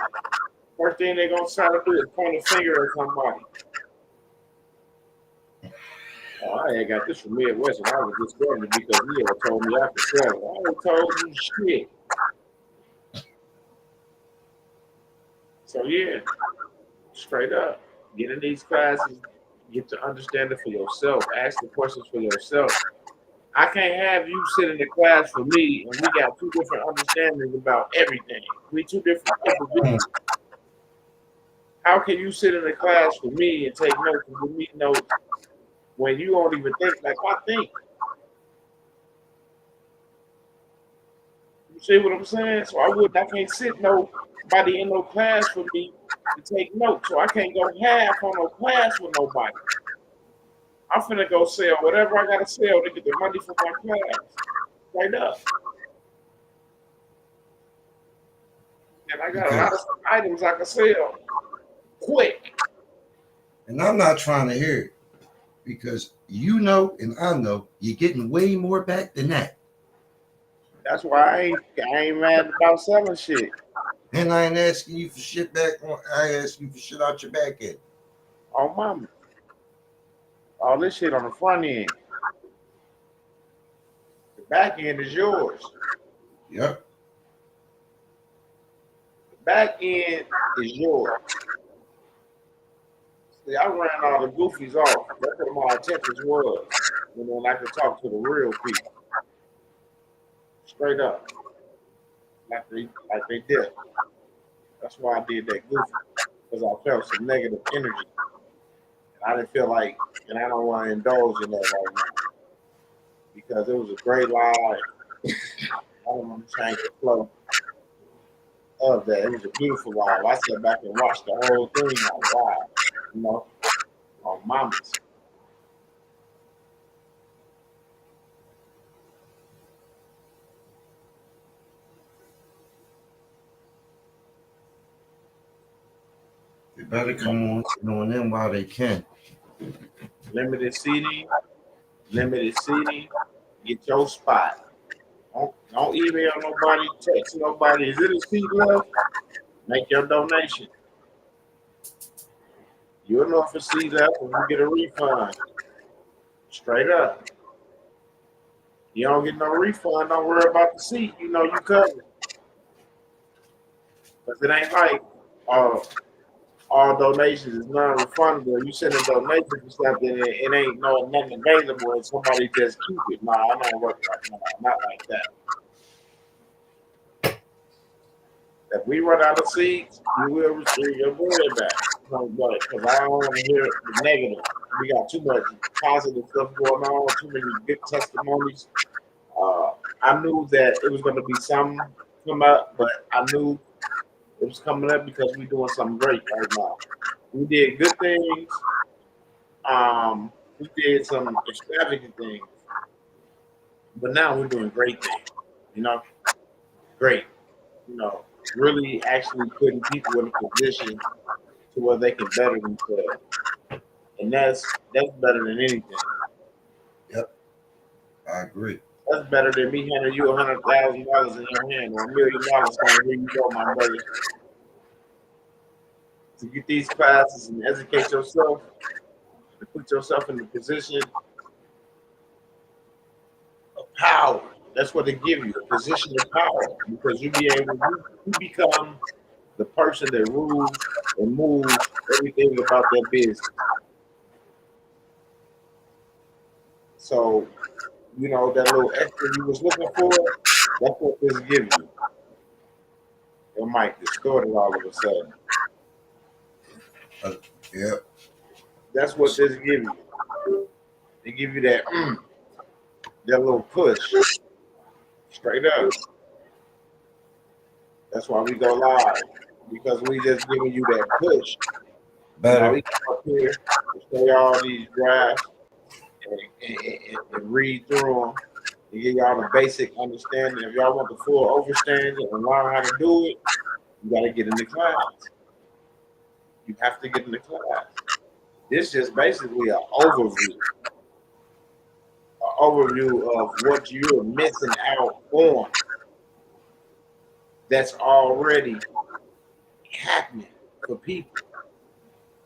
First thing they're going to try to do is point a finger at somebody. Oh, I ain't got this from Midwest, and I was just getting it because he ever told me I could sell it. I ain't told you shit. So, yeah, straight up, get in these classes, get to understand it for yourself, ask the questions for yourself. I can't have you sit in the class for me and we got two different understandings about everything. We two different individuals. How can you sit in the class for me and take notes and give me notes when you don't even think like I think? See what I'm saying? So I can't sit nobody in no class for me to take notes. So I can't go half on no class with nobody. I'm finna go sell whatever I gotta sell to get the money for my class. Right up. And I got a lot of items I can sell quick. And I'm not trying to hear it because you know and I know you're getting way more back than that. That's why I ain't mad about selling shit. And I ain't asking you for shit back on. I ask you for shit out your back end. Oh mama. All this shit on the front end. The back end is yours. Yep. The back end is yours. See, I ran all the goofies off. That's what my intentions was. And then I could talk to the real people. Straight up. Like they did. That's why I did that goofy. Because I felt some negative energy. And I didn't feel like, and I don't want to indulge in that right now. Because it was a great lie. I don't want to change the flow of that. It was a beautiful live. I sat back and watched the whole thing like, wow, you know, on mamas. They better come on them while they can. Limited seating, get your spot. Don't email nobody, text nobody. Is it a seat left? Make your donation. You'll know if a seat left when you get a refund. Straight up. You don't get no refund, don't worry about the seat. You know you covered. Because it ain't like all donations is non-refundable. You send a donation for something, and it ain't nothing available, and somebody just keep it. Nah, I don't work like that. Not like that. If we run out of seats, you will receive your money back. Because I don't want to hear the negative. We got too much positive stuff going on, too many good testimonies. I knew that it was going to be something come up, but I knew it was coming up because we're doing something great right now. We did good things. We did some extravagant things, but now we're doing great things. You know, great. You know, really actually putting people in a position to where they can better themselves, and that's better than anything. Yep. I agree. That's better than me handing you $100,000 in your hand or $1 million. Saying, here you go, my brother. To get these classes and educate yourself, to put yourself in a position of power. That's what they give you, a position of power, because you become the person that rules and moves everything about that business. So, you know, that little extra you was looking for, that's what this gives you. It might distort it all of a sudden. Yep. That's what this gives you. They give you that little push. Straight up. That's why we go live. Because we just giving you that push. Better. You know, we come up here and show all these drafts and read through them and give y'all the basic understanding. If y'all want the full understanding and learn how to do it, you got to get in the class. You have to get in the class. This is just basically an overview. An overview of what you're missing out on that's already happening for people.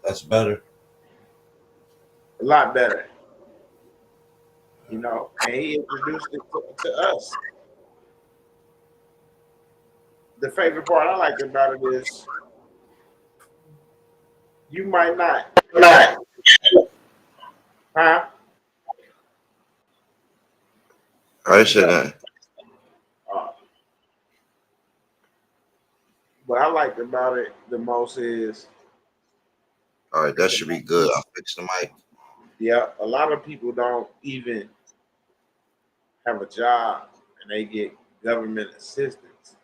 That's better. A lot better. You know, and he introduced it to us. The favorite part I like about it is you might not. Huh? I said that. Uh, what I liked about it the most is, All right, that should be good. I'll fix the mic. yeah, a lot of people don't even have a job and they get government assistance,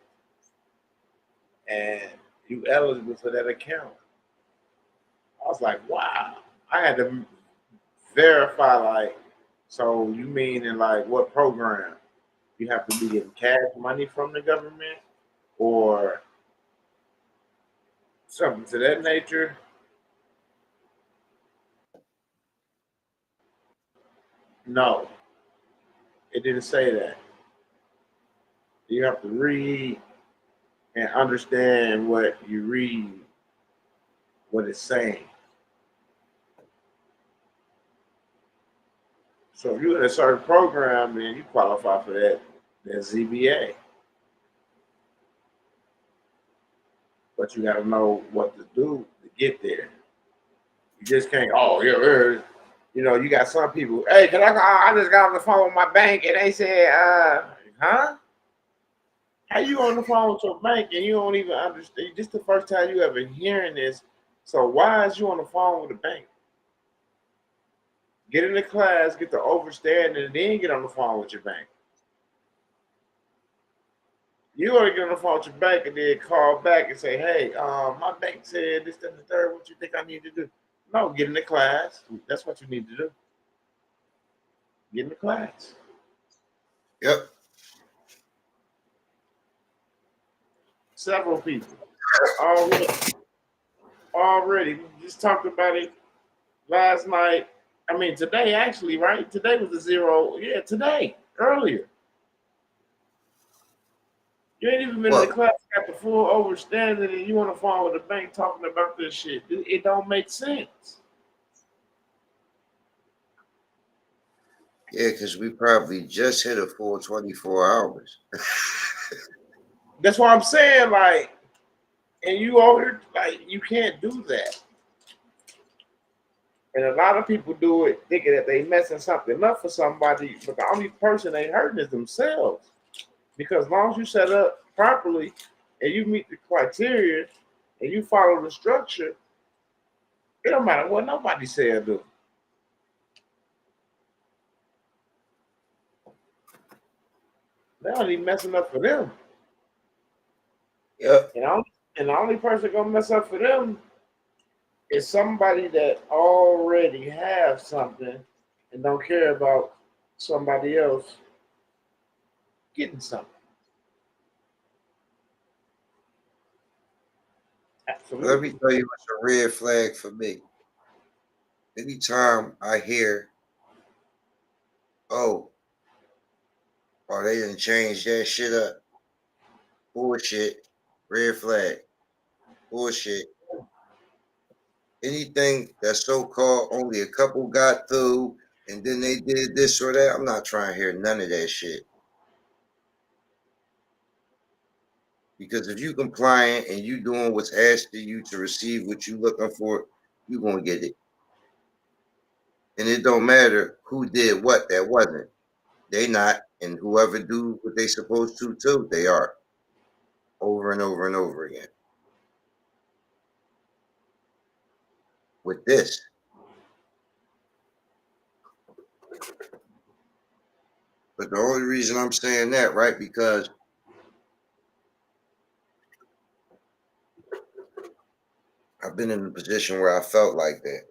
and you eligible for that account. I was like, wow. I had to verify, like, so you mean in like what program? You have to be getting cash money from the government or something to that nature? No, it didn't say that. You have to read and understand what you read, what it's saying. So if you're in a certain program, then you qualify for that ZBA. But you got to know what to do to get there. You just can't. Oh, yeah. You know, you got some people. Hey, can I just got on the phone with my bank and they said, huh? How you on the phone with your bank and you don't even understand? This the first time you ever hearing this. So why is you on the phone with the bank? Get in the class, get the overstanding, and then get on the phone with your bank. You want to get on the phone with your bank and then call back and say, hey, my bank said this, that, and the third. What you think I need to do? No, get in the class. That's what you need to do. Get in the class. Yep. Several people already just talked about it last night. I mean, today actually, right? Today was the zero. Yeah, today, earlier. You ain't even been in the class, got the full overstanding, and you on the phone with the bank talking about this shit. It don't make sense. Yeah, because we probably just hit a full 24 hours. That's what I'm saying. Like, and you over here, like, you can't do that. And a lot of people do it thinking that they messing something up for somebody, but the only person they hurting is themselves. Because as long as you set up properly and you meet the criteria and you follow the structure, it don't matter what nobody say or do. They only messing up for them. Yep. And the only person gonna mess up for them is somebody that already have something and don't care about somebody else getting something. Absolutely. Let me tell you what's a red flag for me. Anytime I hear, oh, they didn't change that shit up. Bullshit. Red flag. Bullshit. Anything that's so-called only a couple got through and then they did this or that, I'm not trying to hear none of that shit. Because if you compliant and you doing what's asked of you to receive what you looking for, you gonna get it. And it don't matter who did what that wasn't. They not, and whoever do what they supposed to too, they are. Over and over and over again. With this. But the only reason I'm saying that, right, because I've been in a position where I felt like that.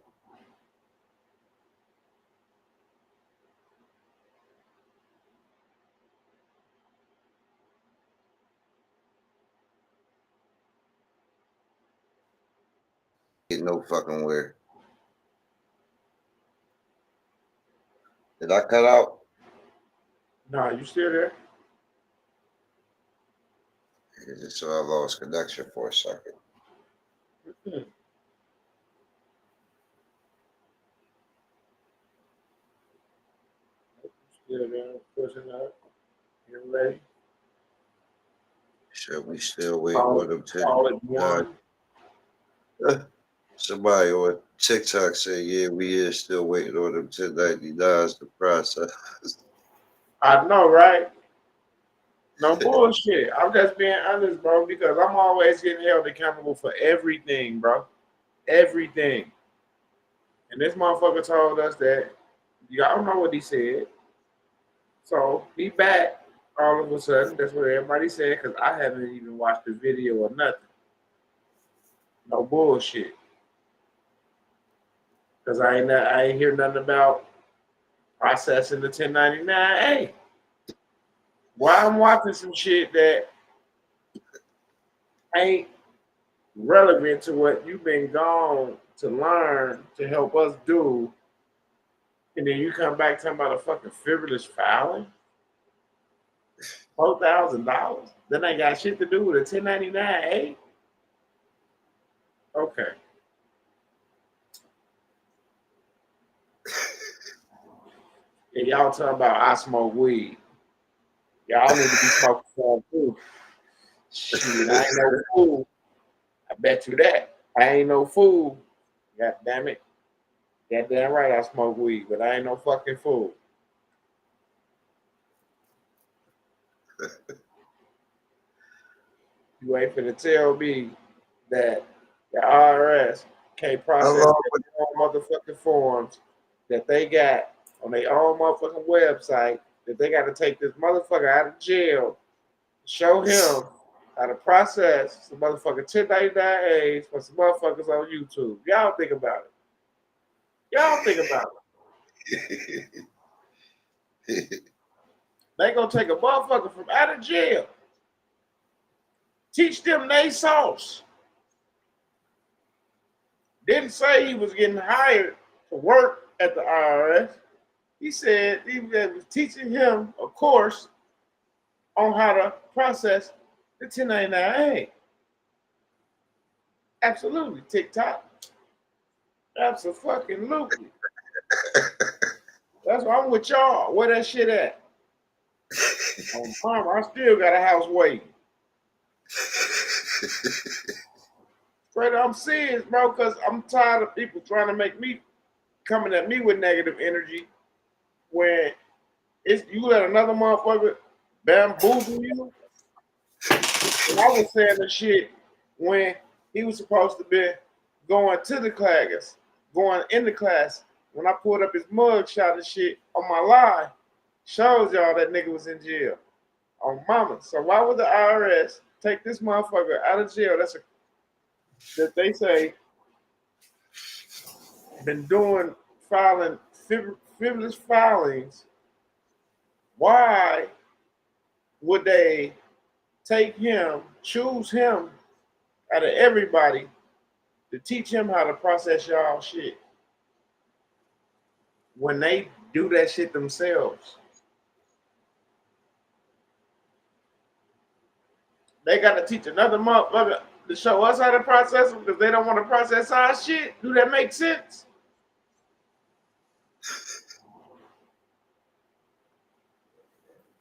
Get no fucking where. Did I cut out? No, you still there? So I lost connection for a second. Mm-hmm. Still there, pushing up. You ready? Should we still wait for them call it one. Somebody on TikTok said, yeah, we is still waiting on them 1099s to process. I know, right? No bullshit. I'm just being honest, bro, because I'm always getting held accountable for everything, bro. Everything. And this motherfucker told us that y'all know what he said. So he back all of a sudden, that's what everybody said, because I haven't even watched the video or nothing. No bullshit. Because I ain't hear nothing about processing the 1099A. Why I'm watching some shit that ain't relevant to what you've been gone to learn to help us do, and then you come back talking about a fucking frivolous filing? $4,000? That ain't got shit to do with a 1099A? Okay. And y'all talking about I smoke weed. Y'all need to be smoking some too. Shit, I ain't no fool. I bet you that. I ain't no fool. God damn it. Goddamn right I smoke weed, but I ain't no fucking fool. You ain't finna tell me that the IRS can't process their own motherfucking forms that they got on their own motherfucking website, that they got to take this motherfucker out of jail, show him how to process some motherfucking 1099As for some motherfuckers on YouTube. Y'all think about it. Y'all think about it. They gonna take a motherfucker from out of jail, teach them they sauce. Didn't say he was getting hired to work at the IRS. He said he was teaching him a course on how to process the 1099A. Absolutely, TikTok. Absolutely. That's why I'm with y'all. Where that shit at? On farm, I still got a house waiting. Straight up, I'm serious, bro, because I'm tired of people trying to make me coming at me with negative energy when it's you let another motherfucker bamboozle you. And I was saying the shit when he was supposed to be going to the class, going in the class. When I pulled up his mug shot and shit on my live, shows y'all that nigga was in jail on mama. So why would the IRS take this motherfucker out of jail? That they say been doing filing frivolous filings. Why would they take him, choose him out of everybody to teach him how to process y'all shit when they do that shit themselves? They got to teach another motherfucker to show us how to process them because they don't want to process our shit. Do that make sense?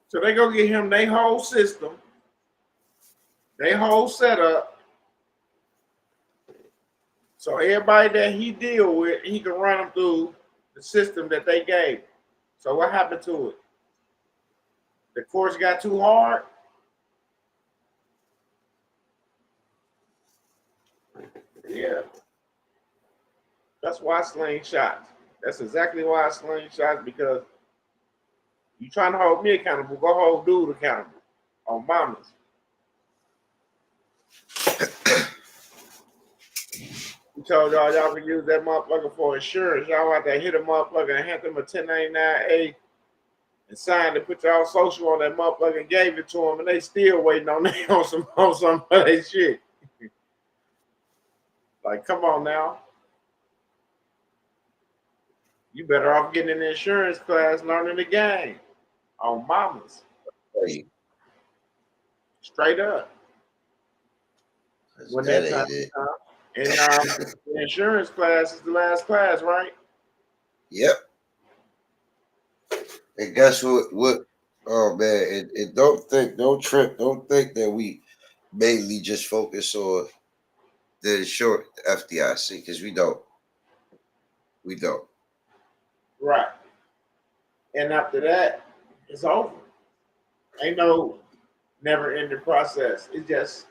So they go get him their whole system, their whole setup. So everybody that he deal with, he can run them through the system that they gave. So what happened to it? The course got too hard. Yeah. That's why I sling shots. That's exactly why I sling shots, because you trying to hold me accountable, go hold dude accountable on mamas. We told y'all can use that motherfucker for insurance. Y'all have to hit a motherfucker and hand them a 1099A and sign to put y'all social on that motherfucker and gave it to them, and they still waiting on some of their shit. Like, come on now. You better off getting in the insurance class, learning the game on mamas. Straight up. When that time comes. And the insurance class is the last class, right? Yep. And guess what? Oh man, and don't think that we mainly just focus on the short FDIC, because we don't. Right. And after that, it's over. Ain't no never ending process. It's just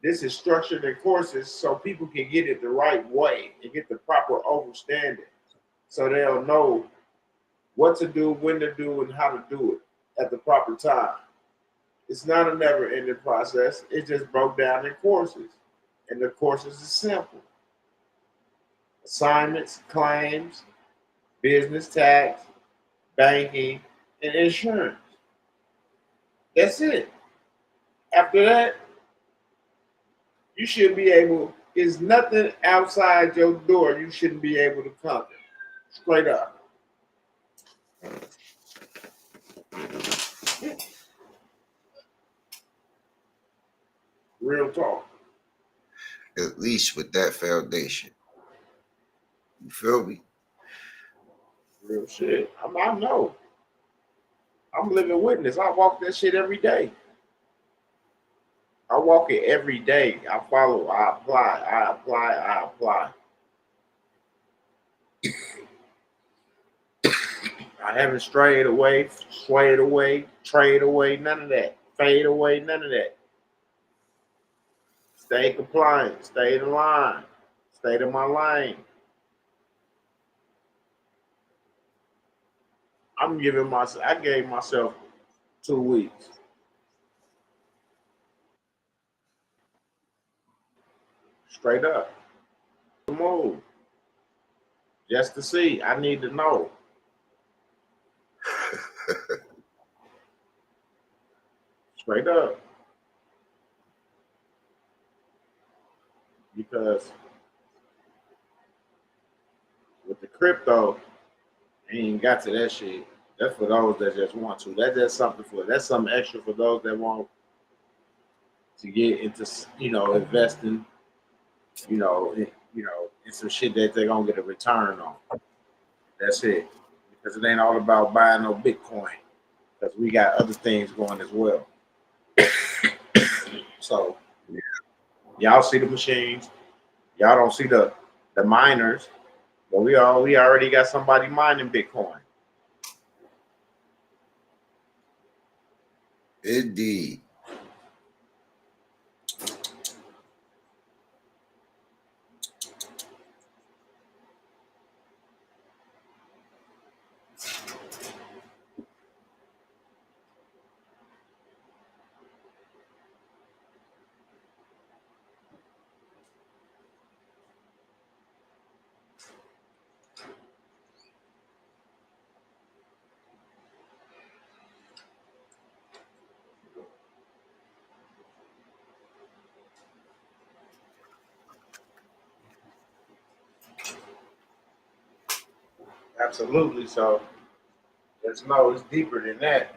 this is structured in courses so people can get it the right way and get the proper understanding, so they'll know what to do, when to do, and how to do it. at the proper time. It's not a never-ending process. It just broke down in courses, and the courses is simple: assignments, claims, business tax, banking, and insurance. That's it. After that, you should be able. There's nothing outside your door you shouldn't be able to cover. Straight up. Real talk. At least with that foundation. You feel me? Real shit. I know. I'm a living witness. I walk that shit every day. I walk it every day. I follow. I apply. I apply. I apply. I haven't strayed away, swayed away, trade away, none of that. Fade away, none of that. Stay compliant. Stay in line. Stay in my lane. I gave myself 2 weeks. Straight up. Move. Just to see. I need to know. Straight up. Because with the crypto, I ain't got to that shit. That's for those that just want to. That's something extra for those that want to get into, investing, in some shit that they're gonna get a return on. That's it. Because it ain't all about buying no Bitcoin. Because we got other things going as well. So y'all see the machines. Y'all don't see the miners, but we already got somebody mining Bitcoin. Indeed. Absolutely. So let's know it's deeper than that.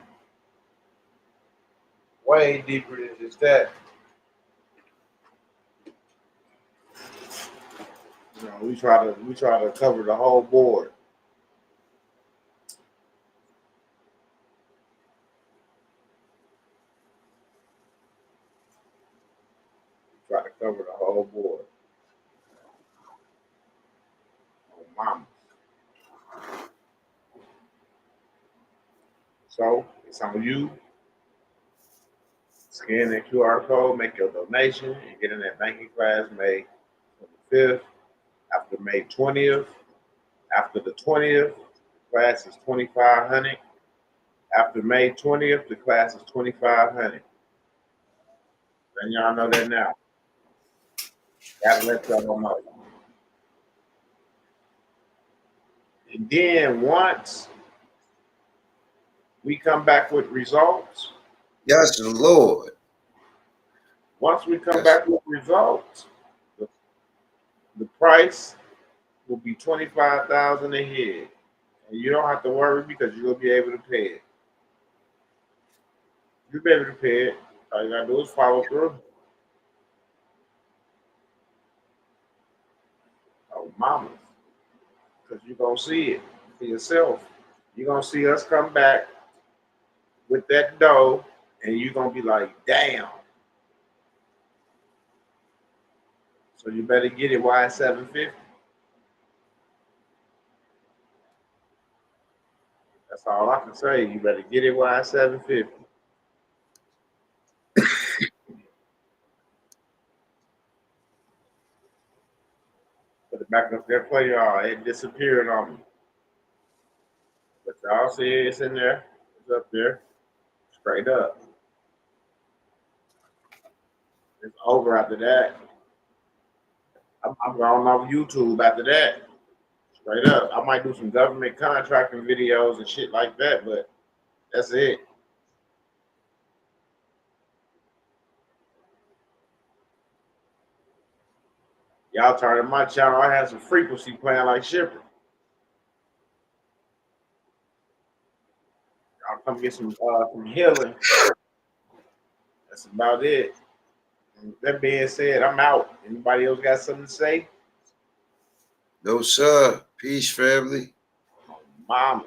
Way deeper than just that. We try to cover the whole board. Try to cover the whole board. Oh, mama. So it's on you. Scan that QR code, make your donation, and get in that banking class May 25th. After May 20th, after the 20th, the class is 2,500. After May 20th, the class is 2,500. And y'all know that now. Gotta let y'all know. And then once we come back with results, Yes, Lord. once we come Yes. back with results, the price will be 25,000 a head, and you don't have to worry because you'll be able to pay it. You'll be able to pay it. All you gotta do is follow through. Oh, mama, because you're gonna see it for yourself. You're gonna see us come back with that dough, and you're gonna be like, damn. So you better get it while it's 750. That's all I can say. You better get it while it's 750. Put it back up there for y'all. It disappeared on me. But y'all see it's in there. It's up there. Straight up. It's over after that. I'm going off YouTube after that. Straight up. I might do some government contracting videos and shit like that, but that's it. Y'all turning my channel. I had some frequency playing like Shipper. Y'all come get some healing. That's about it. And that being said, I'm out. Anybody else got something to say? No, sir. Peace, family. Mama.